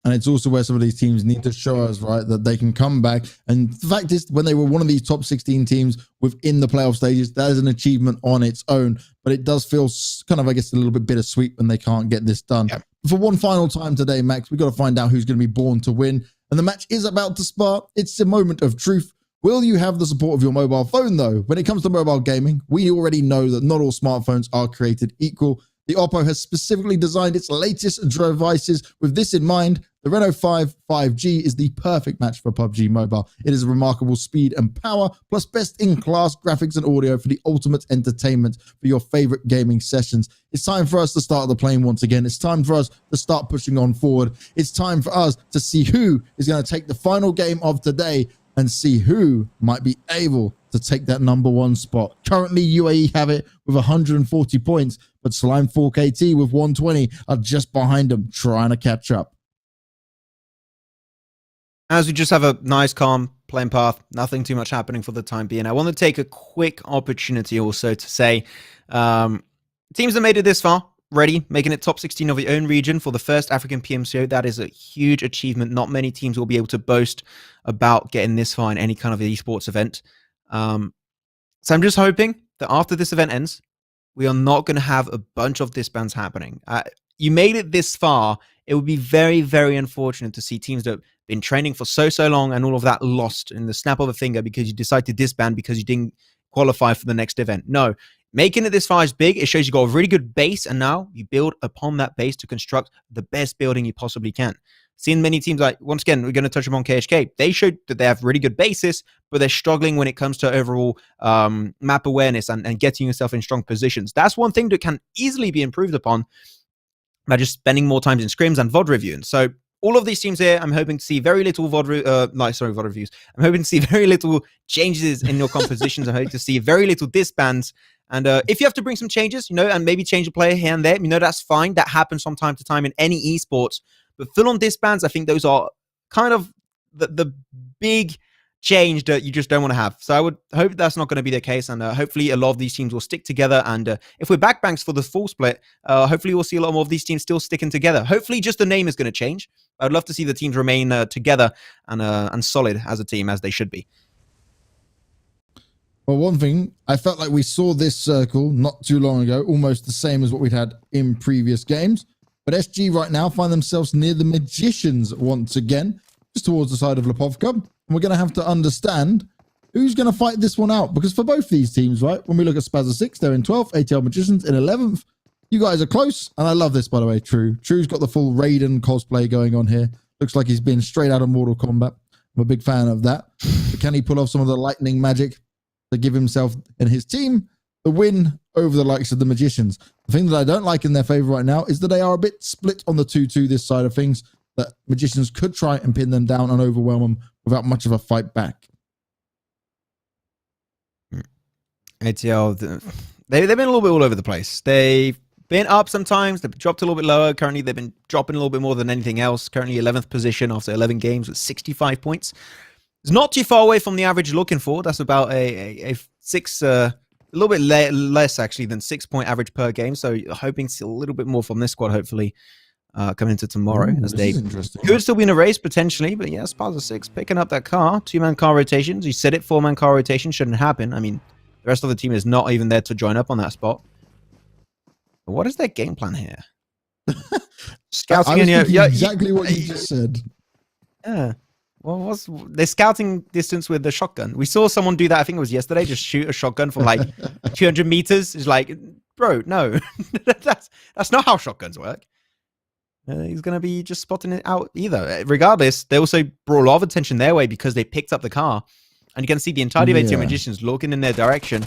And it's also where some of these teams need to show us, right, that they can come back. And the fact is, when they were one of these top 16 teams within the playoff stages, that is an achievement on its own. But it does feel kind of, I guess, a little bit bittersweet when they can't get this done. Yep. For one final time today, Max, we've got to find out who's going to be born to win. And the match is about to start. It's a moment of truth. Will you have the support of your mobile phone, though? When it comes to mobile gaming, we already know that not all smartphones are created equal. The Oppo has specifically designed its latest devices with this in mind. The Reno 5 5G is the perfect match for PUBG Mobile. It is remarkable speed and power, plus best-in-class graphics and audio for the ultimate entertainment for your favorite gaming sessions. It's time for us to start the plane once again. It's time for us to start pushing on forward. It's time for us to see who is going to take the final game of today and see who might be able to take that #1 spot. Currently, UAE have it with 140 points, but Slime 4KT with 120 are just behind them, trying to catch up. As we just have a nice, calm playing path, nothing too much happening for the time being, I want to take a quick opportunity also to say, teams that made it this far, ready, making it top 16 of your own region for the first African PMCO. That is a huge achievement. Not many teams will be able to boast about getting this far in any kind of esports event. So I'm just hoping that after this event ends, we are not going to have a bunch of disbands happening. You made it this far. It would be very unfortunate to see teams that have been training for so long and all of that lost in the snap of a finger because you decide to disband because you didn't qualify for the next event. No, making it this far is big. It shows you got a really good base, and now you build upon that base to construct the best building you possibly can. Seeing many teams, like, once again, we're going to touch upon KHK. They showed that they have really good basis, but they're struggling when it comes to overall map awareness and getting yourself in strong positions. That's one thing that can easily be improved upon by just spending more time in scrims and VOD reviewing. So all of these teams here, I'm hoping to see very little VOD reviews. I'm hoping to see very little changes in your compositions. I'm hoping to see very little disbands. And if you have to bring some changes, and maybe change a player here and there, that's fine. That happens from time to time in any esports. But full-on disbands, I think those are kind of the big change that you just don't want to have. So I would hope that's not going to be the case, and hopefully a lot of these teams will stick together. And if we're back banks for the full split, hopefully we'll see a lot more of these teams still sticking together. Hopefully just the name is going to change. I'd love to see the teams remain together and solid as a team, as they should be. Well, one thing, I felt like we saw this circle not too long ago, almost the same as what we'd had in previous games. But SG right now find themselves near the Magicians once again, just towards the side of Lipovka. And we're going to have to understand who's going to fight this one out. Because for both these teams, right, when we look at Spaza Six, they're in 12th, ATL Magicians in 11th. You guys are close. And I love this, by the way, True. True's got the full Raiden cosplay going on here. Looks like he's been straight out of Mortal Kombat. I'm a big fan of that. But can he pull off some of the lightning magic to give himself and his team the win over the likes of the Magicians? The thing that I don't like in their favor right now is that they are a bit split on the 2-2 this side of things, that Magicians could try and pin them down and overwhelm them without much of a fight back. ATL, they've been a little bit all over the place. They've been up sometimes, they've dropped a little bit lower. Currently, they've been dropping a little bit more than anything else. Currently 11th position after 11 games with 65 points. It's not too far away from the average you're looking for. That's about a little bit less actually than 6-point average per game. So hoping to see a little bit more from this squad, hopefully, coming into tomorrow. As they could still be in a race potentially, but yeah, Spaza Six picking up that car. 2-man car rotations. You said it, 4-man car rotation shouldn't happen. I mean, the rest of the team is not even there to join up on that spot. But what is their game plan here? Scouting in here. Yeah, exactly what you just said. Yeah. Well, they're scouting distance with the shotgun. We saw someone do that, I think it was yesterday, just shoot a shotgun from like 200 meters. It's like, bro, no. that's not how shotguns work. He's going to be just spotting it out either. Regardless, they also brought a lot of attention their way because they picked up the car. And you can see the entirety of ATL Magicians looking in their direction.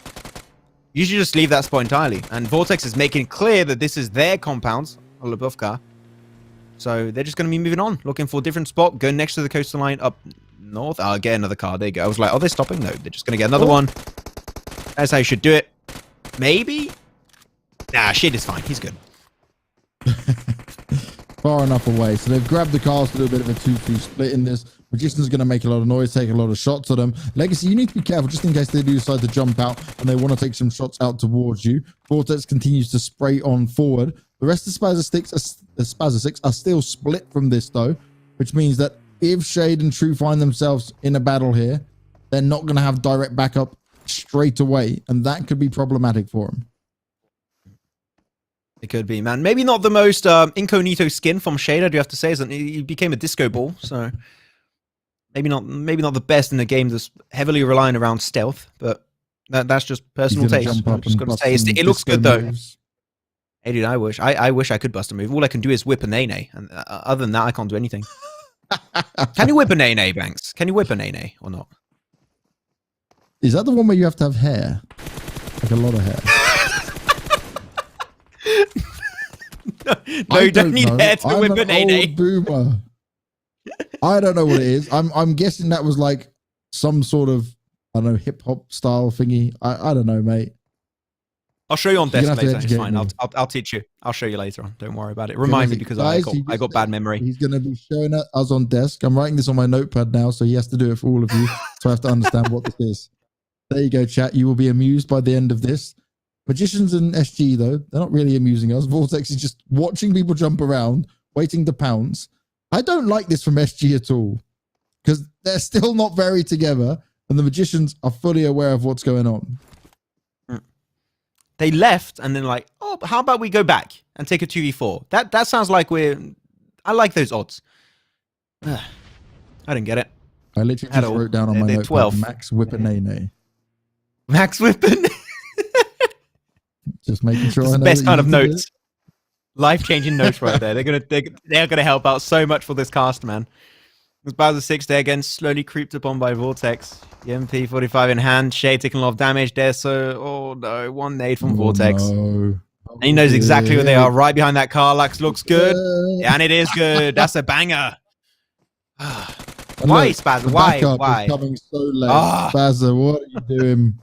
You should just leave that spot entirely. And Vortex is making clear that this is their compounds, Olubovka. So they're just going to be moving on, looking for a different spot, going next to the coastal line up north. Oh, get another car. There you go. I was like, oh, they're stopping? No, they're just going to get another one. That's how you should do it. Maybe? Nah, shit is fine. He's good. Far enough away. So they've grabbed the cars to do a bit of a 2-2 split in this. Magician's going to make a lot of noise, take a lot of shots at them. Legacy, you need to be careful just in case they do decide to jump out and they want to take some shots out towards you. Vortex continues to spray on forward. The rest of Spaza Six are still split from this though, which means that if Shade and True find themselves in a battle here, they're not going to have direct backup straight away, and that could be problematic for them. It could be, man. Maybe not the most incognito skin from Shade, I do have to say. He became a disco ball, so maybe not the best in the game that's heavily relying around stealth, but that's just personal taste. I'm just going to say it looks good, though. Hey, dude, I wish I could bust a move. All I can do is whip a nene, and other than that, I can't do anything. Can you whip a nene, Banks? Can you whip a nene or not? Is that the one where you have to have hair? Like a lot of hair? No, you don't need hair to whip a nene. Boomer. I don't know what it is. I'm guessing that was like some sort of, I don't know, hip hop style thingy. I don't know, mate. I'll show you on desk later. It's fine. I'll teach you. I'll show you later on. Don't worry about it. Remind me because I got bad memory. He's going to be showing us on desk. I'm writing this on my notepad now, so he has to do it for all of you. So I have to understand what this is. There you go, chat. You will be amused by the end of this. Magicians and SG, though, they're not really amusing us. Vortex is just watching people jump around, waiting to pounce. I don't like this from SG at all because they're still not very together and the Magicians are fully aware of what's going on. They left and then like, oh, how about we go back and take a 2v4? That sounds like I like those odds. I didn't get it. I literally just wrote down on my notepad, 12. Max Whipper-nay-nay. Max Whipper. Just making sure. It's the best kind of notes. Life-changing notes right there. They're gonna help out so much for this cast, man. Spaza Six there again, slowly creeped upon by Vortex. The MP45 in hand. Shade taking a lot of damage there. So, oh no, one nade from Vortex. No. And he knows exactly where they are, right behind that car. Looks good, and it is good. That's a banger. Why, Spaza? Why? Coming so late. Spaza, what are you doing?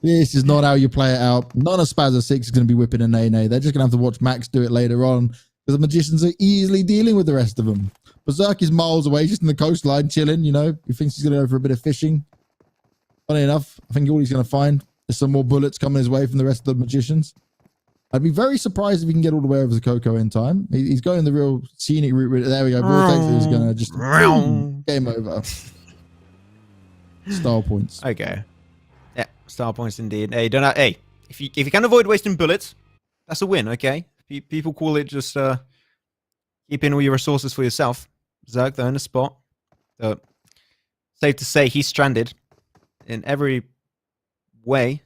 This is not how you play it out. None of Spaza Six is going to be whipping a nay-nay. They're just going to have to watch Max do it later on because the Magicians are easily dealing with the rest of them. Berserk is miles away, just in the coastline, chilling, you know. He thinks he's going to go for a bit of fishing. Funny enough, I think all he's going to find is some more bullets coming his way from the rest of the Magicians. I'd be very surprised if he can get all the way over the Coco in time. He's going the real scenic route. There we go. Vortex is going to just game over. Style points. Okay. Yeah, style points indeed. Hey, if you can avoid wasting bullets, that's a win. Okay. People call it just keeping all your resources for yourself. Zerk though in the spot. So safe to say he's stranded in every way.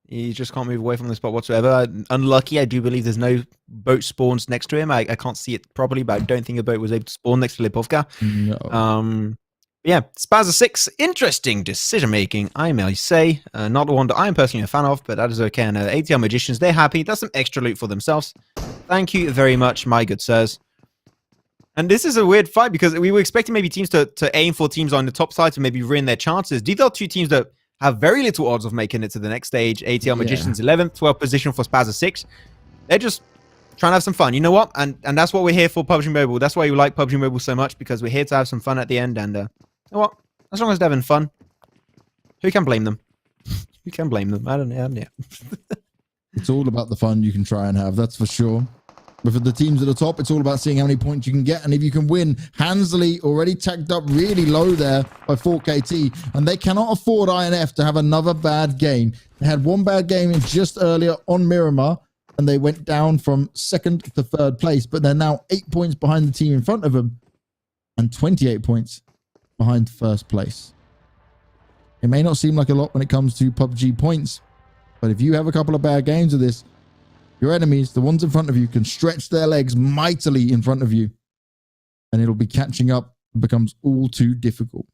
He just can't move away from the spot whatsoever. Unlucky, I do believe there's no boat spawns next to him. I can't see it properly, but I don't think a boat was able to spawn next to Lipovka. No. Yeah, Spaza Six, interesting decision-making, I may say. Not the one that I'm personally a fan of, but that is okay. And ATL Magicians, they're happy. That's some extra loot for themselves. Thank you very much, my good sirs. And this is a weird fight because we were expecting maybe teams to aim for teams on the top side to maybe ruin their chances. These are two teams that have very little odds of making it to the next stage. ATL Magicians 11th, 12th position for Spaza Six. They're just trying to have some fun. You know what? And that's what we're here for, PUBG Mobile. That's why you like PUBG Mobile so much, because we're here to have some fun at the end. And you know what? As long as they're having fun, who can blame them? Who can blame them? I don't know. Yeah. It's all about the fun you can try and have, that's for sure. But for the teams at the top, it's all about seeing how many points you can get. And if you can win, Hansley already tagged up really low there by 4KT. And they cannot afford INF to have another bad game. They had one bad game just earlier on Miramar, and they went down from second to third place. But they're now 8 points behind the team in front of them and 28 points behind first place. It may not seem like a lot when it comes to PUBG points, but if you have a couple of bad games of this, your enemies, the ones in front of you, can stretch their legs mightily in front of you, and it'll be catching up. It becomes all too difficult.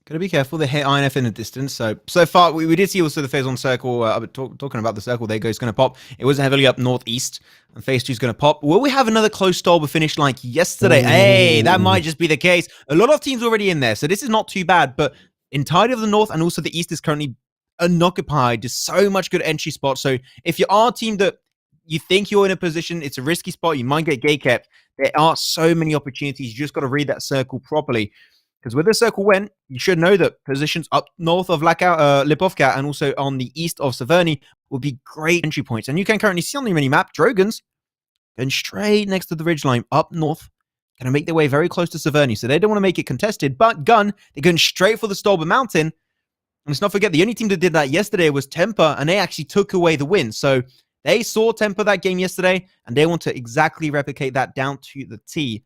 Gotta be careful. They hit INF in the distance. So far, we did see also the phase 1 circle. Talking about the circle, there goes going to pop. It was heavily up northeast, and phase 2 is going to pop. Will we have another close stall finish like yesterday? Ooh. Hey, that might just be the case. A lot of teams already in there, so this is not too bad. But entirety of the north and also the east is currently unoccupied. There's so much good entry spots. So if you are a team that you think you're in a position, it's a risky spot, you might get gate kept. There are so many opportunities. You just got to read that circle properly. Because where the circle went, you should know that positions up north of Lipovka and also on the east of Severny will be great entry points. And you can currently see on the mini-map, DROGONS going straight next to the ridgeline up north, going to make their way very close to Severny. So they don't want to make it contested, but Gun, they're going straight for the Stolber Mountain. And let's not forget, the only team that did that yesterday was Temper, and they actually took away the win. So they saw Temper that game yesterday, and they want to exactly replicate that down to the T.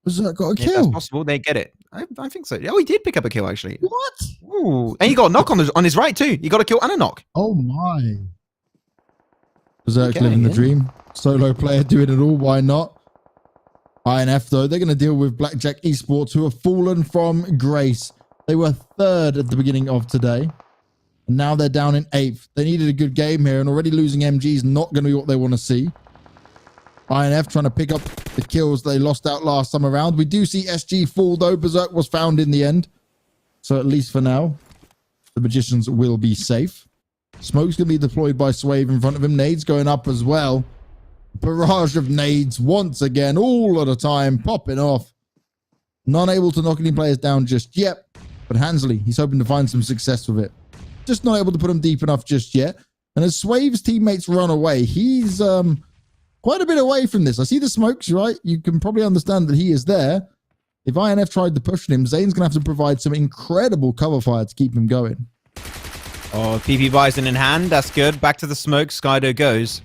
Was that got a kill? If that's possible, they get it. I think so. Oh, he did pick up a kill, actually. What? Ooh. And he got a knock on his right, too. He got a kill and a knock. Oh, my. Berserk living the dream. Solo player doing it all. Why not? PAINAF, though, they're going to deal with Blackjack Esports, who have fallen from grace. They were 3rd at the beginning of today. And now they're down in 8th. They needed a good game here, and already losing MG is not going to be what they want to see. PAINAF trying to pick up the kills they lost out last time around. We do see SG fall, though. Berserk was found in the end. So at least for now, the Magicians will be safe. Smoke's going to be deployed by Swave in front of him. Nades going up as well. Barrage of nades once again, all at a time, popping off. Not able to knock any players down just yet. But Hansley, he's hoping to find some success with it. Just not able to put him deep enough just yet. And as Swave's teammates run away, he's quite a bit away from this. I see the smokes, right? You can probably understand that he is there. If INF tried to push him, Zane's going to have to provide some incredible cover fire to keep him going. Oh, PP Bison in hand. That's good. Back to the smoke. Skydo goes.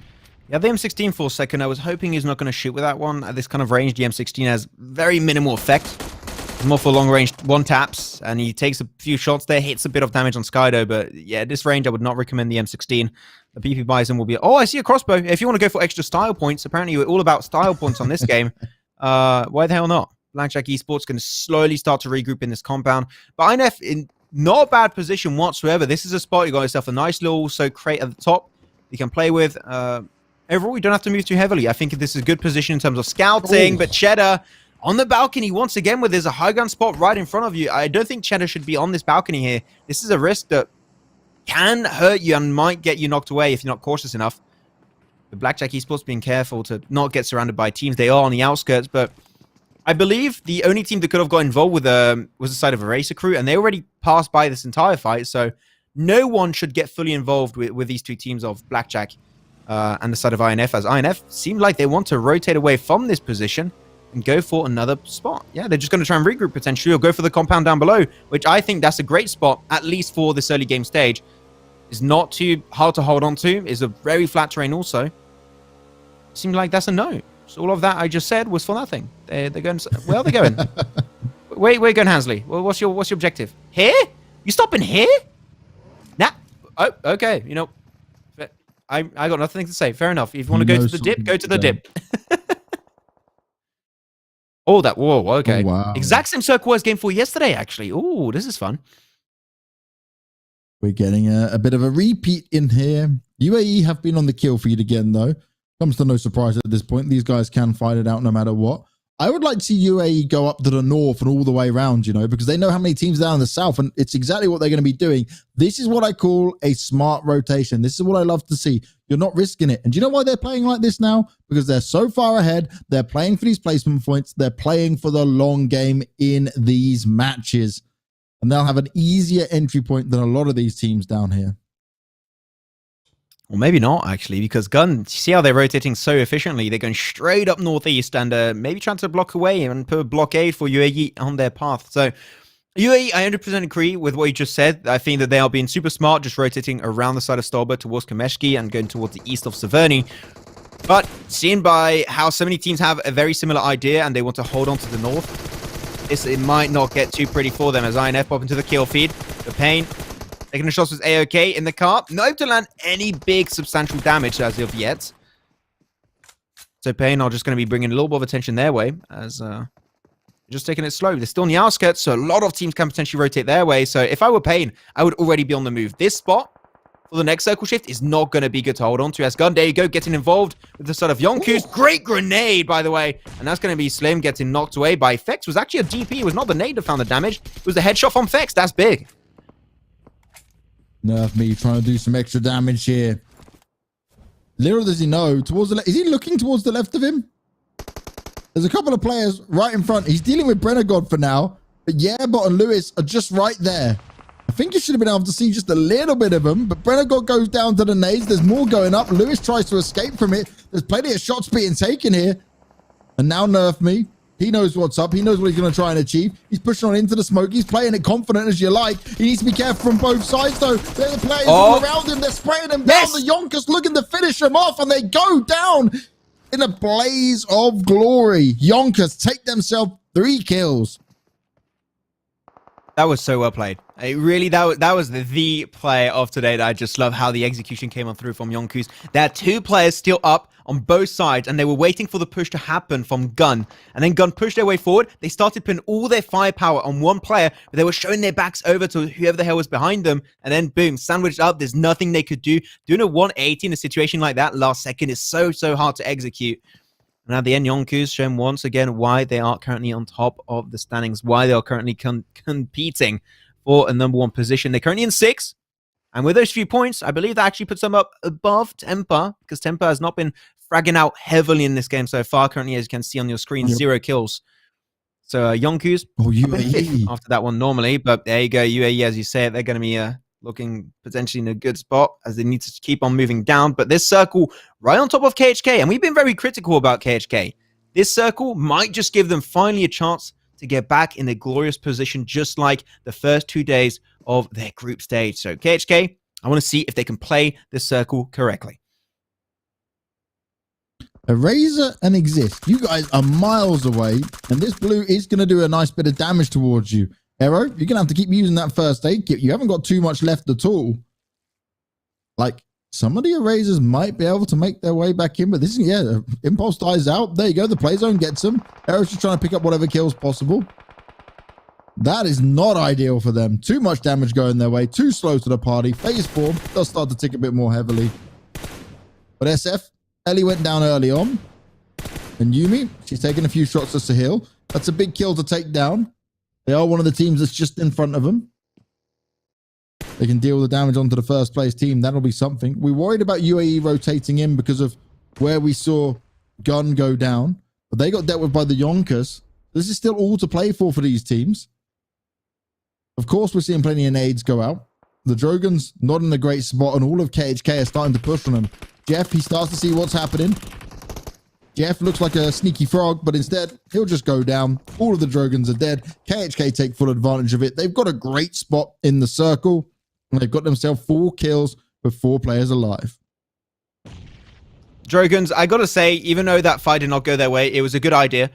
Yeah, the M16 for a second. I was hoping he's not going to shoot with that one. At this kind of range, the M16 has very minimal effect. It's more for long range one taps, and he takes a few shots there, hits a bit of damage on Skydo. But yeah, at this range, I would not recommend the M16. The PP Bison will be... Oh, I see a crossbow. If you want to go for extra style points, apparently we're all about style points on this game. Why the hell not? Blackjack Esports going to slowly start to regroup in this compound. But INF in not a bad position whatsoever. This is a spot you got yourself a nice little crate at the top you can play with. Overall, you don't have to move too heavily. I think this is a good position in terms of scouting. Ooh. But Cheddar on the balcony once again, where there's a high gun spot right in front of you. I don't think Cheddar should be on this balcony here. This is a risk that can hurt you and might get you knocked away if you're not cautious enough. The Blackjack Esports being careful to not get surrounded by teams. They are on the outskirts, but I believe the only team that could have got involved with was the side of a racer crew, and they already passed by this entire fight, so no one should get fully involved with these two teams of Blackjack and the side of INF, as INF seemed like they want to rotate away from this position and go for another spot. Yeah, they're just going to try and regroup potentially, or go for the compound down below, which I think that's a great spot, at least for this early game stage. It's not too hard to hold on to. It's a very flat terrain also. Seemed like that's a no. So all of that I just said was for nothing. They're going... Where are they going? Where are you going, Hansley? Well, what's your objective? Here? You stopping here? Nah. Oh, okay. You know, I got nothing to say. Fair enough. If you want to go to the dip, go to the dip. Oh, that... Whoa, okay. Oh, wow. Exact same circle as game 4 yesterday, actually. Oh, this is fun. We're getting a bit of a repeat in here. UAE have been on the kill feed again, though. Comes to no surprise at this point. These guys can fight it out no matter what. I would like to see UAE go up to the north and all the way around, you know, because they know how many teams down in the south, and it's exactly what they're going to be doing. This is what I call a smart rotation. This is what I love to see. You're not risking it. And do you know why they're playing like this now? Because they're so far ahead. They're playing for these placement points. They're playing for the long game in these matches. And they'll have an easier entry point than a lot of these teams down here. Well, maybe not, actually, because Gun, see how they're rotating so efficiently? They're going straight up northeast and maybe trying to block away and put a blockade for UAE on their path. So, UAE, I 100% agree with what you just said. I think that they are being super smart, just rotating around the side of Stolber towards Kameshki and going towards the east of Severny. But, seen by how so many teams have a very similar idea and they want to hold on to the north, it might not get too pretty for them as INF pop into the kill feed. The Pain taking the shots with A-OK in the car. Not able to land any big substantial damage as of yet. So Pain are just going to be bringing a little bit of attention their way as just taking it slow. They're still in the outskirts, so a lot of teams can potentially rotate their way. So if I were Pain, I would already be on the move. This spot for the next circle shift is not going to be good to hold on to. As Gun, there you go, getting involved with the sort of YONKOUS. Great grenade, by the way. And that's going to be Slim getting knocked away by Fex. Was actually a DP. It was not the nade that found the damage. It was the headshot from Fex. That's big. Nerf me trying to do some extra damage here. Little does he know, towards the left. Is he looking towards the left of him? There's a couple of players right in front. He's dealing with Brennergod for now. But Yerbot and Lewis are just right there. I think you should have been able to see just a little bit of them. But Brennergod goes down to the nades. There's more going up. Lewis tries to escape from it. There's plenty of shots being taken here. And now Nerf me. He knows what's up. He knows what he's going to try and achieve. He's pushing on into the smoke. He's playing it confident as you like. He needs to be careful from both sides, though. There's the players all around him. They're spraying him down. The YONKOUS looking to finish him off, and they go down in a blaze of glory. YONKOUS take themselves 3 kills. That was so well played. It really, that was the play of today that I just love how the execution came on through from YONKOUS. There are 2 players still up on both sides, and they were waiting for the push to happen from Gun. And then Gun pushed their way forward. They started putting all their firepower on one player, but they were showing their backs over to whoever the hell was behind them. And then boom, sandwiched up. There's nothing they could do. Doing a 180 in a situation like that last second is so hard to execute. And at the end, YONKOUS showing once again why they are currently on top of the standings, why they are currently competing for a #1 position. They're currently in 6th. And with those few points, I believe that actually puts them up above Temper, because Temper has not been fragging out heavily in this game so far. Currently, as you can see on your screen, 0 kills. So YONKOUS after that one normally. But there you go, UAE, as you say it, they're going to be looking potentially in a good spot as they need to keep on moving down. But this circle right on top of KHK, and we've been very critical about KHK. This circle might just give them finally a chance to get back in a glorious position, just like the first 2 days of their group stage. So KHK, I want to see if they can play this circle correctly. Eraser and Exist, you guys are miles away, and this blue is going to do a nice bit of damage towards you. Arrow, you're going to have to keep using that first aid kit. You haven't got too much left at all. Like, some of the Erasers might be able to make their way back in, but this is, yeah, Impulse dies out. There you go. The play zone gets them. Arrow's just trying to pick up whatever kills possible. That is not ideal for them. Too much damage going their way. Too slow to the party. Phase 4 does start to tick a bit more heavily. But SF, Ellie went down early on. And Yumi, she's taking a few shots just to heal. That's a big kill to take down. They are one of the teams that's just in front of them. They can deal with the damage onto the first place team. That'll be something. We're worried about UAE rotating in because of where we saw Gun go down. But they got dealt with by the YONKOUS. This is still all to play for these teams. Of course, we're seeing plenty of nades go out. The DROGONS not in a great spot, and all of KHK are starting to push on them. Jeff, he starts to see what's happening. Jeff looks like a sneaky frog, but instead, he'll just go down. All of the DROGONS are dead. KHK take full advantage of it. They've got a great spot in the circle, and they've got themselves 4 kills with 4 players alive. DROGONS, I gotta say, even though that fight did not go their way, it was a good idea.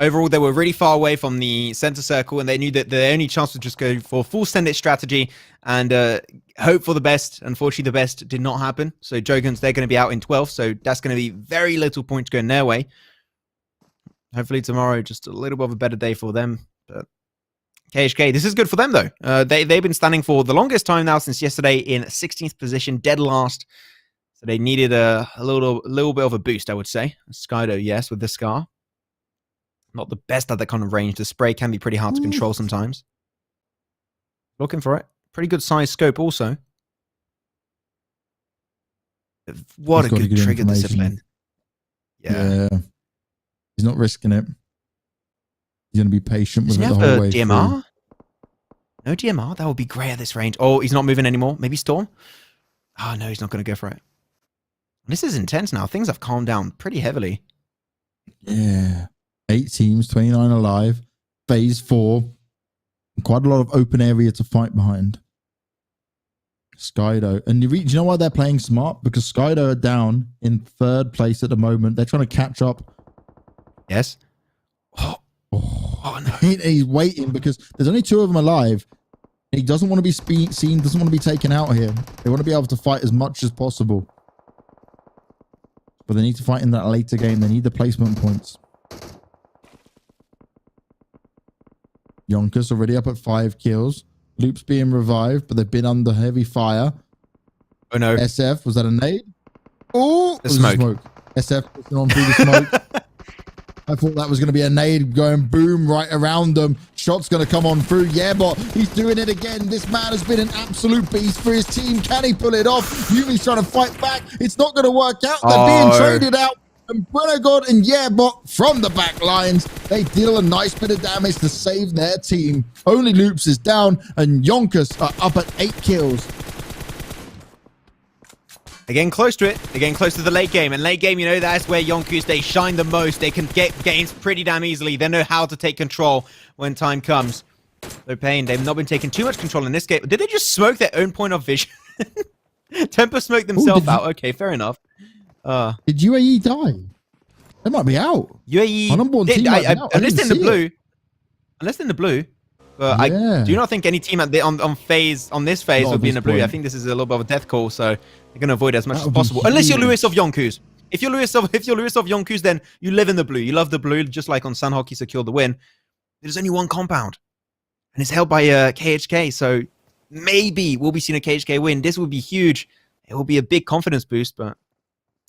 Overall, they were really far away from the center circle, and they knew that their only chance was just go for full send it strategy and hope for the best. Unfortunately, the best did not happen. So DROGONS, they're going to be out in 12th, so that's going to be very little points going their way. Hopefully tomorrow, just a little bit of a better day for them. But KHK, this is good for them, though. They've been standing for the longest time now since yesterday in 16th position, dead last. So they needed a little bit of a boost, I would say. Skydo, yes, with the Scar. Not the best at that kind of range. The spray can be pretty hard to control sometimes. Looking for it. Pretty good size scope also. What a good trigger discipline. Yeah. He's not risking it. He's going to be patient with it the whole way through. DMR? No DMR? That would be great at this range. Oh, he's not moving anymore. Maybe Storm? Oh, no, he's not going to go for it. This is intense now. Things have calmed down pretty heavily. Yeah. 8 teams, 29 alive, phase 4. Quite a lot of open area to fight behind. Skydo. And do you know why they're playing smart? Because Skydo are down in 3rd place at the moment. They're trying to catch up. Yes. Oh no. He's waiting because there's only 2 of them alive. He doesn't want to be seen, doesn't want to be taken out here. They want to be able to fight as much as possible. But they need to fight in that later game. They need the placement points. YONKOUS already up at 5 kills. Loop's being revived, but they've been under heavy fire. Oh no. SF, was that a nade? Oh, the smoke. SF pushing on through the smoke. I thought that was going to be a nade going boom right around them. Shot's going to come on through. Yeah, but he's doing it again. This man has been an absolute beast for his team. Can he pull it off? Yumi's trying to fight back. It's not going to work out. They're being traded out. And Brenagod and Yerbot from the back lines, they deal a nice bit of damage to save their team. Only Loops is down, and YONKOUS are up at 8 kills. They're getting close to it. They're getting close to the late game. And late game, you know, that's where YONKOUS, they shine the most. They can get games pretty damn easily. They know how to take control when time comes. So Pain, they've not been taking too much control in this game. Did they just smoke their own point of vision? Temper smoked themselves out. Okay, fair enough. Did UAE die? They might be out. UAE. Our number one team might be out. Unless in the blue. Unless in the blue. But yeah. I do not think any team on this phase would be in the blue. Point. I think this is a little bit of a death call, so they're going to avoid it as much as possible. Unless you're Lewis of YONKOUS. If you're Lewis of YONKOUS, then you live in the blue. You love the blue, just like on Sanhok, he secured the win. There's only one compound, and it's held by KHK. So maybe we'll be seeing a KHK win. This would be huge. It will be a big confidence boost, but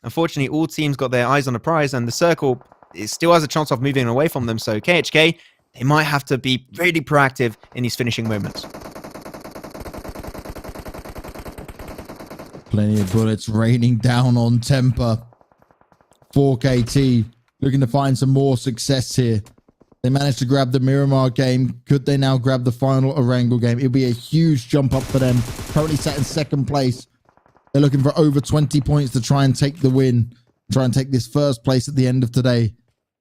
unfortunately, all teams got their eyes on the prize, and the circle still has a chance of moving away from them. So KHK, they might have to be really proactive in these finishing moments. Plenty of bullets raining down on Temper. 4KT looking to find some more success here. They managed to grab the Miramar game. Could they now grab the final Erangel game? It'll be a huge jump up for them. Currently sat in second place. They're looking for over 20 points to try and take the win. Try and take this first place at the end of today.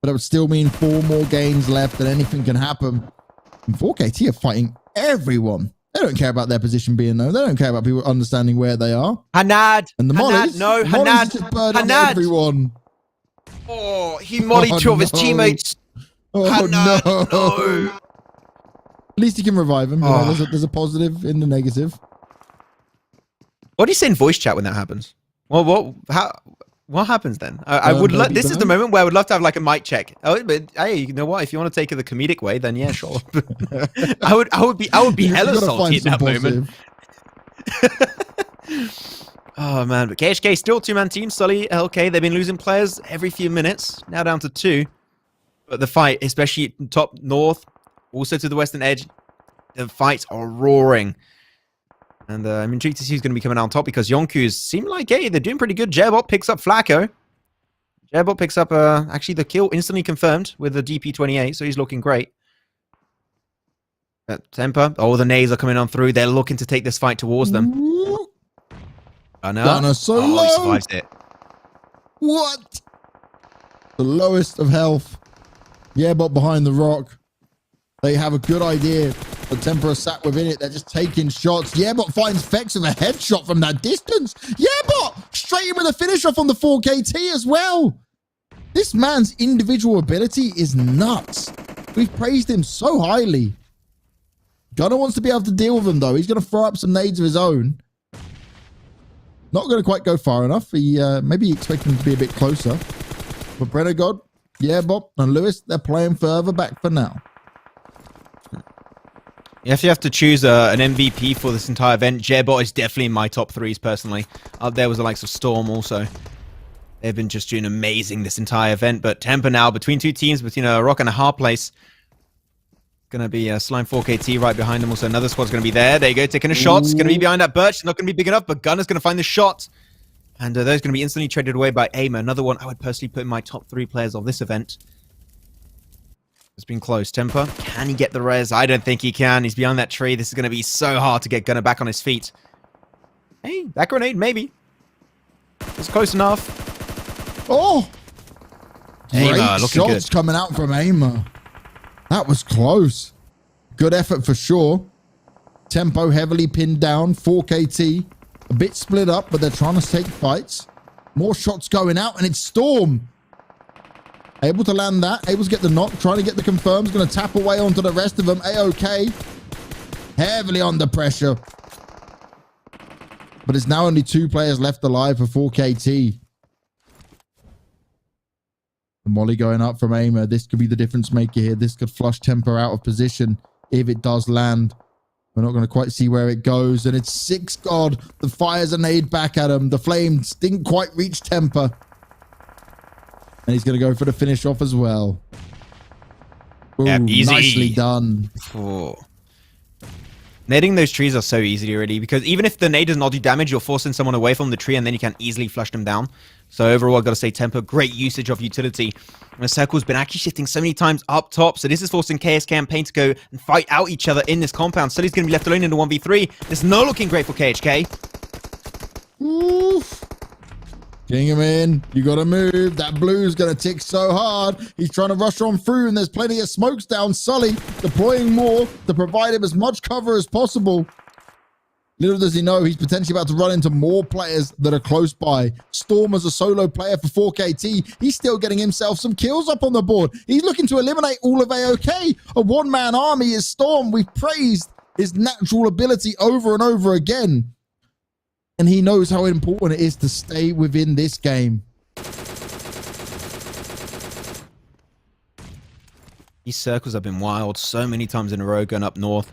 But it would still mean 4 more games left and anything can happen. And 4KT are fighting everyone. They don't care about their position being known. They don't care about people understanding where they are. Hanad! And the Mollies, Hanad! just burning everyone. Oh, he mollied 2 of his teammates. Oh, Hanad, no. At least he can revive him. Oh. You know, there's a positive in the negative. What do you say in voice chat when that happens? Well, what happens then? I would love. This is the moment where I would love to have like a mic check. Oh, but hey, you know what? If you want to take it the comedic way, then yeah, sure. I would be hella salty in that moment. Oh man, but KHK still 2-man team. Sully, LK, they've been losing players every few minutes. Now down to 2. But the fight, especially top north, also to the western edge, the fights are roaring. And I'm intrigued to see who's going to be coming out on top because YONKOUS seem like, hey, they're doing pretty good. Jerbot picks up Flacco. Jerbot picks up, actually, the kill instantly confirmed with the DP28, so he's looking great. Temper, oh, the nades are coming on through. They're looking to take this fight towards them. I know. Gunner so low. He survives it. What? The lowest of health. Yeah, but behind the rock. They have a good idea. The Temper sat within it. They're just taking shots. Yeah, but finds Fex with a headshot from that distance. Yeah, but straight in with a finish off on the 4KT as well. This man's individual ability is nuts. We've praised him so highly. Gunner wants to be able to deal with him, though. He's going to throw up some nades of his own. Not going to quite go far enough. He maybe expecting him to be a bit closer. But Brenagod, yeah, Bob, and Lewis, they're playing further back for now. If you have to choose an MVP for this entire event, Jerbot is definitely in my top 3s personally. Up there was the likes of Storm also. They've been just doing amazing this entire event. But Temper now, between 2 teams, between a rock and a hard place. Going to be Slime 4KT right behind them. Also, another squad's going to be there. There you go, taking a shot. It's going to be behind that birch. It's not going to be big enough, but Gunner's going to find the shot. And those going to be instantly traded away by Aimer. Another one I would personally put in my top 3 players of this event. It's been close. Temper, can he get the res? I don't think he can. He's behind that tree. This is going to be so hard to get Gunner back on his feet. Hey, that grenade, maybe. It's close enough. Oh! Aimer, Great looking shots good. coming out from Aimer. That was close. Good effort for sure. Tempo heavily pinned down. 4KT. A bit split up, but they're trying to take fights. More shots going out, and it's Storm. Able to land that. Able to get the knock. Trying to get the confirms. Going to tap away onto the rest of them. AOK. Heavily under pressure. But it's now only 2 players left alive for 4KT. The molly going up from Aimer. This could be the difference maker here. This could flush Temper out of position if it does land. We're not going to quite see where it goes. And it's 6 God. The fires a nade back at him. The flames didn't quite reach Temper. And he's going to go for the finish off as well. Ooh, Yeah, easy. Nicely done. Oh. Nading those trees are so easy already, because even if the nade does not do damage, you're forcing someone away from the tree and then you can easily flush them down. So overall, I've got to say Temper, great usage of utility. And the circle's been actually shifting so many times up top, so this is forcing KSK and Pain to go and fight out each other in this compound. Sully's going to be left alone in the 1v3. This is not looking great for KHK. Oof. Getting him in. You got to move. That blue's going to tick so hard. He's trying to rush on through, and there's plenty of smokes down. Sully deploying more to provide him as much cover as possible. Little does he know, he's potentially about to run into more players that are close by. Storm as a solo player for 4KT. He's still getting himself some kills up on the board. He's looking to eliminate all of AOK. A one-man army is Storm. We've praised his natural ability over and over again. And he knows how important it is to stay within this game. These circles have been wild so many times in a row going up north.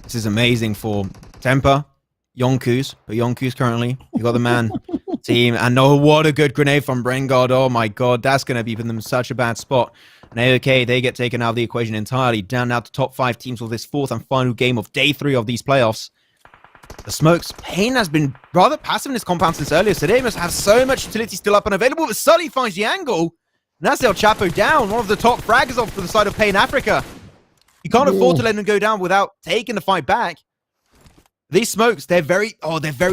This is amazing for Temper, YONKOUS, but YONKOUS currently, you got the man team. And oh, what a good grenade from Brengard. Oh my god, that's going to be putting them in such a bad spot. And AOK, they get taken out of the equation entirely. Down now to top 5 teams for this 4th and final game of day 3 of these playoffs. The smokes. Pain has been rather passive in this compound since earlier, so they must have so much utility still up and available. But Sully finds the angle. And that's El Chapo down, one of the top fraggers off to the side of Pain Africa. You can't afford to let them go down without taking the fight back. These smokes, they're very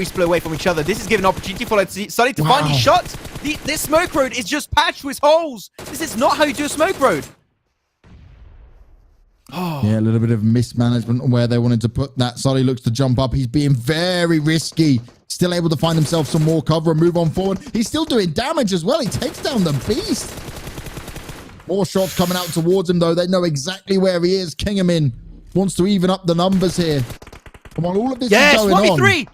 split away from each other. This is giving an opportunity for Sully to find his shots. This smoke road is just patched with holes. This is not how you do a smoke road. Oh. Yeah, a little bit of mismanagement on where they wanted to put that. Sully looks to jump up. He's being very risky. Still able to find himself some more cover and move on forward. He's still doing damage as well. He takes down the beast. More shots coming out towards him, though. They know exactly where he is. Kingamin wants to even up the numbers here. Come on, all of this is going on. 1v3.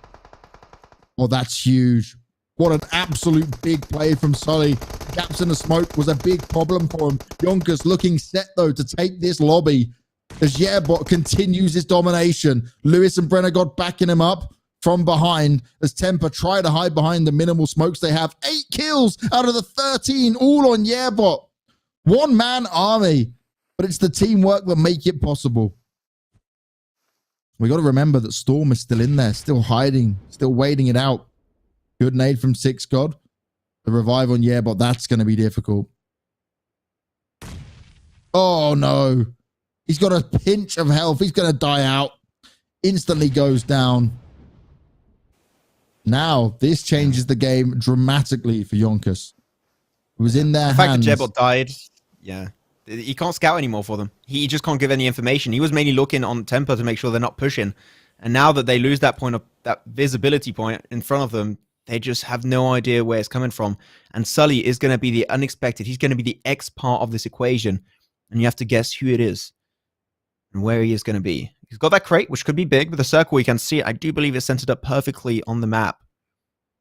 Oh, that's huge. What an absolute big play from Sully. Gaps in the smoke was a big problem for him. YONKOUS looking set, though, to take this lobby as Yerbot continues his domination. Lewis and Brennergod backing him up from behind as Temper try to hide behind the minimal smokes they have. 8 kills out of the 13, all on Yerbot. One-man army, but it's the teamwork that make it possible. We got to remember that Storm is still in there, still hiding, still waiting it out. Good nade from Six God. The revive on Yerbot, that's going to be difficult. Oh, no. He's got a pinch of health. He's going to die out. Instantly goes down. Now, this changes the game dramatically for YONKOUS. It was in their hands. The fact that Yerbot died, yeah. He can't scout anymore for them. He just can't give any information. He was mainly looking on Temper to make sure they're not pushing. And now that they lose that point of that visibility point in front of them, they just have no idea where it's coming from. And Sully is going to be the unexpected. He's going to be the X part of this equation. And you have to guess who it is and where he is going to be. He's got that crate, which could be big. With the circle, you can see it. I do believe it's centered up perfectly on the map.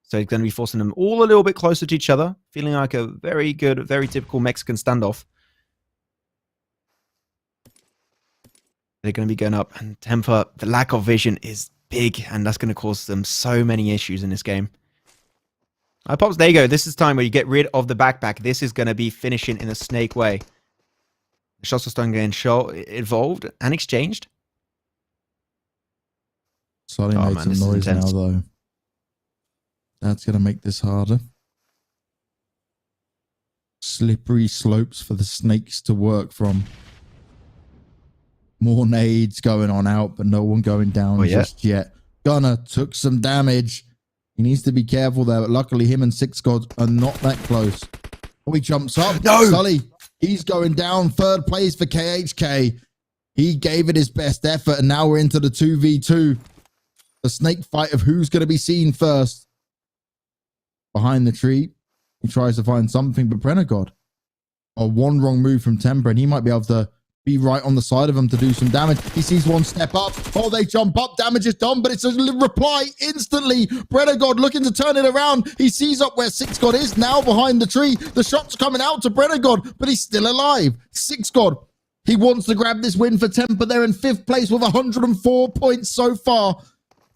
So he's going to be forcing them all a little bit closer to each other. Feeling like a very good, very typical Mexican standoff. They're going to be going up. And Temper, the lack of vision is big. And that's going to cause them so many issues in this game. Alright, Pops, there you go. This is time where you get rid of the backpack. This is going to be finishing in a snake way. The shots are starting getting evolved and exchanged. Sully made some noise now, though. That's going to make this harder. Slippery slopes for the snakes to work from. More nades going on out, but no one going down just yet. Gunner took some damage. He needs to be careful there, but luckily him and Six God are not that close. Oh, he jumps up. No! Sully, he's going down. 3rd place for KHK. He gave it his best effort, and now we're into the 2v2. The snake fight of who's going to be seen first. Behind the tree, he tries to find something, but Brennergod. Oh, one wrong move from Temper, and he might be able to be right on the side of him to do some damage. He sees one step up. Oh, they jump up. Damage is done, but it's a reply instantly. Brennergod looking to turn it around. He sees up where Six God is, now behind the tree. The shot's coming out to Brennergod, but he's still alive. Six God, he wants to grab this win for Temper. They're in 5th place with 104 points so far.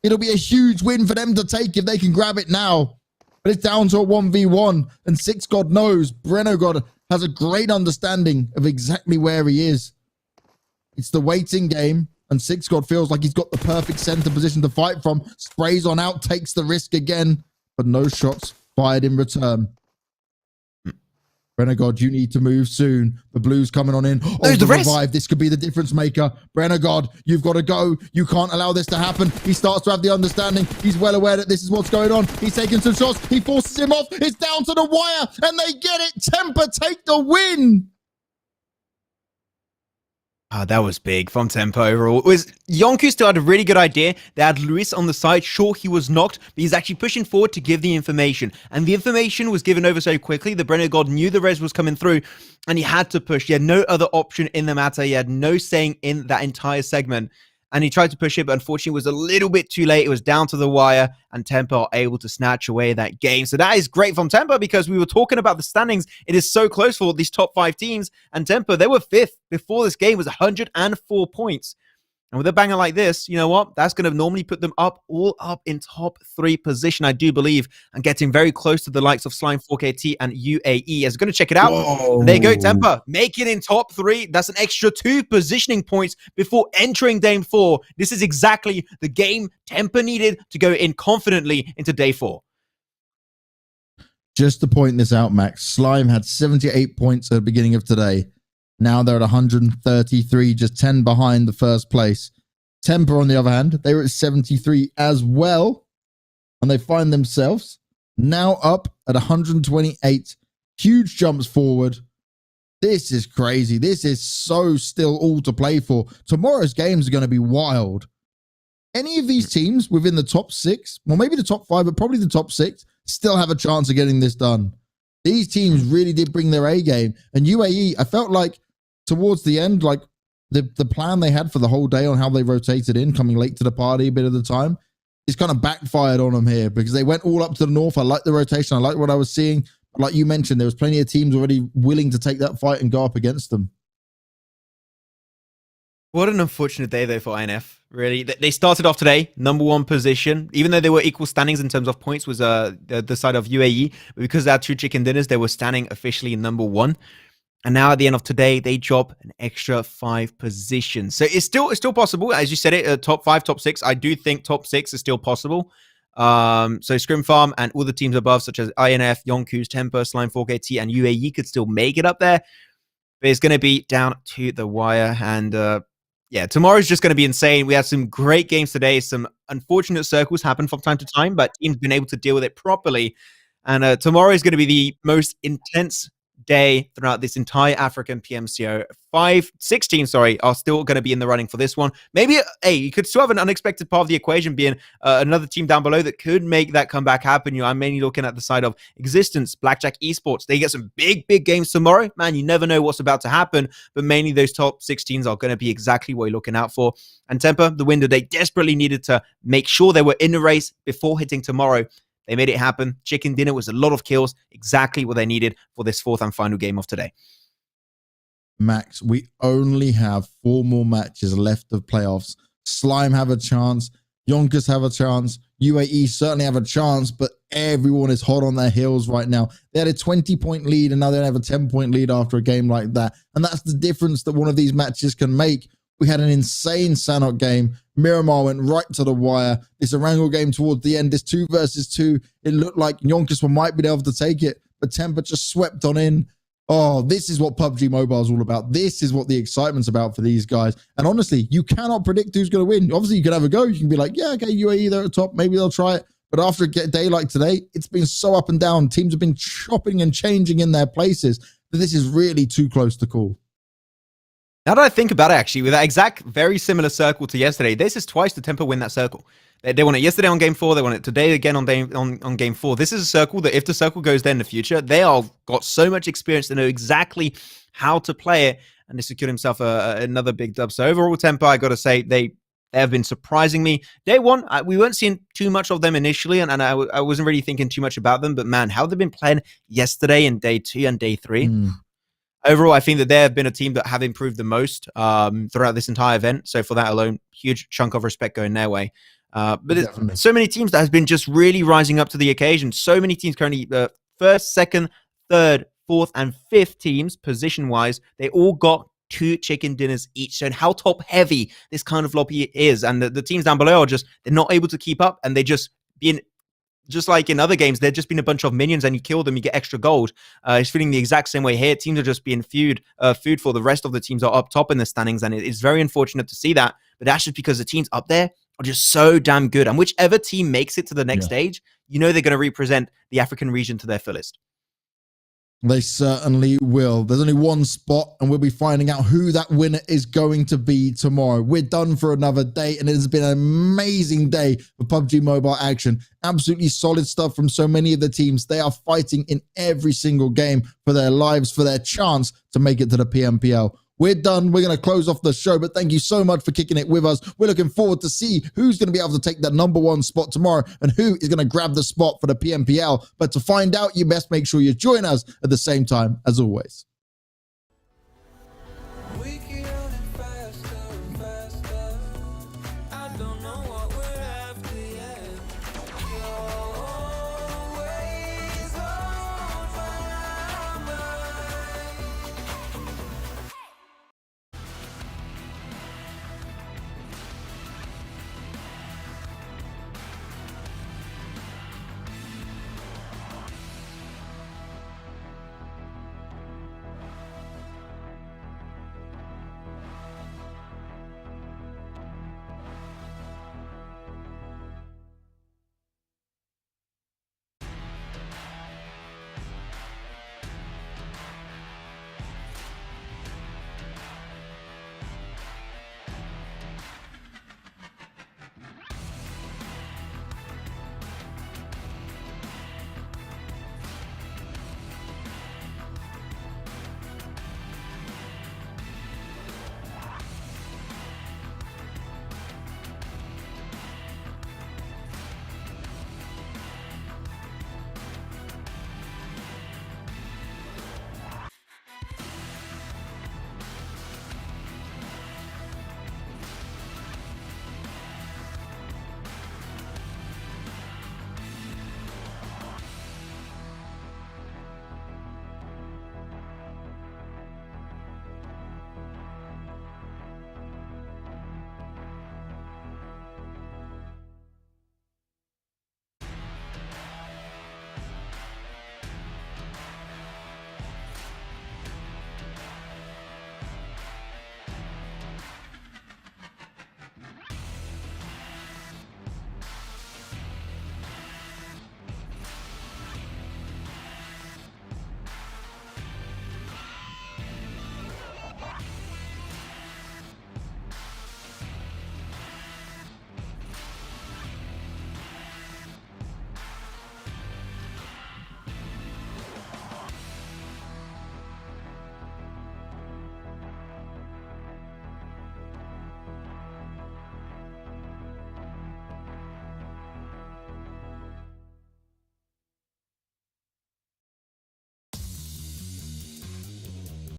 It'll be a huge win for them to take if they can grab it now. But it's down to a 1v1, and Six God knows Brennergod has a great understanding of exactly where he is. It's the waiting game, and Six God feels like he's got the perfect center position to fight from. Sprays on out, takes the risk again, but no shots fired in return. Brennergod, you need to move soon. The blue's coming on in. Oh, the revive. This could be the difference maker. Brennergod, you've got to go. You can't allow this to happen. He starts to have the understanding. He's well aware that this is what's going on. He's taking some shots. He forces him off. It's down to the wire, and they get it. Temper take the win. That was big from Tempo overall. YONKOUS still had a really good idea. They had Luis on the side. Sure, he was knocked, but he's actually pushing forward to give the information. And the information was given over so quickly. The Brennergod knew the res was coming through, and he had to push. He had no other option in the matter. He had no saying in that entire segment. And he tried to push it, but unfortunately it was a little bit too late. It was down to the wire, and Tempo are able to snatch away that game. So that is great from Tempo, because we were talking about the standings. It is so close for these top 5 teams, and Tempo, they were 5th before this game, was 104 points. And with a banger like this, you know what? That's going to normally put them all up in top 3 position, I do believe, and getting very close to the likes of Slime 4KT and UAE. As going to check it out. Whoa. There you go, Temper. Make it in top 3. That's an extra 2 positioning points before entering game 4. This is exactly the game Temper needed to go in confidently into day 4. Just to point this out, Max, Slime had 78 points at the beginning of today. Now they're at 133, just 10 behind the first place. Temper, on the other hand, they were at 73 as well. And they find themselves now up at 128. Huge jumps forward. This is crazy. This is so still all to play for. Tomorrow's games are going to be wild. Any of these teams within the top 6, well, maybe the top 5, but probably the top 6, still have a chance of getting this done. These teams really did bring their A game. And UAE, I felt like towards the end, like the plan they had for the whole day on how they rotated in, coming late to the party a bit of the time, is kind of backfired on them here, because they went all up to the north. I like the rotation. I like what I was seeing. But like you mentioned, there was plenty of teams already willing to take that fight and go up against them. What an unfortunate day, though, for INF. Really, they started off today number 1 position, even though they were equal standings in terms of points, was the side of UAE. But because they had 2 chicken dinners, they were standing officially in number 1. And now at the end of today, they drop an extra 5 positions. So it's still possible. As you said it, top 5, top 6. I do think top 6 is still possible. So Scrim Farm and all the teams above, such as INF, YONKOUS, Temper, Slime 4KT, and UAE could still make it up there. But it's going to be down to the wire. And yeah, tomorrow's just going to be insane. We had some great games today. Some unfortunate circles happen from time to time, but teams been able to deal with it properly. And tomorrow is going to be the most intense day throughout this entire African PMCO. 6 teams, are still going to be in the running for this one. Maybe, hey, you could still have an unexpected part of the equation being another team down below that could make that comeback happen. You know, I'm mainly looking at the side of Existence, Blackjack Esports. They get some big games tomorrow. Man, you never know what's about to happen, but mainly those top 6 teams are going to be exactly what you're looking out for. And Temper, the window, they desperately needed to make sure they were in the race before hitting tomorrow. They made it happen. Chicken dinner was a lot of kills, exactly what they needed for this 4th and final game of today. Max, we only have 4 more matches left of playoffs. Slime have a chance. YONKOUS have a chance. UAE certainly have a chance, but everyone is hot on their heels right now. They had a 20-point lead, and now they have a 10-point lead after a game like that. And that's the difference that one of these matches can make. We had an insane Sanhok game. Miramar went right to the wire. This Erangel game towards the end, this 2 versus 2, it looked like YONKOUS might be able to take it, but Temper just swept on in. Oh, this is what PUBG Mobile is all about. This is what the excitement's about for these guys. And honestly, you cannot predict who's going to win. Obviously, you can have a go. You can be like, yeah, okay, UAE, they're at the top. Maybe they'll try it. But after a day like today, it's been so up and down. Teams have been chopping and changing in their places that this is really too close to call. Now that I think about it, actually, with that exact very similar circle to yesterday, this is twice the Temper win that circle. They won it yesterday on game 4. They won it today again on game 4. This is a circle that if the circle goes there in the future, they all got so much experience to know exactly how to play it, and they secured himself another big dub. So overall, Temper, I got to say, they have been surprising me. Day 1, we weren't seeing too much of them initially, and I wasn't really thinking too much about them. But man, how they've been playing yesterday and day 2 and day 3. Overall, I think that they have been a team that have improved the most throughout this entire event. So for that alone, huge chunk of respect going their way. But so many teams that has been just really rising up to the occasion. So many teams currently 1st, 2nd, 3rd, 4th, and 5th teams, position-wise, they all got 2 chicken dinners each, showing how top-heavy this kind of lobby is. And the teams down below are just, they're not able to keep up, and they just being... Just like in other games, they're just been a bunch of minions and you kill them, you get extra gold. It's feeling the exact same way here. Teams are just being food for the rest of the teams are up top in the standings, and it's very unfortunate to see that. But that's just because the teams up there are just so damn good. And whichever team makes it to the next stage, you know they're going to represent the African region to their fullest. They certainly will. There's only one spot, and we'll be finding out who that winner is going to be tomorrow. We're done for another day, and it has been an amazing day for PUBG Mobile action. Absolutely solid stuff from so many of the teams. They are fighting in every single game for their lives, for their chance to make it to the PMPL. We're done. We're going to close off the show, but thank you so much for kicking it with us. We're looking forward to see who's going to be able to take that #1 spot tomorrow and who is going to grab the spot for the PMPL. But to find out, you best make sure you join us at the same time as always.